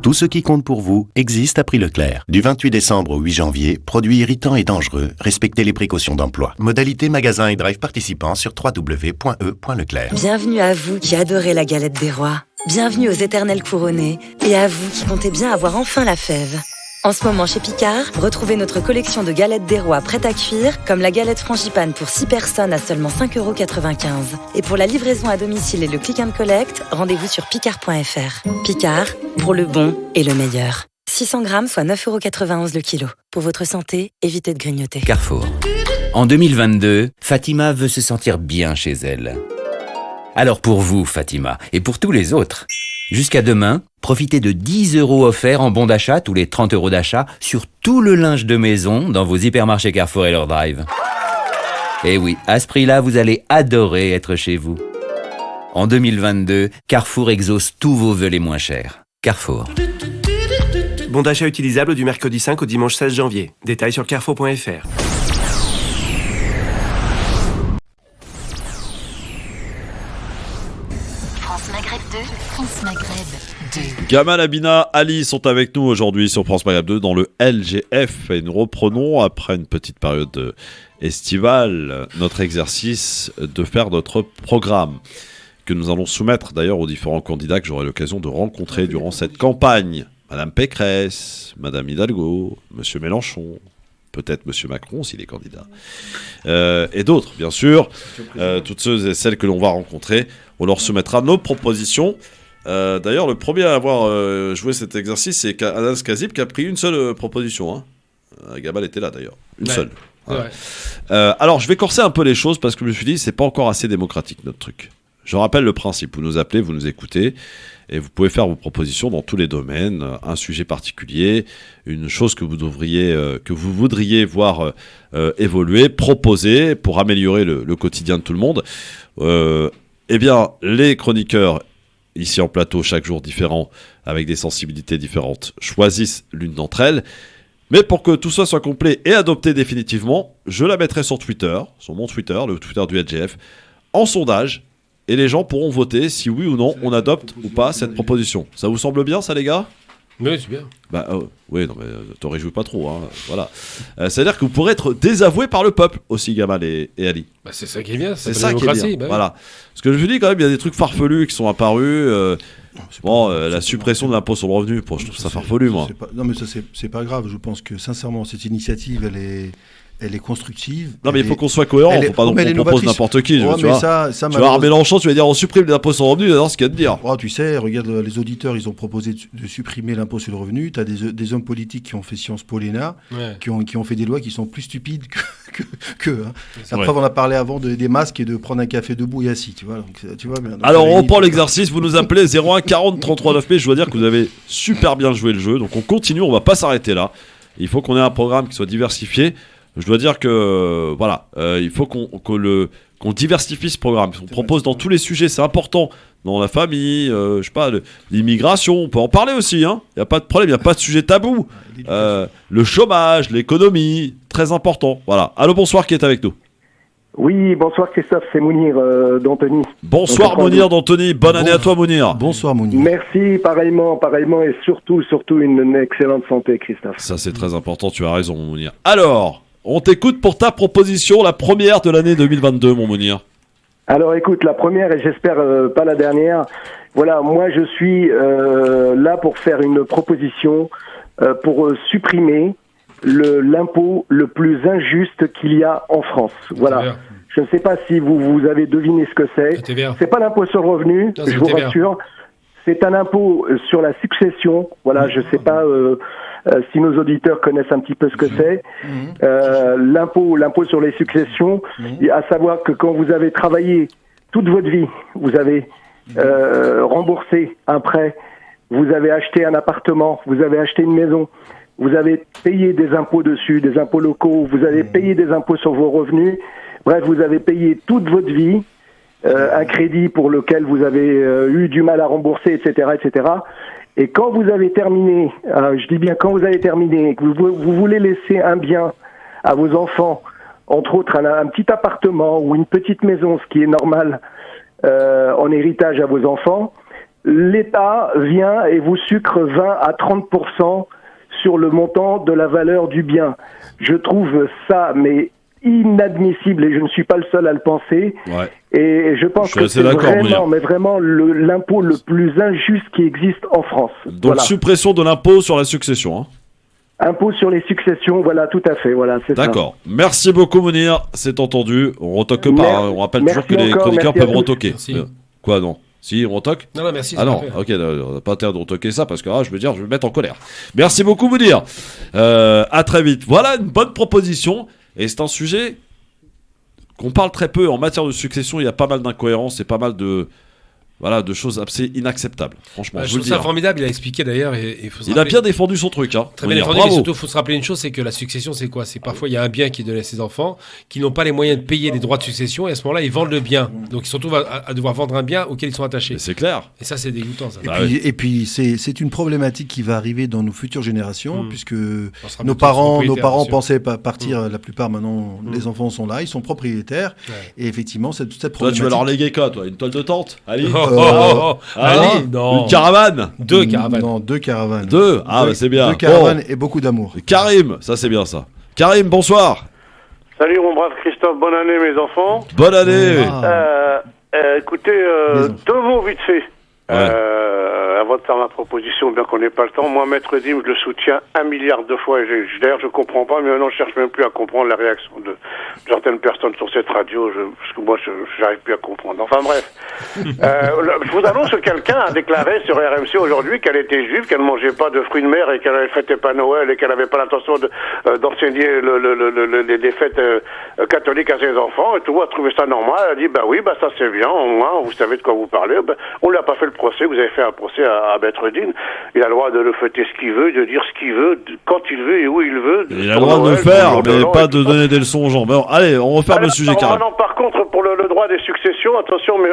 Tout ce qui compte pour vous existe à prix Leclerc. Du 28 décembre au 8 janvier, produits irritants et dangereux, respectez les précautions d'emploi. Modalité magasin et drive participants sur www.e.leclerc. Bienvenue à vous qui adorez la galette des rois. Bienvenue aux éternels couronnés. Et à vous qui comptez bien avoir enfin la fève. En ce moment chez Picard, retrouvez notre collection de galettes des rois prêtes à cuire, comme la galette frangipane pour 6 personnes à seulement 5,95€. Et pour la livraison à domicile et le click and collect, rendez-vous sur picard.fr. Picard, pour le bon et le meilleur. 600 grammes, soit 9,91€ le kilo. Pour votre santé, évitez de grignoter. Carrefour. En 2022, Fatima veut se sentir bien chez elle. Alors pour vous, Fatima, et pour tous les autres, jusqu'à demain, profitez de 10€ offerts en bon d'achat tous les 30€ d'achat sur tout le linge de maison dans vos hypermarchés Carrefour et leur drive. Et oui, à ce prix-là, vous allez adorer être chez vous. En 2022, Carrefour exauce tous vos vœux les moins chers. Carrefour. Bon d'achat utilisable du mercredi 5 au dimanche 16 janvier. Détails sur carrefour.fr. France Maghreb 2, France Maghreb 2. Gamal, Abina, Ali sont avec nous aujourd'hui sur France Maghreb 2 dans le LGF et nous reprenons après une petite période estivale notre exercice de faire notre programme que nous allons soumettre d'ailleurs aux différents candidats que j'aurai l'occasion de rencontrer durant cette campagne. Madame Pécresse, Madame Hidalgo, Monsieur Mélenchon, peut-être Monsieur Macron s'il est candidat, et d'autres bien sûr, toutes ceux et celles que l'on va rencontrer. On leur soumettra nos propositions. D'ailleurs, le premier à avoir joué cet exercice, c'est Anas Kazib qui a pris une seule proposition. Gamal était là d'ailleurs, une seule. Voilà. Alors, je vais corser un peu les choses parce que je me suis dit, c'est pas encore assez démocratique notre truc. Je rappelle le principe, vous nous appelez, vous nous écoutez, et vous pouvez faire vos propositions dans tous les domaines, un sujet particulier, une chose que vous voudriez voir évoluer, proposer pour améliorer le quotidien de tout le monde. Eh bien, les chroniqueurs, ici en plateau, chaque jour différents, avec des sensibilités différentes, choisissent l'une d'entre elles. Mais pour que tout ça soit complet et adopté définitivement, je la mettrai sur Twitter, sur mon Twitter, le Twitter du LGF, en sondage. Et les gens pourront voter si oui ou non on adopte ou pas cette proposition. Ça vous semble bien ça les gars ? Oui, c'est bien. Oui, non, mais t'en réjouis pas trop. Hein, voilà. C'est-à-dire que vous pourrez être désavoué par le peuple aussi, Gamal et Ali. C'est ça qui est bien, c'est ça qui est bien. Bah voilà. Parce que je vous dis quand même, il y a des trucs farfelus qui sont apparus. La suppression de l'impôt sur le revenu, je trouve ça farfelu, moi. Non, mais ça, c'est pas grave. Je pense que, sincèrement, cette initiative, elle est constructive. Non, mais il faut qu'on soit cohérent. Il ne faut pas qu'on propose n'importe qui. Tu vois, à Mélenchon, tu vas dire on supprime l'impôt sur le revenu, alors ce qu'il y a de dire. Tu sais, regarde, les auditeurs, ils ont proposé de supprimer l'impôt sur le revenu. Tu as des hommes politiques qui ont fait Sciences Po Léna, qui ont fait des lois qui sont plus stupides que hein. Après, on a parlé avant des masques et de prendre un café debout et assis. Tu vois, donc, alors, on reprend l'exercice. Vous nous appelez 01 40 33 9 Je dois dire que vous avez super bien joué le jeu. Donc, on continue. On ne va pas s'arrêter là. Il faut qu'on ait un programme qui soit diversifié. Je dois dire que il faut qu'on diversifie ce programme. On propose dans tous les sujets, c'est important. Dans la famille, l'immigration, on peut en parler aussi. Il n'y a pas de problème, il n'y a pas de sujet tabou. Le chômage, l'économie, très important. Voilà. Allô, bonsoir, qui est avec nous? Oui, bonsoir Christophe, c'est Mounir d'Antony. Bonsoir Mounir d'Antony, bonne année à toi Mounir. Bonsoir Mounir. Merci, pareillement, et surtout une excellente santé Christophe. Ça c'est très important, tu as raison Mounir. Alors, on t'écoute pour ta proposition, la première de l'année 2022, mon Mounir. Alors écoute, la première et j'espère pas la dernière. Voilà, moi je suis là pour faire une proposition pour supprimer l'impôt le plus injuste qu'il y a en France. Voilà. Je ne sais pas si vous avez deviné ce que c'est. C'est pas l'impôt sur le revenu, je vous rassure. C'est un impôt sur la succession. Voilà, je sais pas si nos auditeurs connaissent un petit peu ce que c'est. L'impôt sur les successions, à savoir que quand vous avez travaillé toute votre vie, vous avez remboursé un prêt, vous avez acheté un appartement, vous avez acheté une maison, vous avez payé des impôts dessus, des impôts locaux, vous avez payé des impôts sur vos revenus, bref, vous avez payé toute votre vie, un crédit pour lequel vous avez eu du mal à rembourser, etc., etc. Et quand vous avez terminé, je dis bien quand vous avez terminé, que vous voulez laisser un bien à vos enfants, entre autres un petit appartement ou une petite maison, ce qui est normal en héritage à vos enfants, l'État vient et vous sucre 20 à 30% sur le montant de la valeur du bien. Je trouve ça, mais inadmissible, et je ne suis pas le seul à le penser. Ouais. Et je pense que c'est vraiment l'impôt le plus injuste qui existe en France. Donc voilà. Suppression de l'impôt sur la succession. Hein. Impôt sur les successions, voilà, tout à fait, voilà, c'est ça. D'accord. Merci beaucoup, Mounir. C'est entendu. On retoque pas. On rappelle toujours que les chroniqueurs peuvent retoquer. Quoi, non? Si, on retoque? Non, merci. Ah non, ok, on n'a pas intérêt de retoquer ça parce que je vais me mettre en colère. Merci beaucoup, Mounir. À très vite. Voilà une bonne proposition. Et c'est un sujet qu'on parle très peu. En matière de succession, il y a pas mal d'incohérences et pas mal de choses assez inacceptables. Franchement, je trouve ça formidable. Il a expliqué d'ailleurs. Il a bien défendu son truc. Hein. Très bien défendu, mais surtout, il faut se rappeler une chose, c'est que la succession, c'est quoi? C'est parfois, il y a un bien qui est donné à ses enfants, qui n'ont pas les moyens de payer les droits de succession, et à ce moment-là, ils vendent le bien. Donc, ils se retrouvent à devoir vendre un bien auquel ils sont attachés. Mais c'est clair. Et ça, c'est dégoûtant. Ça. Et puis c'est une problématique qui va arriver dans nos futures générations, puisque nos parents pensaient partir, la plupart maintenant, les enfants sont là, ils sont propriétaires, et effectivement, cette problématique... Toi, tu vas leur léguer quoi, toi? Une toile de tente? Allez. Allez, non. Une caravane? Deux caravanes. Non, 2 caravanes. 2? Ah, c'est bien. 2 caravanes et beaucoup d'amour. Karim, ça c'est bien ça. Karim, bonsoir. Salut mon brave Christophe, bonne année mes enfants. Bonne année. Écoutez, 2 mots vite fait. Avant de faire ma proposition, bien qu'on n'ait pas le temps, moi, Maître Dim, je le soutiens 1 milliard de fois. D'ailleurs, je comprends pas, mais maintenant, je cherche même plus à comprendre la réaction de certaines personnes sur cette radio, parce que moi, je n'arrive plus à comprendre. Enfin, bref. Je vous annonce que quelqu'un a déclaré sur RMC aujourd'hui qu'elle était juive, qu'elle ne mangeait pas de fruits de mer et qu'elle ne fêtait pas Noël et qu'elle n'avait pas l'intention d'enseigner les fêtes catholiques à ses enfants. Et tout le monde a trouvé ça normal. Elle a dit, oui, ça c'est bien, au moins, vous savez de quoi vous parlez. On lui a pas fait le procès, vous avez fait un procès à Maître Din. Il a le droit de le fêter ce qu'il veut, de dire ce qu'il veut, quand il veut et où il veut. Il a le droit de le faire, mais pas de donner des leçons aux gens. Bon, allez, on referme le sujet, Karim. Non, par contre, pour le droit des successions, attention, mais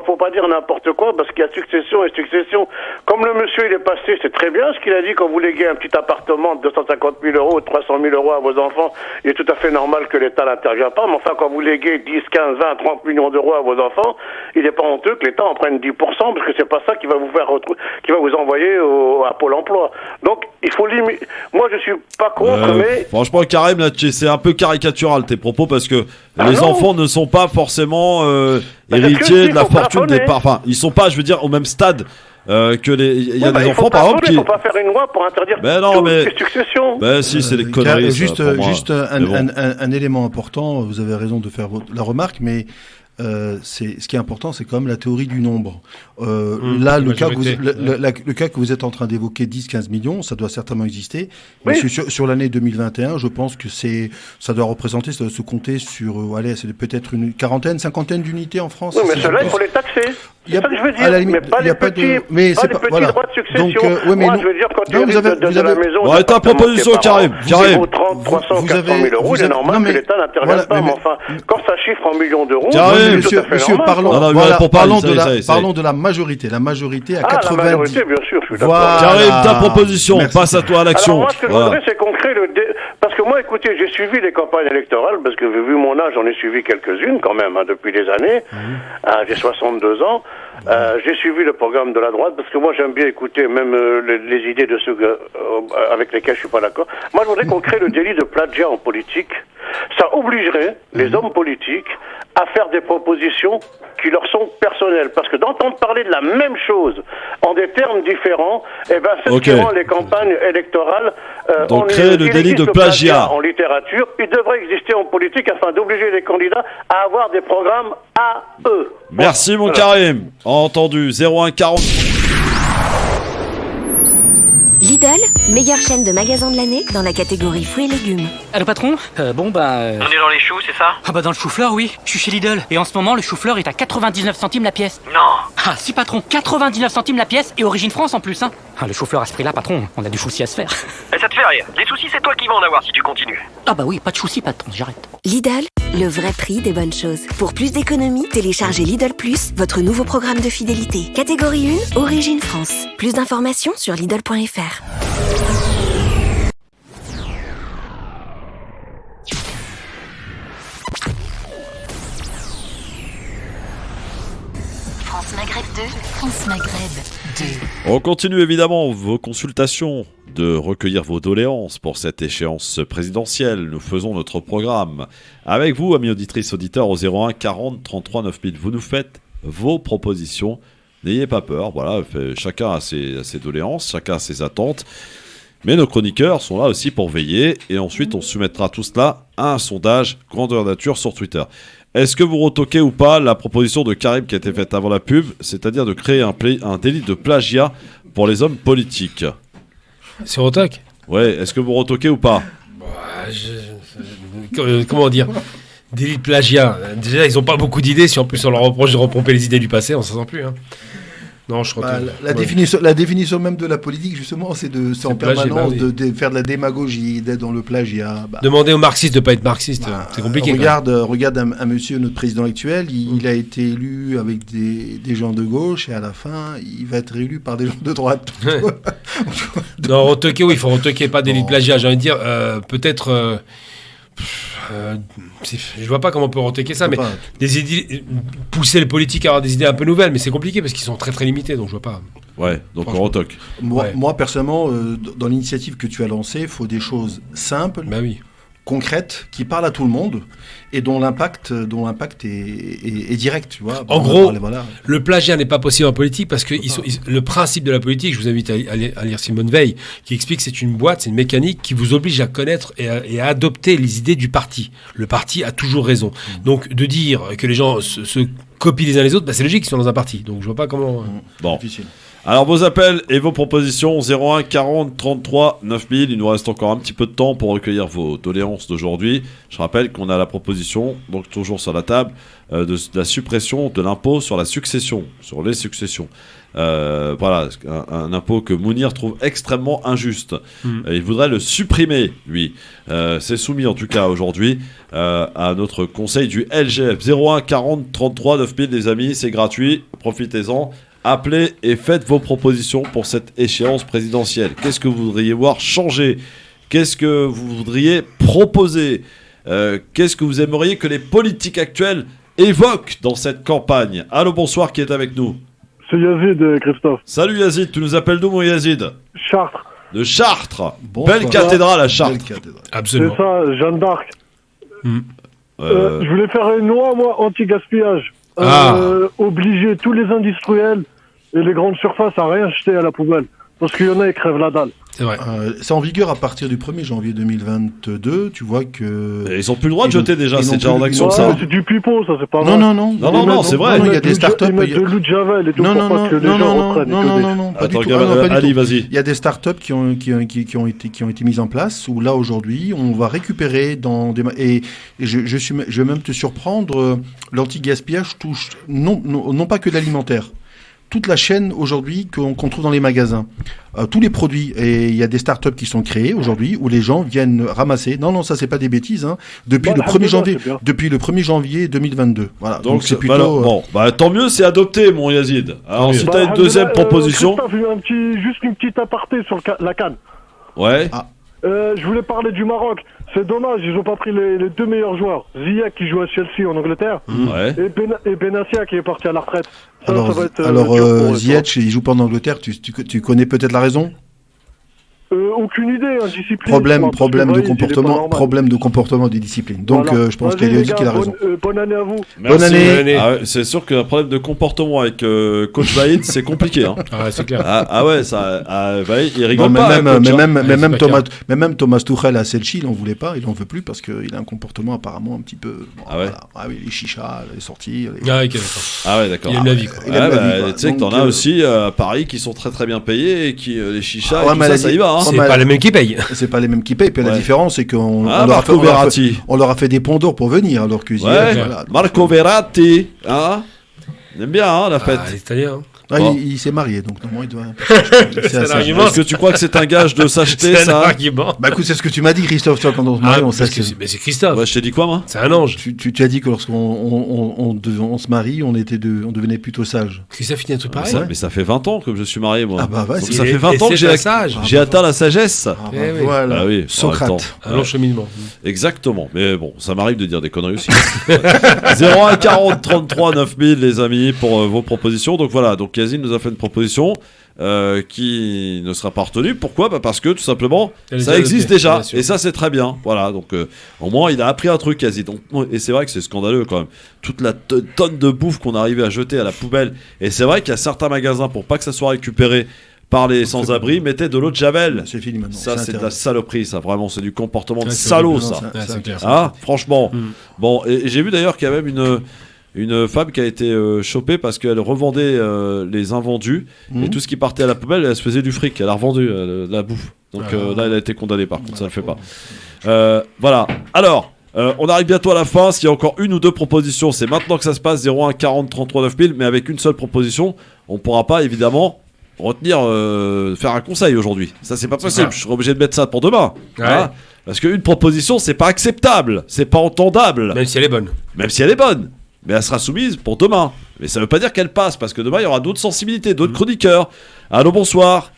faut pas dire n'importe quoi, parce qu'il y a succession et succession. Comme le monsieur, il est passé, c'est très bien ce qu'il a dit, quand vous léguez un petit appartement de 250 000 euros ou 300 000 euros à vos enfants, il est tout à fait normal que l'État n'intervienne pas, mais enfin, quand vous léguez 10, 15, 20, 30 millions d'euros à vos enfants, il n'est pas honteux que l'État en prenne 10%, parce que c'est pas ça qui va vous faire qui va vous envoyer à Pôle emploi. Donc, il faut limiter. Moi, je suis pas contre, mais... Franchement, Karim, là, c'est un peu caricatural tes propos, parce que les enfants ne sont pas forcément héritiers de la fortune des parents. Enfin, ils sont pas, je veux dire, au même stade que les... Il y a des enfants, par exemple, qui... Il faut pas faire une loi pour interdire les successions. Ben si, c'est des conneries, juste bon. un élément important, vous avez raison de faire la remarque, mais... ce qui est important, c'est quand même la théorie du nombre. Là, le cas que vous êtes en train d'évoquer, 10-15 millions, ça doit certainement exister. Mais sur l'année 2021, je pense que ça doit représenter, ça doit se compter sur, c'est peut-être une cinquantaine d'unités en France. Oui, mais ceux-là, il faut les taxer. C'est ça que je veux dire, mais pas les petits droits de succession. Moi, je veux dire, quand tu arrives de la maison... Bon, ta proposition, Karim. Qui vaut 30, 300, 400 000 euros, il est normal que l'État n'intervienne pas. Mais enfin, quand ça chiffre en millions d'euros, c'est tout à fait normal. Parlons de la majorité. La majorité à 90... la majorité, bien sûr, je suis d'accord. Karim, ta proposition, passe à toi à l'action. Alors moi, ce que je voudrais, c'est qu'on crée parce que moi, écoutez, j'ai suivi les campagnes électorales, parce que vu mon âge, j'en ai suivi quelques-unes quand même, depuis des années. J'ai 62 ans. J'ai suivi le programme de la droite, parce que moi, j'aime bien écouter même les idées de ceux avec lesquels je suis pas d'accord. Moi, je voudrais qu'on crée le délit de plagiat en politique. Ça obligerait les hommes politiques à faire des propositions qui leur sont personnelles. Parce que d'entendre parler de la même chose en des termes différents, c'est ce qui rend les campagnes électorales... Donc créer le délit de plagiat en littérature, il devrait exister en politique afin d'obliger les candidats à avoir des programmes à eux. Merci mon Karim. Entendu. 01 40... Lidl, meilleure chaîne de magasins de l'année dans la catégorie fruits et légumes. Allô patron On est dans les choux, c'est ça? Ah bah dans le chou-fleur, oui. Je suis chez Lidl. Et en ce moment, le chou-fleur est à 99 centimes la pièce. Non. Ah si patron, 99 centimes la pièce et origine France en plus, hein. Ah, le chou-fleur à ce prix-là, patron, on a du souci à se faire. Et ça te fait rire. Les soucis, c'est toi qui vas en avoir si tu continues. Ah bah oui, pas de souci, patron, j'arrête. Lidl, le vrai prix des bonnes choses. Pour plus d'économies, téléchargez Lidl Plus, votre nouveau programme de fidélité. Catégorie 1, origine France. Plus d'informations sur Lidl.fr. France Maghreb 2, France Maghreb 2. On continue évidemment vos consultations, de recueillir vos doléances pour cette échéance présidentielle. Nous faisons notre programme avec vous, amis auditrices, auditeurs, au 01 40 33 9000. Vous nous faites vos propositions. N'ayez pas peur, voilà, chacun a ses doléances, chacun a ses attentes. Mais nos chroniqueurs sont là aussi pour veiller. Et ensuite, on soumettra tout cela à un sondage grandeur nature sur Twitter. Est-ce que vous retoquez ou pas la proposition de Karim qui a été faite avant la pub, c'est-à-dire de créer un délit de plagiat pour les hommes politiques? C'est retoque? Ouais, est-ce que vous retoquez ou pas? Comment dire? Délit de plagiat. Déjà, ils n'ont pas beaucoup d'idées. Si en plus on leur reproche de repomper les idées du passé, on s'en sent plus. Hein. Non, je crois la définition même de la politique, justement, c'est en permanence de faire de la démagogie, d'être dans le plagiat. Demander aux marxistes de ne pas être marxiste, c'est compliqué. Regarde un monsieur, notre président actuel, il a été élu avec des gens de gauche et à la fin, il va être élu par des gens de droite. Non, retoquer, oui, il faut retoquer, pas délit de plagiat. J'ai envie de dire, peut-être... je vois pas comment on peut retoquer ça, mais des idées, pousser les politiques à avoir des idées un peu nouvelles, mais c'est compliqué parce qu'ils sont très très limités, donc je vois pas. Ouais, donc on retoque. Moi personnellement, dans l'initiative que tu as lancée, il faut des choses simples, concrètes, qui parlent à tout le monde et dont l'impact est direct, tu vois. En gros, le plagiat n'est pas possible en politique parce que le principe de la politique, je vous invite à lire Simone Veil, qui explique que c'est une boîte, c'est une mécanique qui vous oblige à connaître et à adopter les idées du parti. Le parti a toujours raison. Donc de dire que les gens se copient les uns les autres, c'est logique, ils sont dans un parti. Donc je vois pas comment... Bon. Difficile. Alors vos appels et vos propositions 01 40 33 9000. Il nous reste encore un petit peu de temps pour recueillir vos doléances d'aujourd'hui. Je rappelle qu'on a la proposition, donc toujours sur la table, de la suppression de l'impôt sur la succession, sur les successions. Voilà, un impôt que Mounir trouve extrêmement injuste. Il voudrait le supprimer, lui. C'est soumis en tout cas aujourd'hui à notre conseil du LGF. 01 40 33 9000, les amis, c'est gratuit, profitez-en. Appelez et faites vos propositions pour cette échéance présidentielle. Qu'est-ce que vous voudriez voir changer? Qu'est-ce que vous voudriez proposer? Qu'est-ce que vous aimeriez que les politiques actuels évoquent dans cette campagne? Allô, bonsoir, qui est avec nous? C'est Yazid, Christophe. Salut Yazid, tu nous appelles d'où mon Yazid? Chartres. De Chartres. Bonsoir. Belle cathédrale à Chartres. C'est ça, Jeanne d'Arc. Je voulais faire une loi, moi, anti-gaspillage. Obliger tous les industriels et les grandes surfaces à rien jeter à la poubelle. Parce qu'il y en a qui crèvent la dalle. C'est vrai. C'est en vigueur à partir du 1er janvier 2022. Tu vois que. Et ils n'ont plus le droit de jeter déjà, c'est déjà en action de ça. C'est du pipeau, ça, c'est pas Non, vrai. non, c'est vrai. Il y a des startups. Ils mettent de l'eau de Javel et tout pour pas que les gens reprennent. Non, pas du tout. Ali, vas-y. Il y a des startups qui ont été mises en place où là, aujourd'hui, on va récupérer dans des. Et je vais même te surprendre, l'anti-gaspillage touche non pas que l'alimentaire. Toute la chaîne aujourd'hui qu'on trouve dans les magasins, tous les produits, et il y a des startups qui sont créées aujourd'hui où les gens viennent ramasser. Non, ça c'est pas des bêtises. Depuis le 1er janvier 2022. Voilà. Donc c'est plutôt. Bon, tant mieux, c'est adopté, mon Yazid. Alors si t'as une deuxième proposition. Juste une petite aparté sur la canne. Ouais. Je voulais parler du Maroc. C'est dommage, ils ont pas pris les deux meilleurs joueurs. Ziyech qui joue à Chelsea en Angleterre et Benassia qui est parti à la retraite. Ziyech, il joue pas en Angleterre. Tu connais peut-être la raison? Aucune idée, indiscipline. Problème de comportement des disciplines. Donc je pense qu'il a dit qu'il a raison. Bonne année à vous. Bonne année. C'est sûr qu'un problème de comportement avec coach Vaïd, c'est compliqué. Hein. C'est clair. Vaïd, il rigole pas. Même Thomas Tuchel à Chelsea, il en voulait pas, il en veut plus parce qu'il a un comportement apparemment un petit peu. Les chichas, les sorties. D'accord. Il aime la vie. Tu sais que t'en as aussi à Paris qui sont très très bien payés et qui les chichas, ça y va. C'est pas les mêmes qui payent. C'est pas les mêmes qui payent. Puis la différence, c'est qu'on leur a fait des ponts d'or pour venir, alors que Marco Verratti, on aime bien la fête. L'italien. Il s'est marié, donc normalement il doit. Est-ce que tu crois que c'est un gage de s'acheter ça? C'est un argument. Écoute, c'est ce que tu m'as dit, Christophe, toi, quand on se marie, on s'assied. Mais c'est Christophe. Ouais, je t'ai dit quoi, moi? C'est un ange. Tu as dit que lorsqu'on se marie, on devenait plutôt sage. Christophe, il y a un truc pareil. Mais ça fait 20 ans que je suis marié, moi. Ça fait 20 ans que j'ai atteint la sagesse. Voilà. Socrate. Un long cheminement. Exactement. Mais bon, ça m'arrive de dire des conneries aussi. 01 40 33 9000, les amis, pour vos propositions. Donc voilà. Donc Yazid nous a fait une proposition qui ne sera pas retenue. Pourquoi? Parce que tout simplement ça existe déjà et ça c'est très bien. Voilà, donc au moins il a appris un truc, Yazid. Et c'est vrai que c'est scandaleux quand même, toute la tonne de bouffe qu'on arrivait à jeter à la poubelle. Et c'est vrai qu'il y a certains magasins, pour pas que ça soit récupéré par les sans-abri, mettaient de l'eau de Javel. C'est fini maintenant. Ça c'est de la saloperie, ça vraiment, c'est du comportement de salaud, ça. Franchement. Bon, et j'ai vu d'ailleurs qu'il y a même une femme qui a été chopée parce qu'elle revendait les invendus et tout ce qui partait à la poubelle, elle se faisait du fric, elle a revendu la bouffe. Donc là, elle a été condamnée, par contre, ça ne le fait pas. Voilà. Alors, on arrive bientôt à la fin. S'il y a encore une ou deux propositions, c'est maintenant que ça se passe. 01 40 33 9000, mais avec une seule proposition, on ne pourra pas évidemment retenir, faire un conseil aujourd'hui. Ça, c'est pas possible. Je serai obligé de mettre ça pour demain. Hein, parce qu'une proposition, c'est pas acceptable, c'est pas entendable. Même si elle est bonne. Mais elle sera soumise pour demain. Mais ça veut pas dire qu'elle passe, parce que demain il y aura d'autres sensibilités, d'autres chroniqueurs. Allô, bonsoir.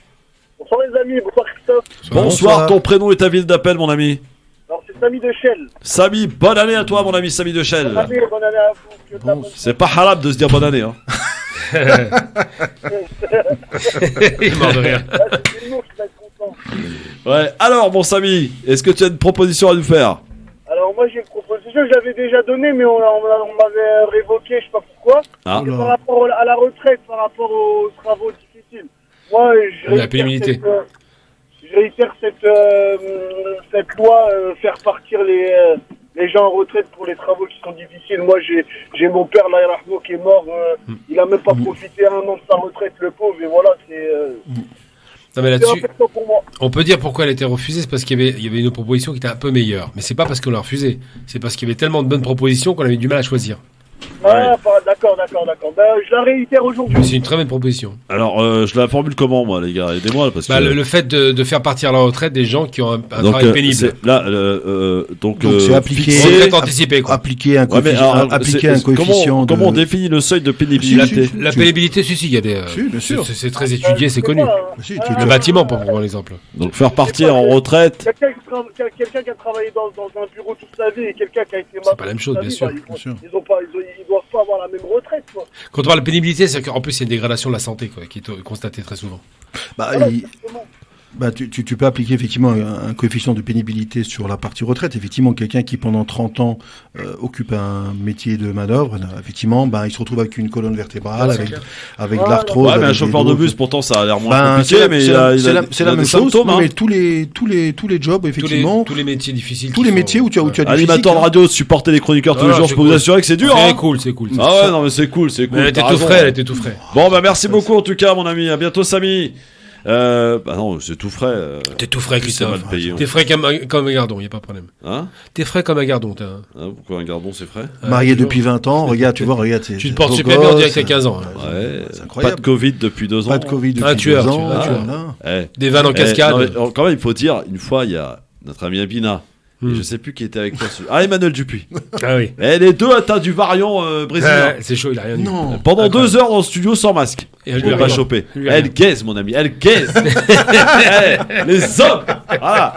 Bonsoir les amis, bonsoir Christophe. Bonsoir, ton prénom et ta ville d'appel, mon ami. Alors c'est Samy de Chelles. Samy, bonne année à toi, mon ami Samy de Chelles. Bonne année à vous. C'est pas halal de se dire bonne année, hein. Il est mort de rire. Ouais, alors mon Samy, est-ce que tu as une proposition à nous faire? Alors moi j'ai une proposition, je l'avais déjà donnée, mais on m'avait révoqué, je sais pas pourquoi. Par rapport à la retraite, par rapport aux travaux difficiles. Moi, je réitère cette loi, faire partir les gens en retraite pour les travaux qui sont difficiles. Moi, j'ai mon père, là, qui est mort. Il a même pas profité un an de sa retraite, le pauvre. Et voilà, c'est... Non mais là-dessus, on peut dire pourquoi elle a été refusée, c'est parce qu'il y avait une proposition qui était un peu meilleure. Mais c'est pas parce qu'on l'a refusée, c'est parce qu'il y avait tellement de bonnes propositions qu'on avait du mal à choisir. Ah, d'accord. Ben, je la réitère aujourd'hui. C'est une très bonne proposition. Alors, je la formule comment, moi, les gars? Aidez-moi, parce que... le fait de faire partir à la retraite des gens qui ont un travail pénible. Donc c'est appliqué... Retraite anticipée, quoi. Appliquer un coefficient... Comment on définit le seuil de pénibilité? La pénibilité, il y a des... bien sûr. C'est très étudié, c'est connu. Le bâtiment, pour prendre l'exemple. Donc, faire partir en retraite... Quelqu'un qui a travaillé dans un bureau toute sa vie et quelqu'un qui a été... C'est pas la même chose, bien sûr. ils doivent pas avoir la même retraite, quoi. Quand on parle de pénibilité, c'est qu'en plus, il y a une dégradation de la santé, quoi, qui est constatée très souvent. Tu peux appliquer effectivement un coefficient de pénibilité sur la partie retraite. Effectivement, quelqu'un qui pendant 30 ans occupe un métier de manœuvre, effectivement, il se retrouve avec une colonne vertébrale, avec de l'arthrose. Ouais, mais un chauffeur de bus, pourtant, ça a l'air moins compliqué, mais c'est la même chose. Mais tous les jobs, effectivement, tous les métiers difficiles, tous les métiers où tu as animateur de radio, supporter les chroniqueurs tous les jours, je peux vous assurer que c'est dur. C'est cool. Ah ouais, non mais c'est cool. Elle était tout frais. Bon, merci beaucoup en tout cas, mon ami. À bientôt, Samy. Non, c'est tout frais. T'es tout frais, Christophe. T'es frais comme un gardon, y a pas de problème. Hein? T'es frais comme un gardon, pourquoi un gardon, c'est frais? Marié depuis 20 ans, regarde. Tu te portes super bien direct à 15 ans. Ouais, c'est incroyable. Pas de Covid depuis 2 ans. Pas de Covid depuis 2 ans. Des vannes en cascade. Quand même, il faut dire, une fois, il y a notre ami Abina. Et je sais plus qui était avec toi. Emmanuel Dupuis. Ah oui. Et les deux atteints du variant brésilien. C'est chaud, il a rien dit. Non. Pendant 2 heures dans le studio sans masque. Et elle lui a pas chopé. Elle gaze, mon ami. Elle gaze. Les hommes. Voilà.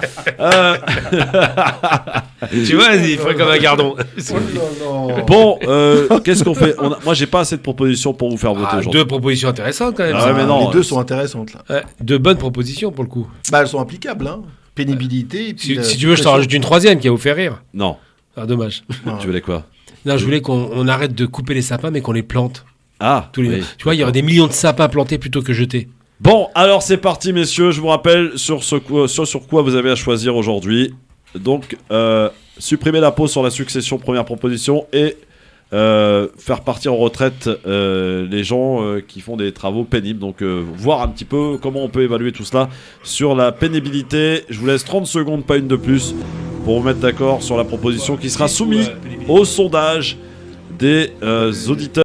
Tu vois, il ferait comme un gardon. Bon, qu'est-ce qu'on fait? Moi, j'ai pas assez de propositions pour vous faire voter aujourd'hui. 2 propositions intéressantes quand même. Ah ouais, mais non, les 2 sont intéressantes là. 2 bonnes propositions pour le coup. Elles sont applicables, hein. Pénibilité. Et puis si tu veux, je t'en rajoute une 3e qui va vous faire rire. Non. Ah, dommage. Tu voulais quoi? Non, je voulais qu'on arrête de couper les sapins, mais qu'on les plante. Ah, oui. Tu vois, il y aurait des millions de sapins plantés plutôt que jetés. Bon, alors c'est parti, messieurs. Je vous rappelle sur quoi vous avez à choisir aujourd'hui. Donc, supprimer l'impôt sur la succession, première proposition, et faire partir en retraite les gens qui font des travaux pénibles. Donc voir un petit peu comment on peut évaluer tout cela sur la pénibilité. Je vous laisse 30 secondes, pas une de plus, pour vous mettre d'accord sur la proposition qui sera soumise au sondage des auditeurs.